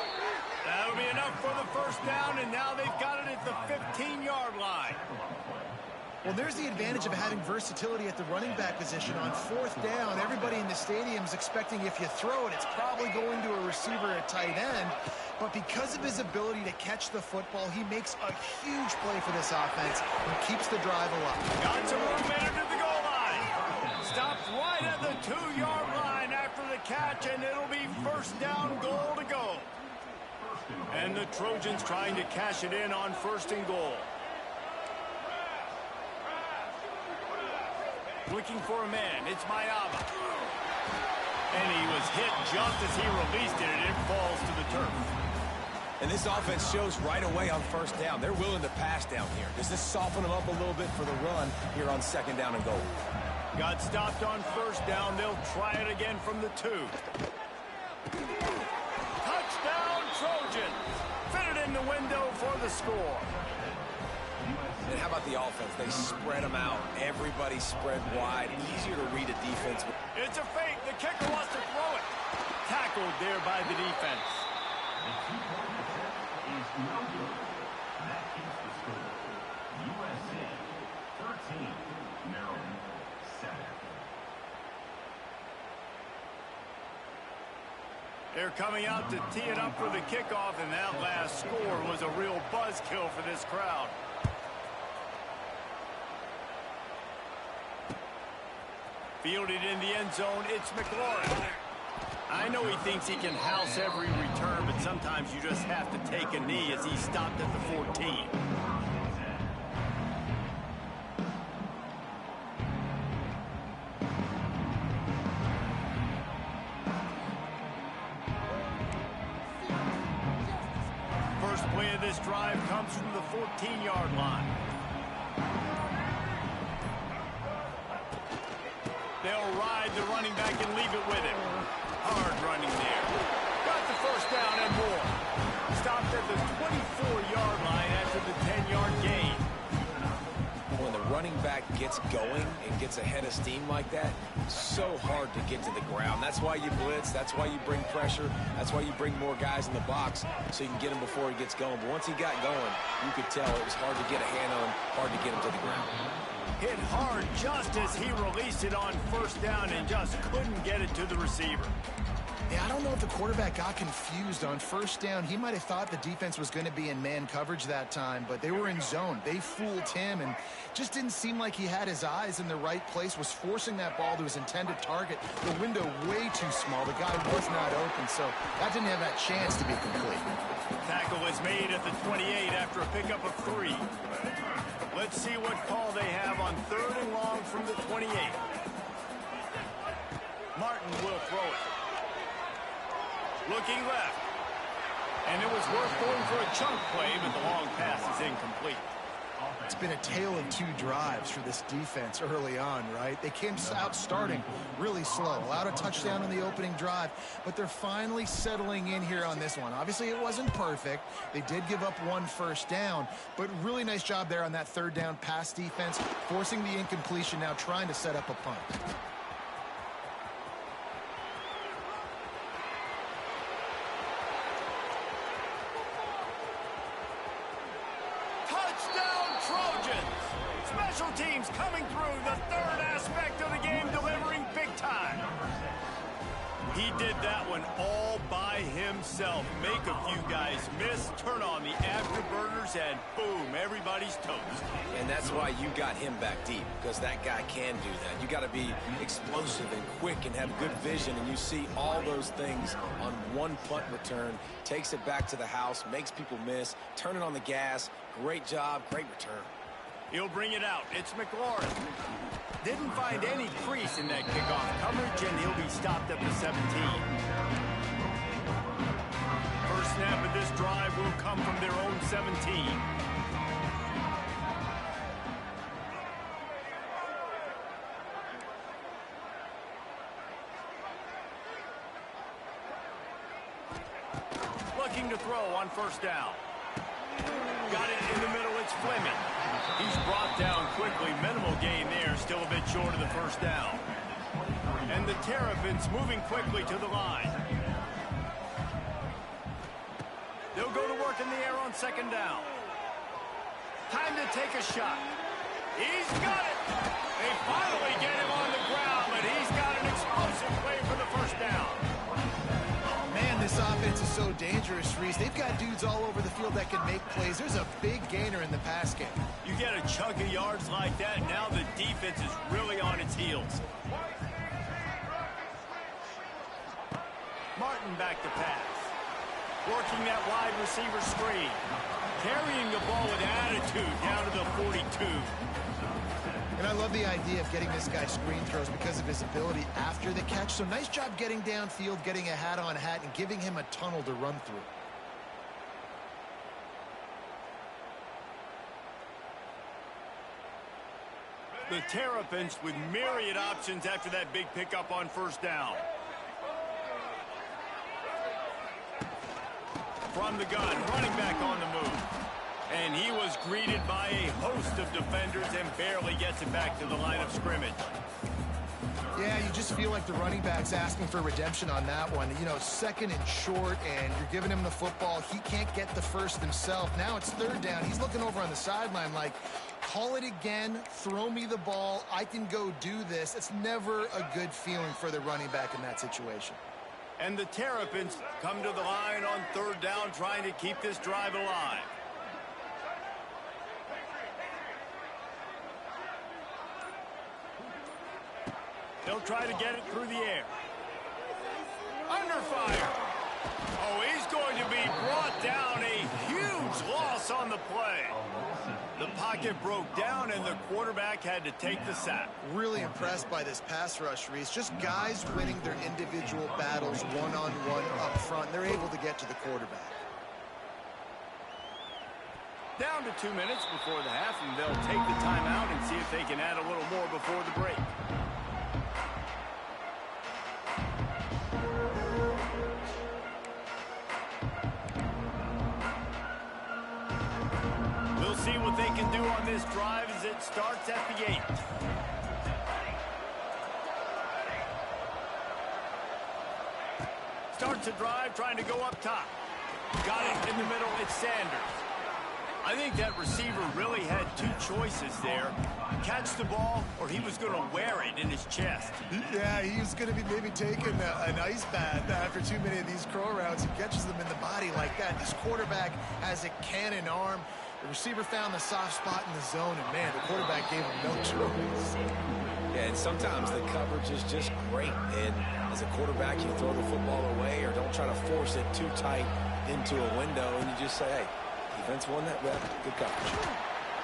S1: That'll be enough for the first down, and now they've got it at the 15-yard line.
S2: Well, there's the advantage of having versatility at the running back position. On fourth down, everybody in the stadium is expecting if you throw it, it's probably going to a receiver at tight end. But because of his ability to catch the football, he makes a huge play for this offense and keeps the drive alive.
S1: Got some movement into the goal line. Stopped right at the 2-yard line after the catch, and it'll be first down goal to go. And the Trojans trying to cash it in on first and goal. Looking for a man, it's Mayava. And he was hit just as he released it, and it falls to the turf.
S3: And this offense shows right away on first down. They're willing to pass down here. Does this soften them up a little bit for the run here on second down and goal?
S1: Got stopped on first down. They'll try it again from the 2. Touchdown, Trojans. Fit it in the window for the score.
S3: And how about the offense? They spread them out. Everybody spread wide. Easier to read a defense.
S1: It's a fake. The kicker wants to throw it. Tackled there by the defense.
S6: Is no good. That is the score. USA 13, Maryland 7.
S1: They're coming out to tee it up for the kickoff, and that last score was a real buzzkill for this crowd. Fielded in the end zone, it's McLaurin. I know he thinks he can house every return, but sometimes you just have to take a knee as he stopped at the 14. this drive comes from the 14-yard line. They'll ride the running back and leave it with him. Hard running there. Got the first down and more. Stopped at the 24-yard line after the 10-yard gain.
S3: When the running back gets going and gets ahead of steam like that, so hard to get to the ground. That's why you blitz. That's why you bring pressure. That's why you bring more guys in the box so you can get him before he gets going. But once he got going, you could tell it was hard to get a hand on him, hard to get him to the ground.
S1: Hit hard just as he released it on first down and just couldn't get it to the receiver.
S2: Yeah, I don't know if the quarterback got confused on first down. He might have thought the defense was going to be in man coverage that time, but they were in zone. They fooled him and just didn't seem like he had his eyes in the right place, was forcing that ball to his intended target. The window way too small. The guy was not open, so that didn't have that chance to be complete.
S1: Tackle is made at the 28 after a pickup of 3. Let's see what call they have on 3rd and long from the 28. Martin will throw it. Looking left. And it was worth going for a chunk play, but the long pass is incomplete.
S2: It's been a tale of 2 drives for this defense early on, right? They came out starting really slow, allowed a touchdown on the opening drive, but they're finally settling in here on this one. Obviously, it wasn't perfect. They did give up 1 first down, but really nice job there on that 3rd down pass defense, forcing the incompletion, now trying to set up a punt.
S1: Special teams coming through, the 3rd aspect of the game, delivering big time. He did that one all by himself. Make a few guys miss, turn on the afterburners, and boom, everybody's toast.
S3: And that's why you got him back deep, because that guy can do that. You got to be explosive and quick and have good vision, and you see all those things on one punt return. Takes it back to the house, makes people miss, turning on the gas. Great job, great return.
S1: He'll bring it out. It's McLaurin. Didn't find any crease in that kickoff coverage, and he'll be stopped at the 17. First snap of this drive will come from their own 17. Looking to throw on first down. Got it in the middle, it's Fleming. He's brought down quickly, minimal gain there, still a bit short of the first down. And the Terrapins moving quickly to the line. They'll go to work in the air on 2nd down. Time to take a shot. He's got it! They finally get him on the ground, but he's got an explosive play for the first down.
S2: Man, this offense is so dangerous, Reese. They've got dudes all over the field that can make plays. There's a big gainer in the pass game.
S1: You get a chunk of yards like that, now the defense is really on its heels. Martin back to pass. Working that wide receiver screen. Carrying the ball with attitude down to the 42.
S2: And I love the idea of getting this guy screen throws because of his ability after the catch. So nice job getting downfield, getting a hat-on-hat, and giving him a tunnel to run through.
S1: The Terrapins with myriad options after that big pickup on first down. From the gun, running back on the move. And he was greeted by a host of defenders and barely gets it back to the line of scrimmage.
S2: Yeah, you just feel like the running back's asking for redemption on that one. You know, 2nd and short, and you're giving him the football. He can't get the first himself. Now it's 3rd down. He's looking over on the sideline like, call it again, throw me the ball, I can go do this. It's never a good feeling for the running back in that situation.
S1: And the Terrapins come to the line on 3rd down, trying to keep this drive alive. They'll try to get it through the air. Under fire. Oh, he's going to be brought down. A huge loss on the play. The pocket broke down, and the quarterback had to take the sack.
S2: Really impressed by this pass rush, Reese. Just guys winning their individual battles one-on-one up front. They're able to get to the quarterback.
S1: Down to 2 minutes before the half, and they'll take the timeout and see if they can add a little more before the break. We'll see what they can do on this drive as it starts at the 8. Starts a drive, trying to go up top. Got it in the middle, it's Sanders. I think that receiver really had two choices there. Catch the ball, or he was going to wear it in his chest.
S2: Yeah, he was going to be maybe taking an ice bath after too many of these crow routes. He catches them in the body like that. This quarterback has a cannon arm. The receiver found the soft spot in the zone, and, man, the quarterback gave him no choice.
S3: Yeah, and sometimes the coverage is just great. And as a quarterback, you throw the football away or don't try to force it too tight into a window, and you just say, hey, defense won that rep. Good coverage.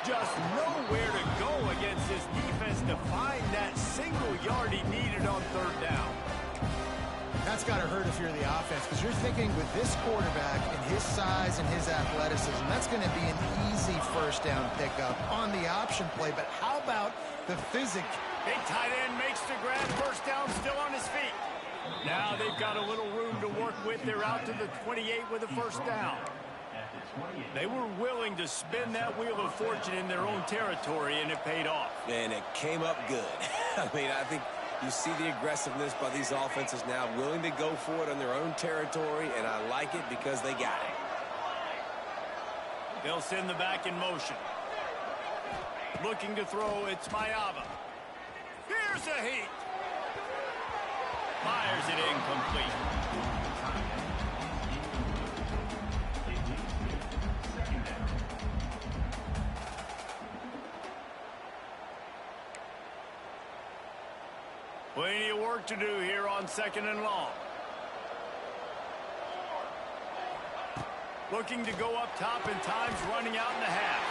S1: Just nowhere to go against this defense to find that single yard he needed on third down.
S2: That's got to hurt if you're the offense, because you're thinking with this quarterback and his size and his athleticism, that's going to be an easy first down pickup on the option play. But how about the physic?
S1: Big tight end makes the grab, first down, still on his feet. Now they've got a little room to work with. They're out to the 28 with a first down. They were willing to spin that wheel of fortune in their own territory, and it paid off.
S3: And it came up good. I mean, I think you see the aggressiveness by these offenses now, willing to go for it on their own territory, and I like it because they got it.
S1: They'll send the back in motion. Looking to throw, it's Mayava. Here's a heat. Fires it incomplete. Plenty of work to do here on 2nd and long. Looking to go up top, and time's running out in the half.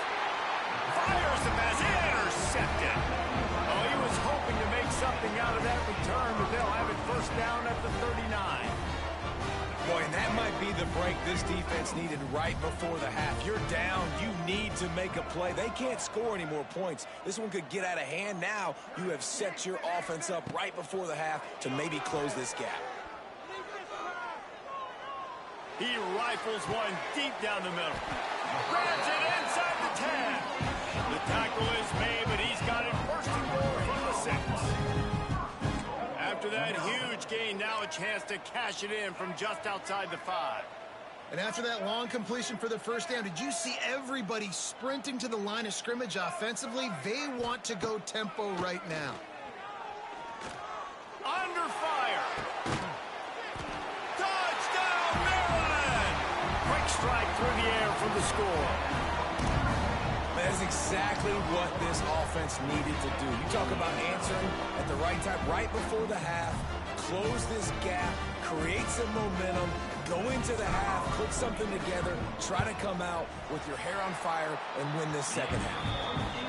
S1: Fires the pass, intercepted. Oh, he was hoping to make something out of that return, but they'll have it first down at the 39.
S3: Boy, and that might be the break this defense needed right before the half. You're down. You need to make a play. They can't score any more points. This one could get out of hand. Now you have set your offense up right before the half to maybe close this gap.
S1: He rifles one deep down the middle. Grabs it inside the 10. The tackle is made, but he's got it first and goal from the 6. After that huge gain, now a chance to cash it in from just outside the 5.
S2: And after that long completion for the first down, did you see everybody sprinting to the line of scrimmage offensively? They want to go tempo right now.
S1: Under fire. Touchdown, Maryland! Quick strike through the air for the score.
S3: That is exactly what this offense needed to do. You talk about answering at the right time, right before the half, close this gap, create some momentum, go into the half, put something together, try to come out with your hair on fire and win this second half.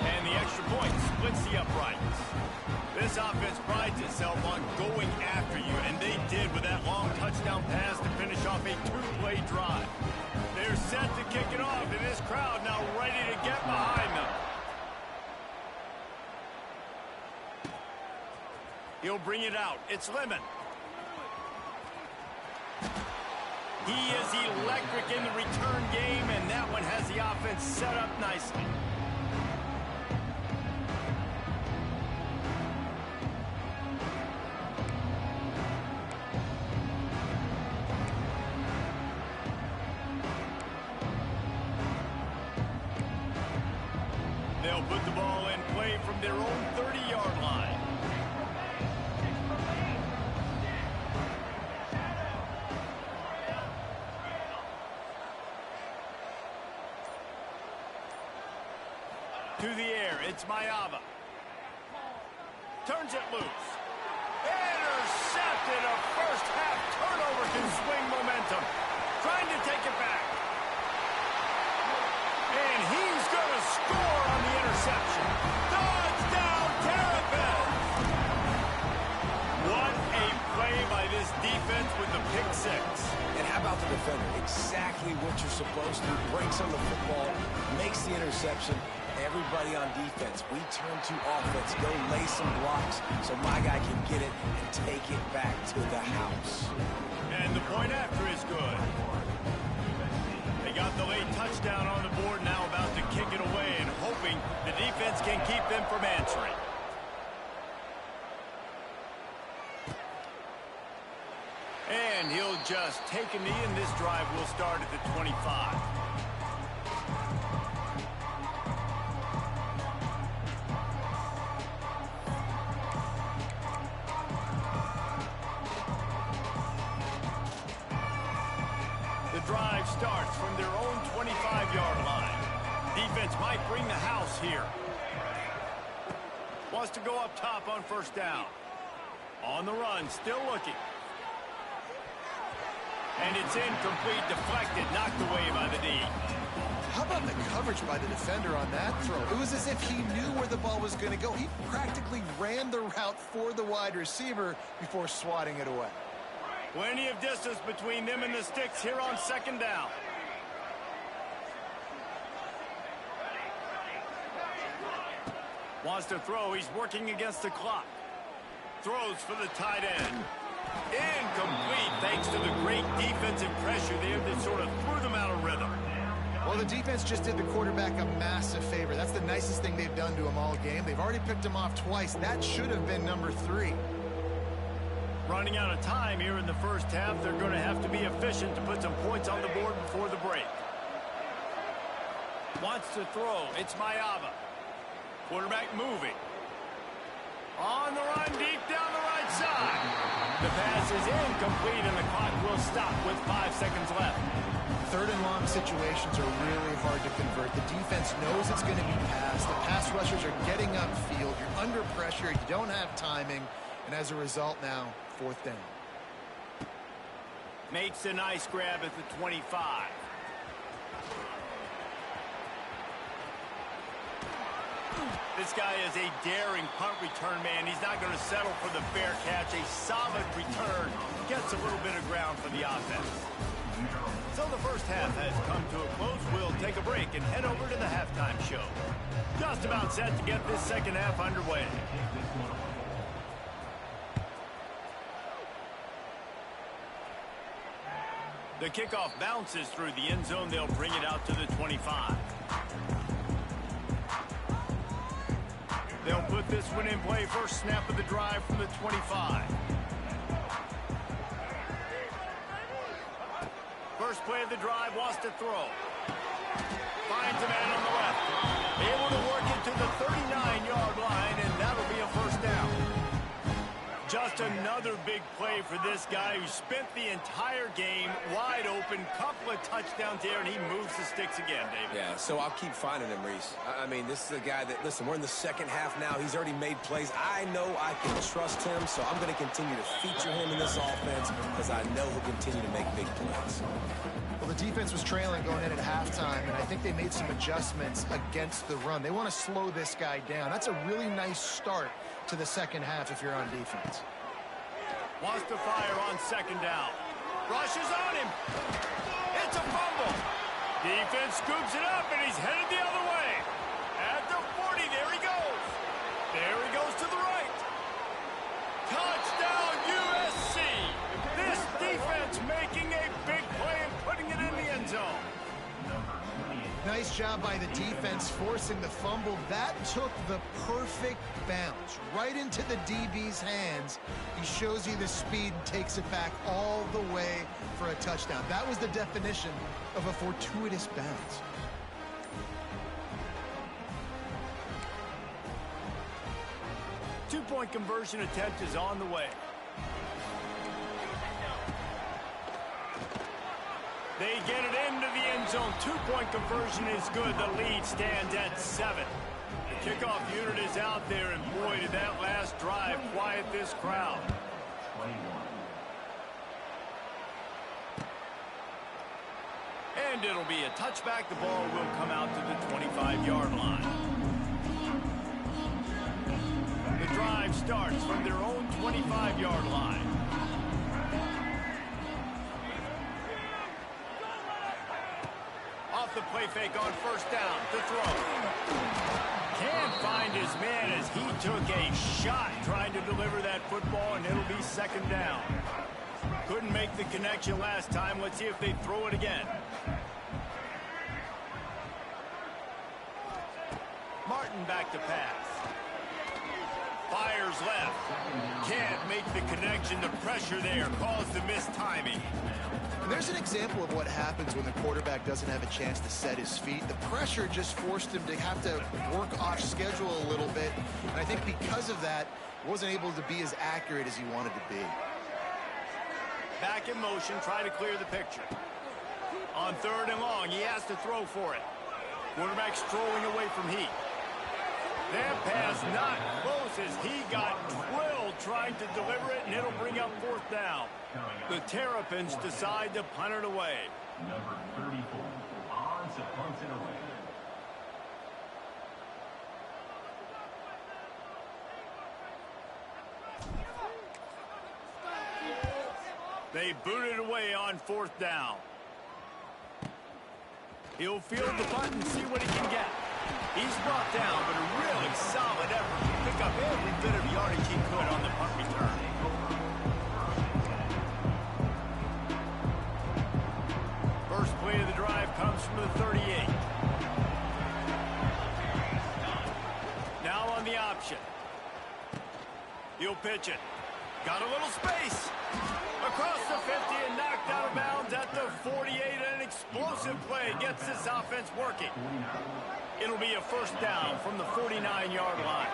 S1: And the extra point splits the uprights. This offense prides itself on going after you, and they did with that long touchdown pass to finish off a two-play drive. They're set to kick it off, and this crowd now ready to get behind them. He'll bring it out. It's Lemon. He is electric in the return game, and that one has the offense set up nicely. They'll put the ball in play from their own 30-yard line. To the air, it's Mayava. Turns it loose. Intercepted. A first half turnover can swing momentum. Trying to take it back. And he's going to score on the interception. Touchdown, Terrapins! What a play by this defense with the pick 6.
S3: And how about the defender? Exactly what you're supposed to. Breaks on the football, makes the interception. Everybody on defense, we turn to offense. Go lay some blocks so my guy can get it and take it back to the house.
S1: And the point after is good. They got the late touchdown on the board, now about to kick it away and hoping the defense can keep them from answering. And he'll just take a knee, and this drive will start at the 25. The drive starts from their own 25-yard line. Defense might bring the house here. Wants to go up top on first down. On the run, still looking. And it's incomplete, deflected, knocked away by the D.
S2: How about the coverage by the defender on that throw? It was as if he knew where the ball was going to go. He practically ran the route for the wide receiver before swatting it away.
S1: Plenty of distance between them and the sticks here on second down. Wants to throw. He's working against the clock. Throws for the tight end. Incomplete, thanks to the great defensive pressure there that sort of threw them out of rhythm.
S2: Well, the defense just did the quarterback a massive favor. That's the nicest thing they've done to him all game. They've already picked him off twice. That should have been number 3.
S1: Running out of time here in the first half. They're going to have to be efficient to put some points on the board before the break. Wants to throw. It's Mayava. Quarterback moving. On the run, deep down the right side. The pass is incomplete, and the clock will stop with 5 seconds left.
S2: Third and long situations are really hard to convert. The defense knows it's going to be passed. The pass rushers are getting upfield. You're under pressure. You don't have timing. And as a result now, fourth down.
S1: Makes a nice grab at the 25. This guy is a daring punt return man. He's not going to settle for the fair catch. A solid return. Gets a little bit of ground for the offense. So the first half has come to a close. We'll take a break and head over to the halftime show. Just about set to get this second half underway. The kickoff bounces through the end zone. They'll bring it out to the 25. They'll put this one in play. First snap of the drive from the 25. First play of the drive, wants to throw. Finds a man on the left. Able to work it to the 39-yard line, and that'll be a first down. Just another big play for this guy who spent the entire game wide open. Couple of touchdowns there, and he moves the sticks again, David.
S3: Yeah, so I'll keep finding him, Reese. I mean, this is a guy that, listen, we're in the second half now. He's already made plays. I know I can trust him, so I'm going to continue to feature him in this offense because I know he'll continue to make big plays.
S2: Well, the defense was trailing going in at halftime, and I think they made some adjustments against the run. They want to slow this guy down. That's a really nice start to the second half if you're on defense.
S1: Wants to fire on second down. Rushes on him. It's a fumble. Defense scoops it up, and he's headed the other way. At the 40, there he goes. There he goes to the right. Touchdown, USC. This defense making a big play and putting it in the end zone.
S2: Nice job by the defense forcing the fumble. That took the perfect bounce right into the DB's hands. He shows you the speed and takes it back all the way for a touchdown. That was the definition of a fortuitous bounce.
S1: Two-point conversion attempt is on the way. They get it into the end zone. Two-point conversion is good. The lead stands at 7. The kickoff unit is out there, and boy, did that last drive quiet this crowd.
S6: 21.
S1: And it'll be a touchback. The ball will come out to the 25-yard line. The drive starts from their own 25-yard line. off the play fake on first down to throw. Can't find his man as he took a shot trying to deliver that football, and it'll be second down. Couldn't make the connection last time. Let's see if they throw it again. Martin back to pass. Fires left. Can't make the connection. The pressure there caused the mistiming.
S2: And there's an example of what happens when the quarterback doesn't have a chance to set his feet. The pressure just forced him to have to work off schedule a little bit. And I think because of that, wasn't able to be as accurate as he wanted to be.
S1: Back in motion, try to clear the picture. On third and long, he has to throw for it. Quarterback strolling away from Heat. That pass not close as he got drilled trying to deliver it, and it'll bring up fourth down. The Terrapins decide to punt it away.
S6: Number 34, on to punt it away.
S1: They boot it away on fourth down. He'll field the punt and see what he can get. He's brought down, but a really solid effort to pick up every bit of yardage he could on the punt return. First play of the drive comes from the 38. Now on the option. He'll pitch it. Got a little space. Across the 50 and knocked out of bounds at the 48. An explosive play gets this offense working. It'll be a first down from the 49-yard line.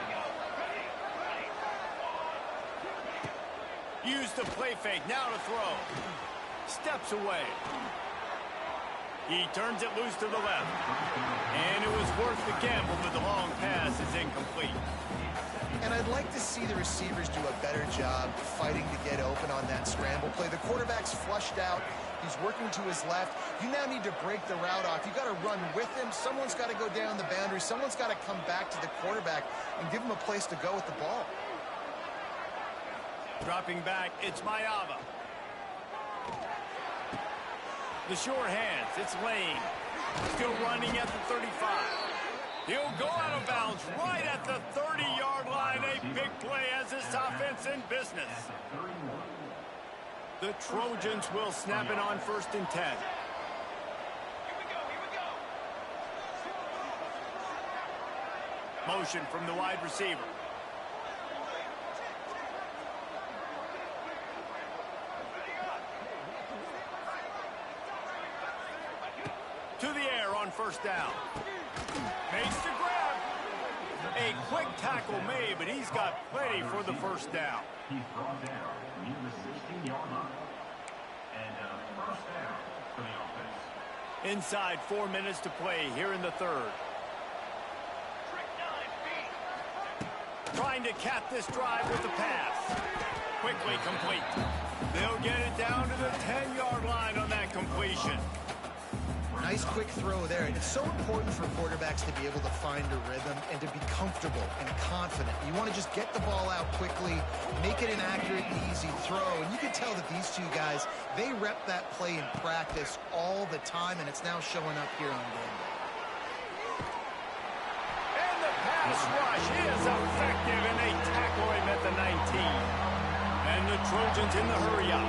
S1: Use the play fake. Now to throw. Steps away. He turns it loose to the left. And it was worth the gamble, but the long pass is incomplete.
S2: And I'd like to see the receivers do a better job fighting to get open on that scramble play. The quarterback's flushed out. He's working to his left. You now need to break the route off. You got to run with him. Someone's got to go down the boundary. Someone's got to come back to the quarterback and give him a place to go with the ball.
S1: Dropping back, it's Mayava. The short hands, it's Lane. Still running at the 35. He'll go out of bounds right at the 30-yard line. A big play as this offense in business. The Trojans will snap it on first and 10. Motion from the wide receiver. To the air on first down. Makes the grab. A quick tackle made, but he's got plenty for the first down.
S6: He's brought down near the 16-yard line. And first down for the offense.
S1: Inside 4 minutes to play here in the third. Trying to cap this drive with the pass. Quickly complete. They'll get it down to the 10-yard line on that completion.
S2: Nice quick throw there. It's so important for quarterbacks to be able to find a rhythm and to be comfortable and confident. You want to just get the ball out quickly, make it an accurate and easy throw. And you can tell that these two guys, they rep that play in practice all the time, and it's now showing up here on game day.
S1: And the pass rush is effective, and they tackle him at the 19. And the Trojans in the hurry up.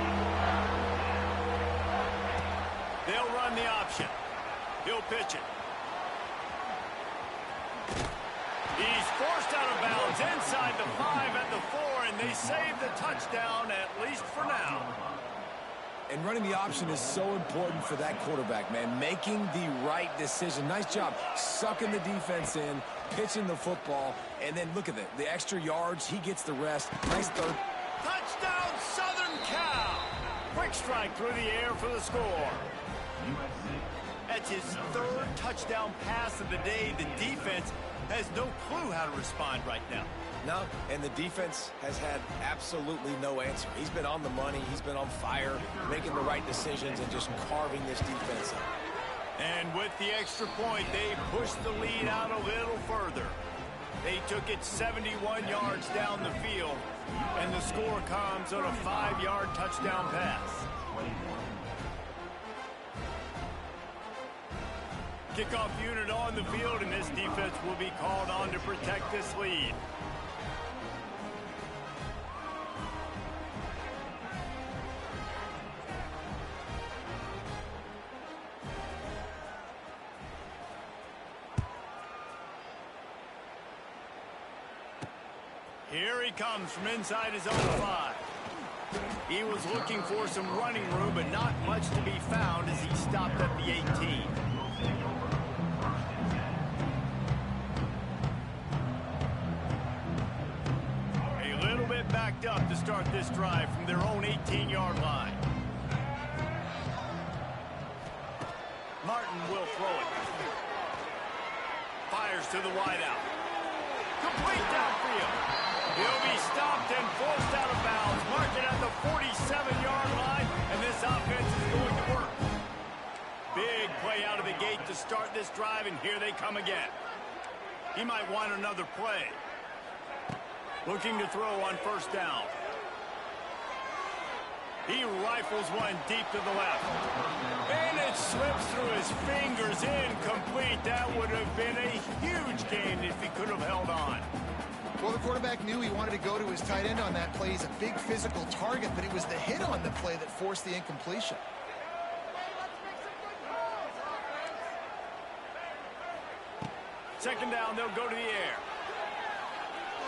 S1: They'll run the option. He'll pitch it. He's forced out of bounds inside the 5 at the 4, and they save the touchdown, at least for now.
S3: And running the option is so important for that quarterback, man. Making the right decision. Nice job sucking the defense in, pitching the football, and then look at the extra yards. He gets the rest. Nice third.
S1: Touchdown, Southern Cal! Quick strike through the air for the score. That's his third touchdown pass of the day. The defense has no clue how to respond right now.
S3: No, and the defense has had absolutely no answer. He's been on the money. He's been on fire, making the right decisions and just carving this defense up.
S1: And with the extra point, they pushed the lead out a little further. They took it 71 yards down the field, and the score comes on a 5-yard touchdown pass. Kickoff unit on the field, and this defense will be called on to protect this lead. Here he comes from inside his own 5. He was looking for some running room, but not much to be found as he stopped at the 18. A little bit backed up to start this drive from their own 18-yard line. Martin will throw it. Fires to the wideout. Complete downfield. He'll be stopped and forced out of bounds. Mark it at the 47-yard line, and this offense is going to work. Big play out of the gate to start this drive, and here they come again. He might want another play. Looking to throw on first down. He rifles one deep to the left. And it slips through his fingers, incomplete. That would have been a huge gain if he could have held on.
S2: Well, the quarterback knew he wanted to go to his tight end on that play. He's a big physical target, but it was the hit on the play that forced the incompletion.
S1: Second down, they'll go to the air.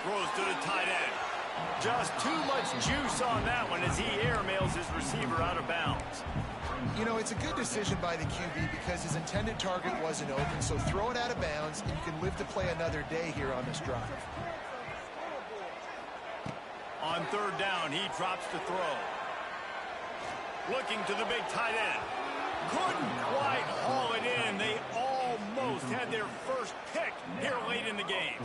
S1: Throws to the tight end. Just too much juice on that one as he airmails his receiver out of bounds.
S2: You know, it's a good decision by the QB because his intended target wasn't open, so throw it out of bounds, and you can live to play another day here on this drive.
S1: On third down, he drops to throw. Looking to the big tight end. Couldn't quite haul it in. They almost had their first pick here late in the game.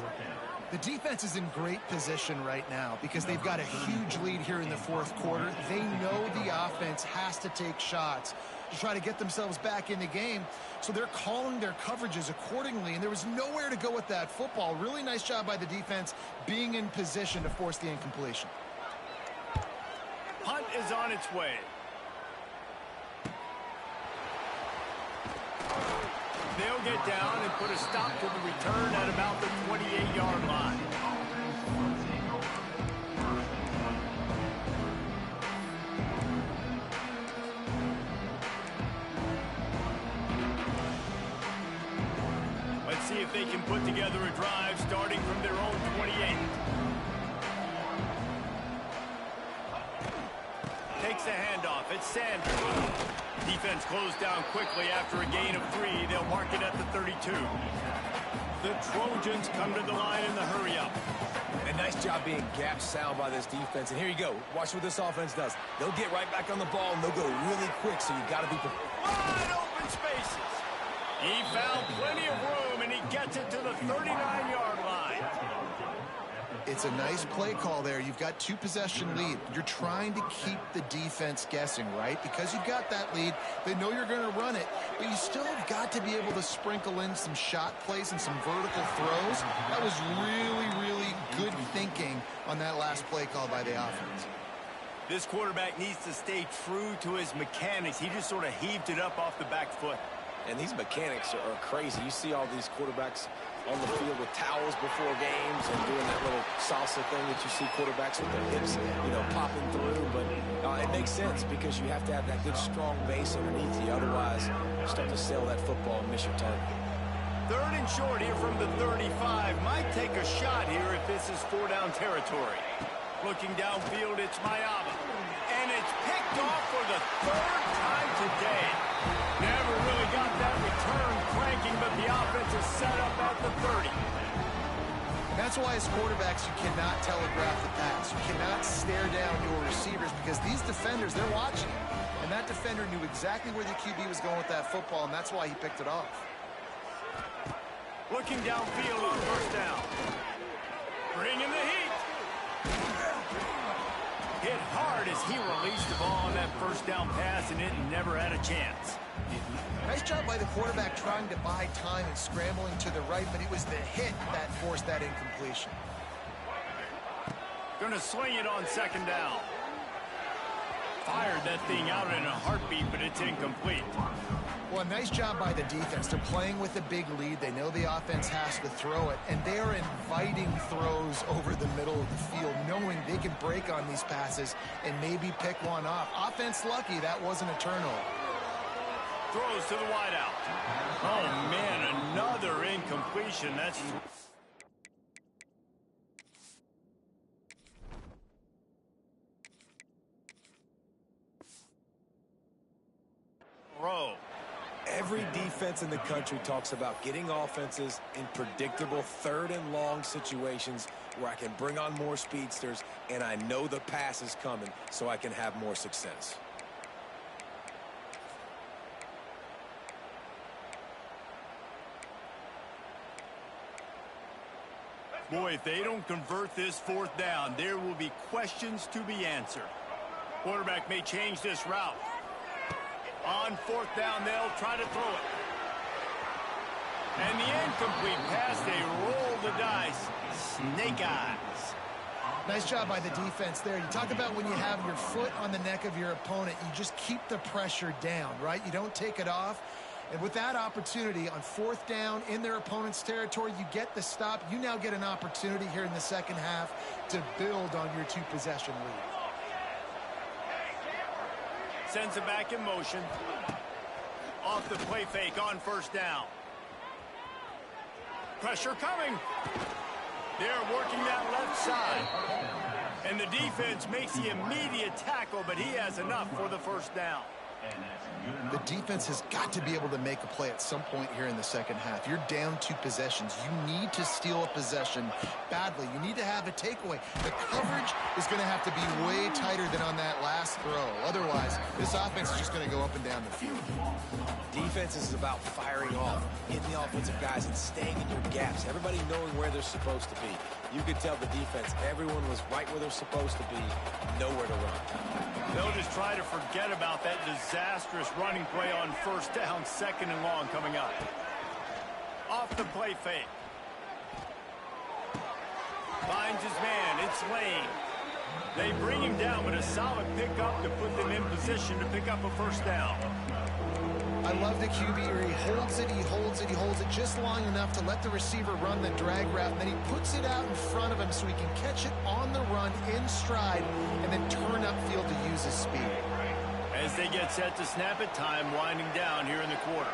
S2: The defense is in great position right now because they've got a huge lead here in the fourth quarter. They know the offense has to take shots to try to get themselves back in the game, so they're calling their coverages accordingly, and there was nowhere to go with that football. Really nice job by the defense being in position to force the incompletion.
S1: Punt is on its way. They'll get down and put a stop to the return at about the 28-yard line. Let's see if they can put together a drive starting from their own 28. Takes the handoff. It's Sanders. Defense closed down quickly after a gain of 3. They'll mark it at the 32. The Trojans come to the line in the hurry-up.
S3: And nice job being gap sound by this defense. And here you go. Watch what this offense does. They'll get right back on the ball, and they'll go really quick, so you got to be prepared.
S1: Wide open spaces. He found plenty of room, and he gets it to the 39-yard line.
S2: It's a nice play call there. You've got 2-possession lead. You're trying to keep the defense guessing, right? Because you've got that lead, they know you're going to run it, but you still have got to be able to sprinkle in some shot plays and some vertical throws. That was really, really good thinking on that last play call by the offense.
S1: This quarterback needs to stay true to his mechanics. He just sort of heaved it up off the back foot.
S3: And these mechanics are crazy. You see all these quarterbacks on the field with towels before games and doing that little salsa thing that you see quarterbacks with their hips, you know, popping through. But it makes sense because you have to have that good, strong base underneath you. Otherwise, you start to sail that football and miss your target.
S1: Third and short here from the 35. Might take a shot here if this is 4-down territory. Looking downfield, it's Mayaba. And it's picked off for the third time today. Never really got that return cranking, but the offense is set up at the 30.
S2: And that's why as quarterbacks, you cannot telegraph the pass. You cannot stare down your receivers because these defenders, they're watching it. And that defender knew exactly where the QB was going with that football, and that's why he picked it off.
S1: Looking downfield on first down. Bringing the heat. Hit hard as he released the ball on that first down pass, and it never had a chance.
S2: Nice job by the quarterback trying to buy time and scrambling to the right, but it was the hit that forced that incompletion.
S1: Gonna swing it on second down. Fired that thing out in a heartbeat, but it's incomplete.
S2: Well, nice job by the defense. They're playing with a big lead. They know the offense has to throw it, and they are inviting throws over the middle of the field, knowing they can break on these passes and maybe pick one off. Offense lucky that wasn't a turnover.
S1: Throws to the wideout. Oh, man, another incompletion. That's... Row.
S3: Every defense in the country talks about getting offenses in predictable third and long situations where I can bring on more speedsters and I know the pass is coming so I can have more success.
S1: Boy, if they don't convert this fourth down, there will be questions to be answered. Quarterback may change this route. On fourth down, they'll try to throw it. And the incomplete pass, they roll the dice. Snake eyes.
S2: Nice job by the defense there. You talk about when you have your foot on the neck of your opponent, you just keep the pressure down, right? You don't take it off. And with that opportunity on fourth down in their opponent's territory, you get the stop. You now get an opportunity here in the second half to build on your two-possession lead.
S1: Sends it back in motion. Off the play fake on first down. Pressure coming. They're working that left side. And the defense makes the immediate tackle, but he has enough for the first down.
S2: The defense has got to be able to make a play at some point here in the second half. You're down 2 possessions. You need to steal a possession badly. You need to have a takeaway. The coverage is going to have to be way tighter than on that last throw. Otherwise, this offense is just going to go up and down the field.
S3: Defense is about firing off, hitting the offensive guys and staying in your gaps. Everybody knowing where they're supposed to be. You could tell the defense, everyone was right where they're supposed to be, nowhere to run.
S1: They'll just try to forget about that disastrous running play on first down, second and long coming up. Off the play fake. Finds his man. It's Lane. They bring him down with a solid pickup to put them in position to pick up a first down.
S2: I love the QB here. He holds it, he holds it, he holds it just long enough to let the receiver run the drag route, and then he puts it out in front of him so he can catch it on the run in stride and then turn upfield to use his speed.
S1: As they get set to snap it, time winding down here in the quarter.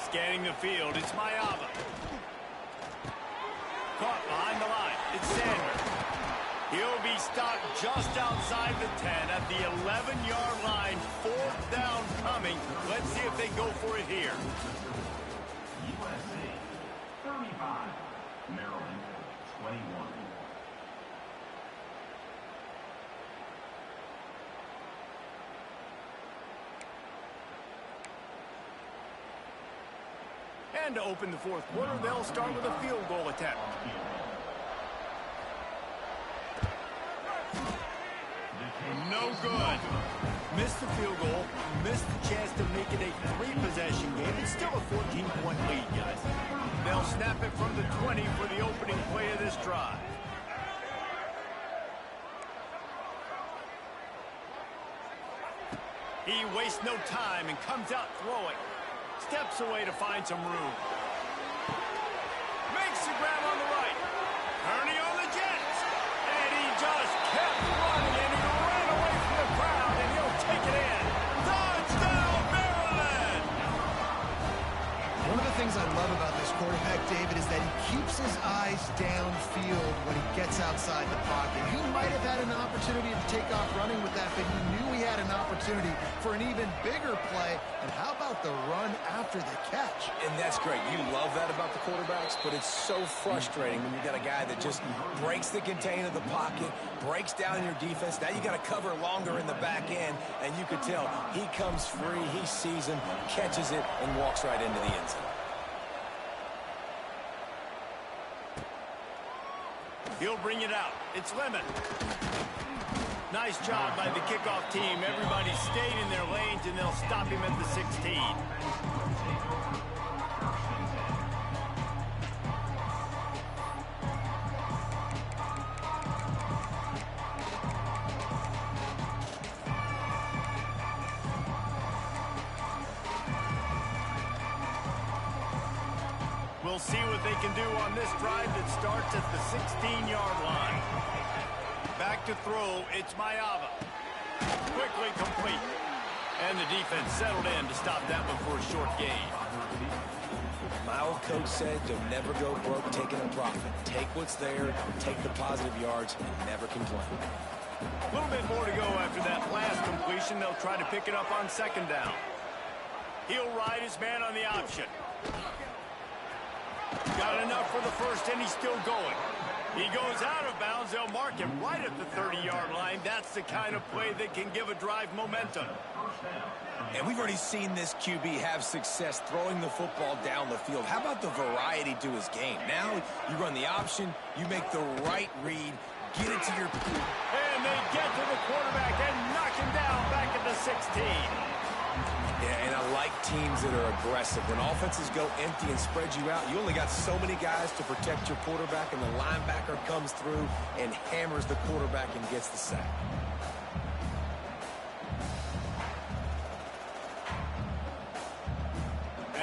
S1: Scanning the field, it's Mayava. Caught behind the line, it's Sanders. He'll be stopped just outside the 10 at the 11-yard line. Fourth down coming. Let's see if they go for it here.
S6: USA 35, Maryland 21.
S1: And to open the fourth quarter, they'll start with a field goal attempt. No good. Missed the field goal, missed the chance to make it a 3-possession game. It's still a 14-point lead, guys. They'll snap it from the 20 for the opening play of this drive. He wastes no time and comes out throwing. Steps away to find some room. Makes the grab on the right. Kearney on the Jets. And he just kept running, and he ran away from the crowd, and he'll take it in. Touchdown, Maryland!
S2: One of the things I love about this quarterback, David, is that he keeps his eyes downfield when he gets outside the pocket. He might have had an opportunity to take off running with that, but he knew he had an opportunity for an even bigger play. And how about the run after the catch?
S3: And that's great. You love that about the quarterbacks, but it's so frustrating when you got a guy that just breaks the contain of the pocket, breaks down your defense. Now you got to cover longer in the back end, and you could tell he comes free, he sees him, catches it, and walks right into the end zone.
S1: He'll bring it out. It's Lemon. Nice job by the kickoff team. Everybody stayed in their lanes, and they'll stop him at the 16. see what they can do on this drive that starts at the 16-yard line. Back to throw, it's Mayava. Quickly complete. And the defense settled in to stop that one for a short gain.
S3: My old coach said you'll never go broke taking a profit. Take what's there, take the positive yards, and never complain.
S1: A little bit more to go after that last completion. They'll try to pick it up on second down. He'll ride his man on the option. Got enough for the first, and he's still going. He goes out of bounds. They'll mark him right at the 30-yard line. That's the kind of play that can give a drive momentum.
S3: And we've already seen this QB have success throwing the football down the field. How about the variety to his game? Now you run the option, you make the right read, get it to your...
S1: And they get to the quarterback and knock him down back at the 16.
S3: Yeah, and I like teams that are aggressive. When offenses go empty and spread you out, you only got so many guys to protect your quarterback, and the linebacker comes through and hammers the quarterback and gets the sack.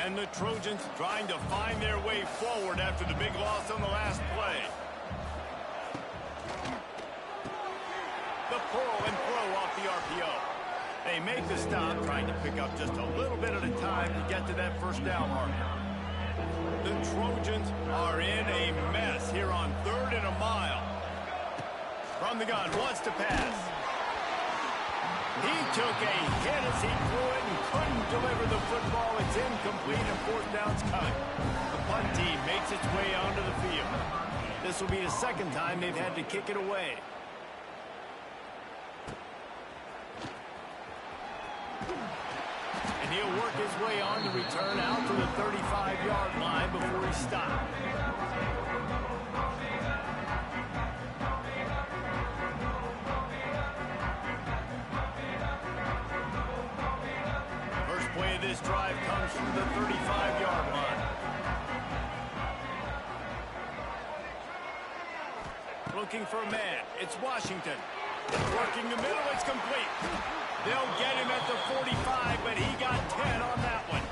S1: And the Trojans trying to find their way forward after the big loss on the last play. The pull and throw off the RPO. They make the stop, trying to pick up just a little bit at a time to get to that first down marker. The Trojans are in a mess here on 3rd and a mile. From the gun, wants to pass. He took a hit as he threw it and couldn't deliver the football. It's incomplete and 4th down's coming. The punt team makes its way onto the field. This will be the second time they've had to kick it away. And he'll work his way on the return out to the 35-yard line before he stopped. First play of this drive comes from the 35-yard line. Looking for a man. It's Washington. Working the middle. It's complete. They'll get him at the 45, but he got 10 on that one.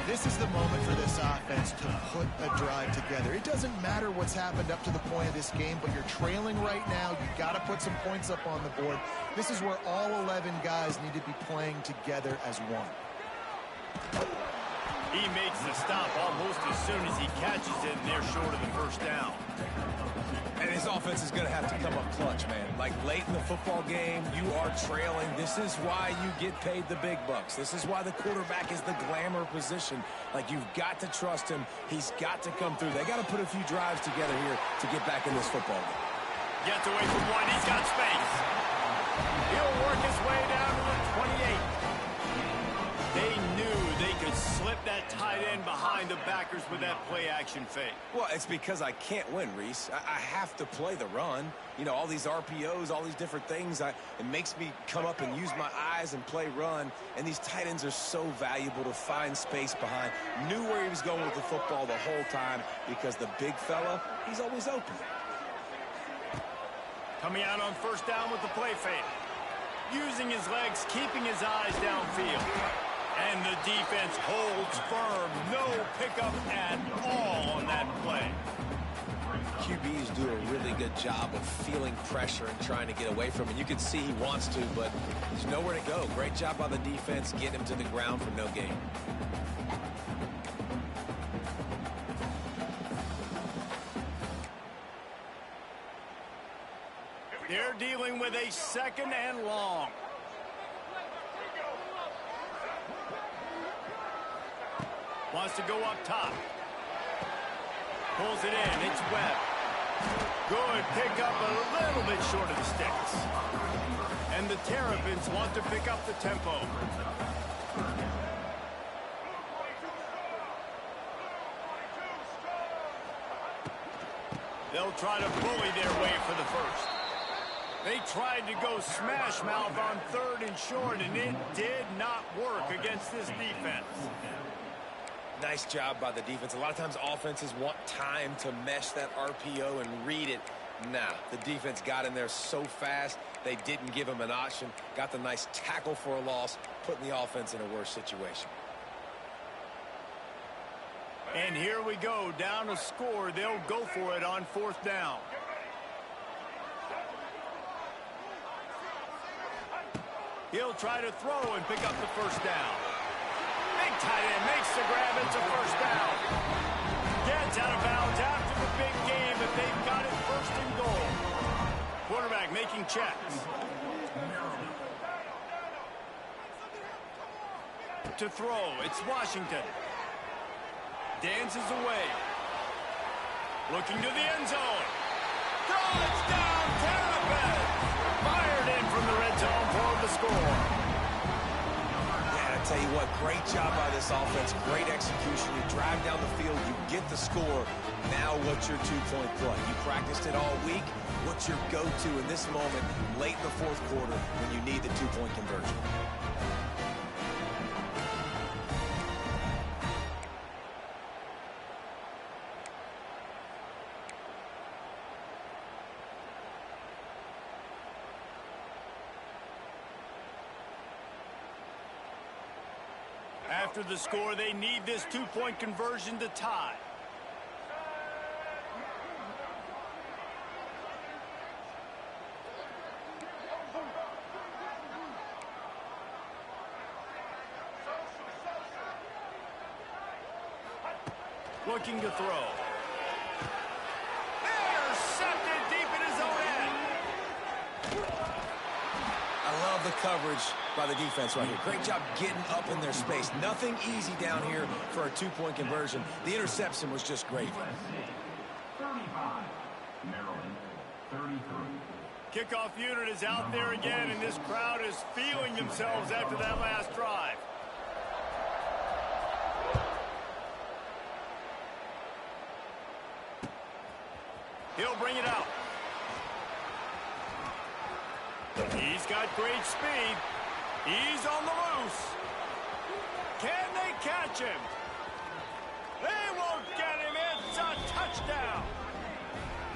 S2: This is the moment for this offense to put a drive together. It doesn't matter what's happened up to the point of this game, but you're trailing right now. You've got to put some points up on the board. This is where all 11 guys need to be playing together as one.
S1: He makes the stop almost as soon as he catches it, and they're short of the first down.
S3: And his offense is going to have to come up clutch, man. Like late in the football game, you are trailing. This is why you get paid the big bucks. This is why the quarterback is the glamour position. Like, you've got to trust him. He's got to come through. They got to put a few drives together here to get back in this football game.
S1: Gets away from one. He's got space. He'll work his way down to the 28. They knew they could slip that tight end behind the backers with that play-action fake.
S3: Well, it's because I can't win, Reese. I have to play the run. You know, all these RPOs, all these different things. It makes me come up and use my eyes and play run. And these tight ends are so valuable to find space behind. Knew where he was going with the football the whole time because the big fella, he's always open.
S1: Coming out on first down with the play fake. Using his legs, keeping his eyes downfield. And the defense holds firm. No pickup at all on that play.
S3: QBs do a really good job of feeling pressure and trying to get away from it. You can see he wants to, but there's nowhere to go. Great job by the defense getting him to the ground for no gain.
S1: They're dealing with a 2nd and long. Wants to go up top. Pulls it in. It's Webb. Good pickup, a little bit short of the sticks. And the Terrapins want to pick up the tempo. They'll try to bully their way for the first. They tried to go smash mouth on 3rd and short, and it did not work against this defense.
S3: Nice job by the defense. A lot of times offenses want time to mesh that RPO and read it. Nah, the defense got in there so fast, they didn't give him an option. Got the nice tackle for a loss, putting the offense in a worse situation.
S1: And here we go, down a score. They'll go for it on 4th down. He'll try to throw and pick up the 1st down. Big tight end makes the grab. It's a 1st down. Gets out of bounds after the big game, but they've got it 1st and goal. Quarterback making checks. To throw, it's Washington. Dances away. Looking to the end zone. Touchdown, Terrapins! Fired in from the red zone for the score.
S3: Yeah, I tell you what, great job by this offense. Great execution. You drive down the field, you get the score. Now what's your two-point play? You practiced it all week. What's your go-to in this moment late in the 4th quarter when you need the two-point conversion?
S1: After the score, they need this two-point conversion to tie. Looking to throw. Intercepted deep in his own end.
S3: I love the coverage by the defense right here. Great job getting up in their space. Nothing easy down here for a two-point conversion. The interception was just great.
S6: 35, Maryland, 33.
S1: Kickoff unit is out there again, and this crowd is feeling themselves after that last drive. He'll bring it out. He's got great speed. He's on the loose. Can they catch him? They won't get him. It's a touchdown.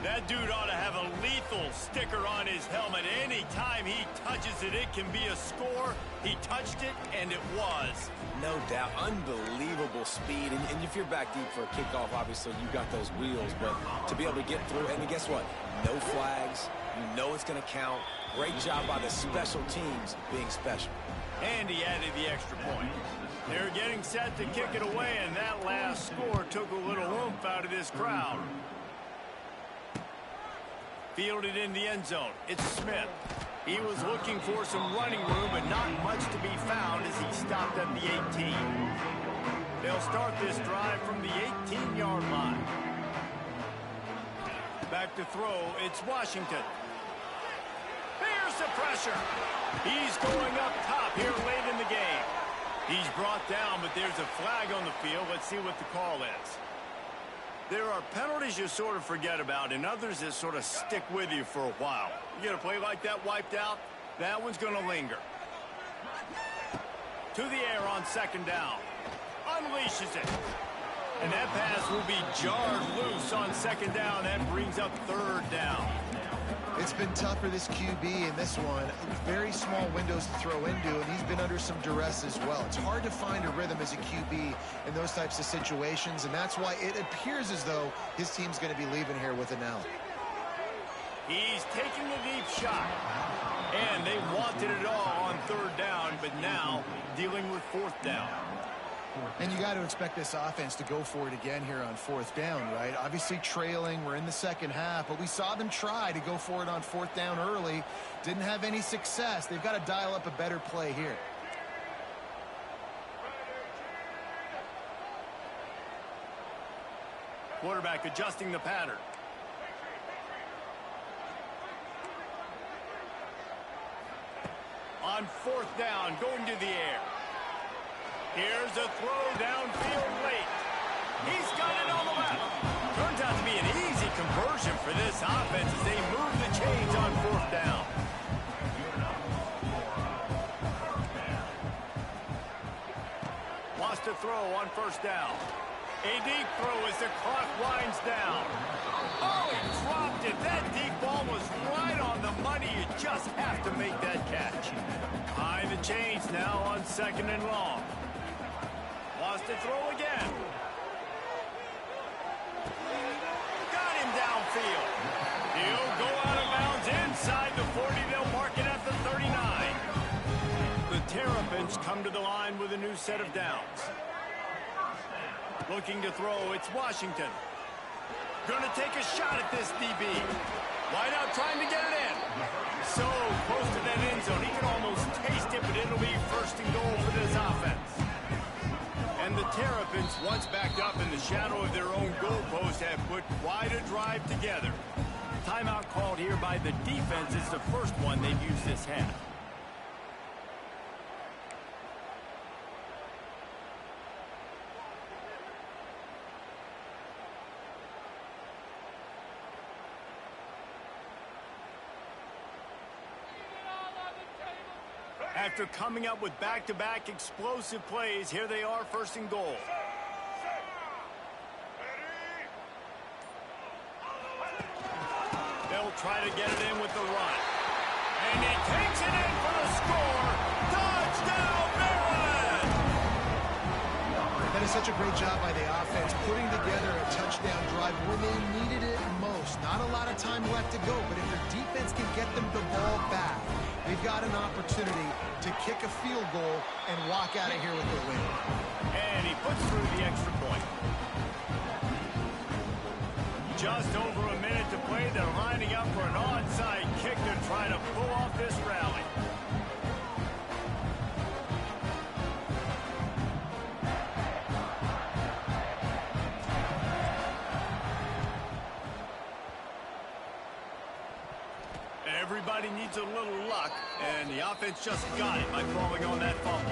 S1: That dude ought to have a lethal sticker on his helmet. Anytime he touches it, it can be a score. He touched it, and it was.
S3: No doubt. Unbelievable speed. And if you're back deep for a kickoff, obviously you got those wheels. But to be able to get through, and guess what? No flags. You know it's going to count. Great job by the special teams being special.
S1: And he added the extra point. They're getting set to kick it away, and that last score took a little oomph out of this crowd. Fielded in the end zone. It's Smith. He was looking for some running room, but not much to be found as he stopped at the 18. They'll start this drive from the 18-yard line. Back to throw, it's Washington. Here's the pressure. He's going up top here late in the game. He's brought down, but there's a flag on the field. Let's see what the call is. There are penalties you sort of forget about and others that sort of stick with you for a while. You get a play like that wiped out, that one's going to linger. To the air on 2nd down. Unleashes it. And that pass will be jarred loose on 2nd down. That brings up 3rd down.
S2: It's been tough for this QB in this one. Very small windows to throw into, and he's been under some duress as well. It's hard to find a rhythm as a QB in those types of situations, and that's why it appears as though his team's going to be leaving here with an L.
S1: He's taking a deep shot, and they wanted it all on 3rd down, but now dealing with 4th down.
S2: And you got to expect this offense to go for it again here on 4th down, right? Obviously trailing, we're in the 2nd half, but we saw them try to go for it on 4th down early. Didn't have any success. They've got to dial up a better play here.
S1: Quarterback adjusting the pattern. On 4th down, going to the air. Here's a throw downfield late. He's got it on the left. Turns out to be an easy conversion for this offense as they move the chains on 4th down. Wants to throw on 1st down. A deep throw as the clock winds down. Oh, he dropped it. That deep ball was right on the money. You just have to make that catch. High the chains now on 2nd and long. Wants to throw again. come to the line with a new set of downs. Looking to throw, it's Washington. Going to take a shot at this DB. Wide out trying to get it in. So close to that end zone. He can almost taste it, but it'll be first and goal for this offense. And the Terrapins, once backed up in the shadow of their own goalpost, have put quite a drive together. Timeout called here by the defense. It's the first one they've used this half. After coming up with back-to-back explosive plays, here they are first and goal. They'll try to get it in with the run. And he takes it in for the score. Touchdown, Maryland!
S2: That is such a great job by the offense, putting together a touchdown drive when they needed it most. Not a lot of time left to go, but if their defense can get them the ball back, they've got an opportunity to kick a field goal and walk out of here with the win.
S1: And he puts through the extra point. Just over a minute to play. They're lining up for an onside kick to try to pull off this rally. Everybody needs a little luck, and the offense just got it by falling on that fumble.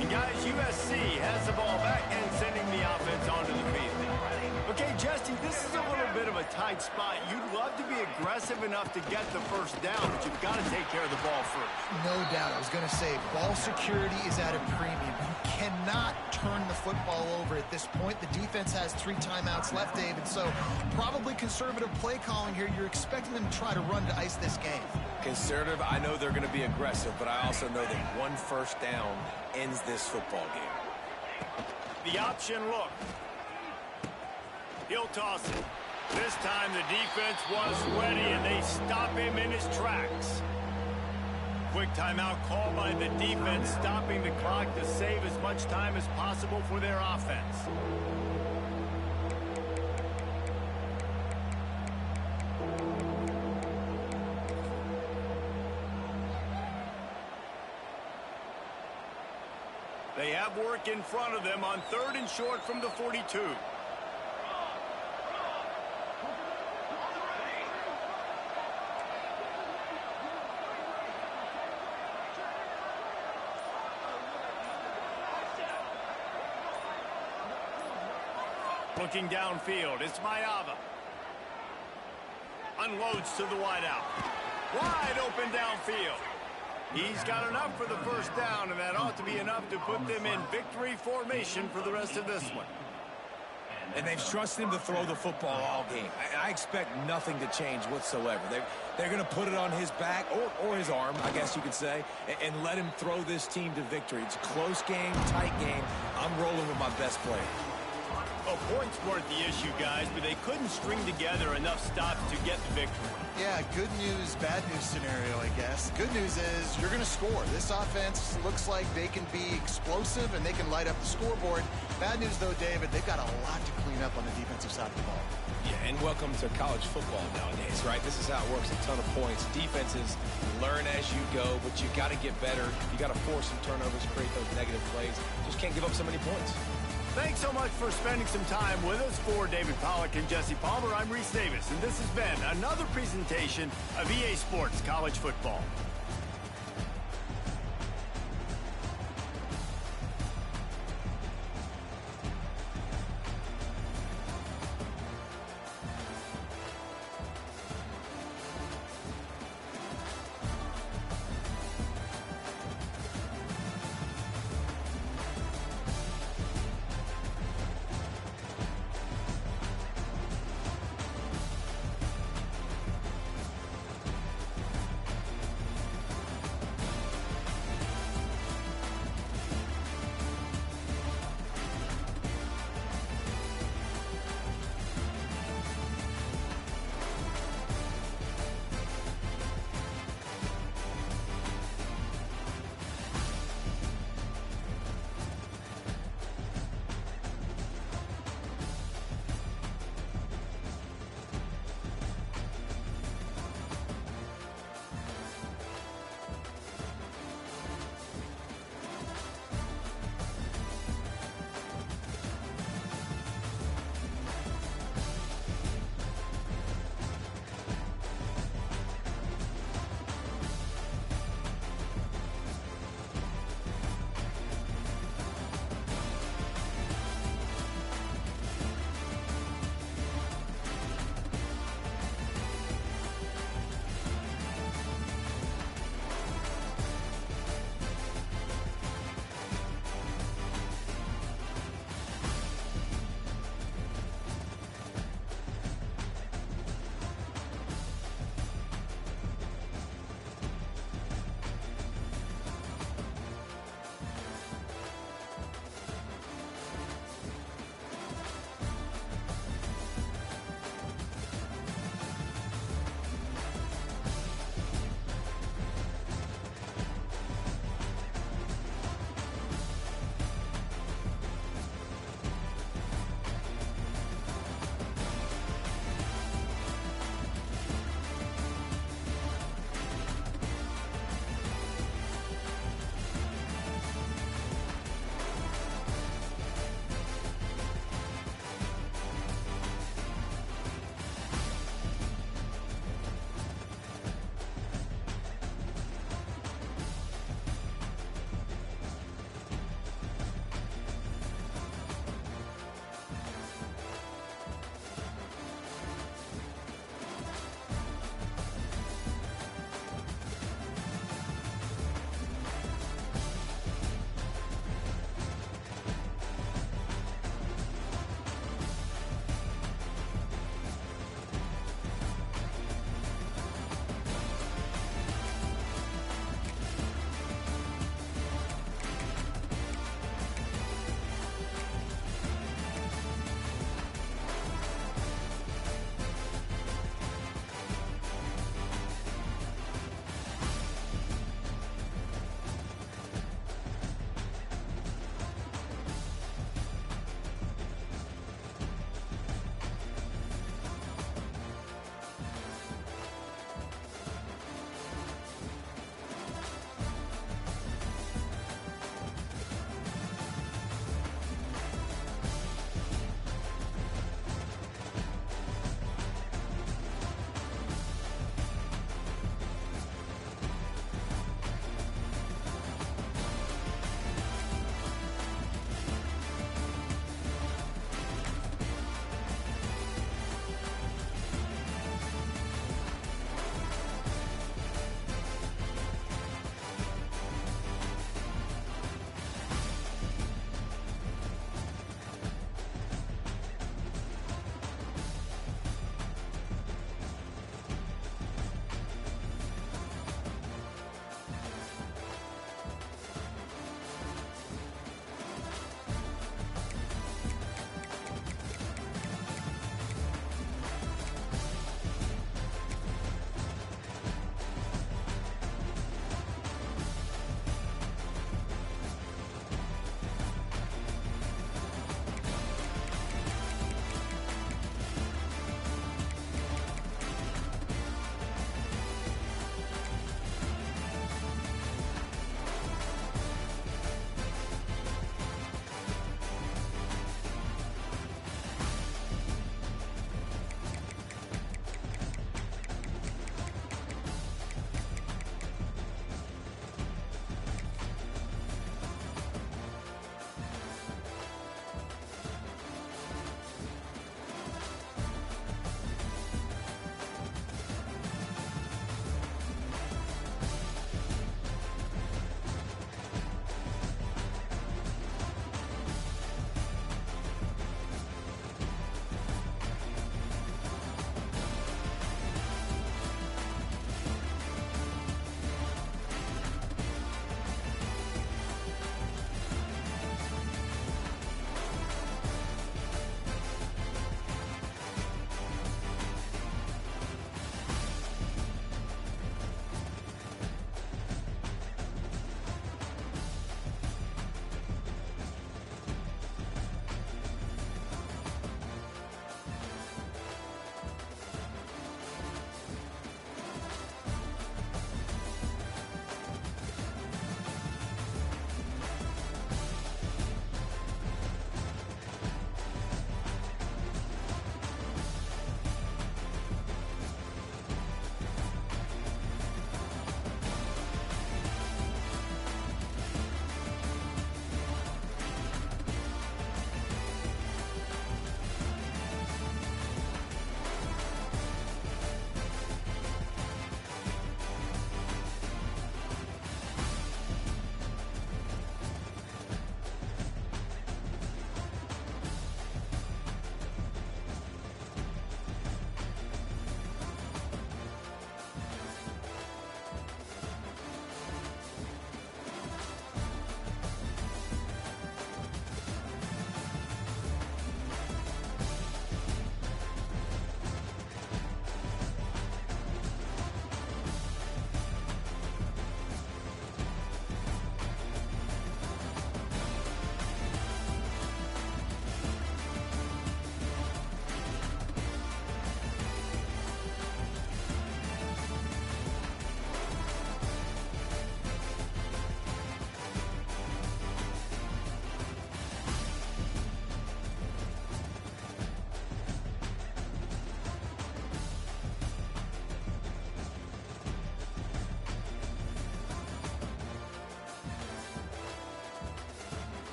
S1: And guys, USC has the ball back and sending the offense onto the field. Okay, Jesse, this is a little bit of a tight spot. You'd love to be aggressive enough to get the first down, but you've got to take care of the ball first.
S2: No doubt. I was going to say, ball security is at a premium. You cannot turn the football over at this point. The defense has 3 timeouts left, David, so probably conservative play calling here. You're expecting them to try to run to ice this game.
S3: Conservative, I know they're going to be aggressive, but I also know that one first down ends this football game.
S1: The option look. He'll toss it. This time the defense was ready, and they stop him in his tracks. Quick timeout called by the defense, stopping the clock to save as much time as possible for their offense. They have work in front of them on 3rd and short from the 42. Looking downfield, it's Mayava. Unloads to the wideout. Wide open downfield. He's got enough for the first down, and that ought to be enough to put them in victory formation for the rest of this one.
S3: And they've trusted him to throw the football all game. I expect nothing to change whatsoever. They're going to put it on his back, or his arm, I guess you could say, and let him throw this team to victory. It's a close game, tight game. I'm rolling with my best player.
S1: Well, points weren't the issue, guys, but they couldn't string together enough stops to get the victory.
S2: Yeah, good news, bad news scenario, I guess. Good news is you're going to score. This offense looks like they can be explosive and they can light up the scoreboard. Bad news, though, David, they've got a lot to clean up on the defensive side of the ball.
S3: Yeah, and welcome to college football nowadays, right? This is how it works, a ton of points. Defenses learn as you go, but you got to get better. You got to force some turnovers, create those negative plays. Just can't give up so many points.
S1: Thanks so much for spending some time with us. For David Pollack and Jesse Palmer, I'm Reese Davis, and this has been another presentation of EA Sports College Football.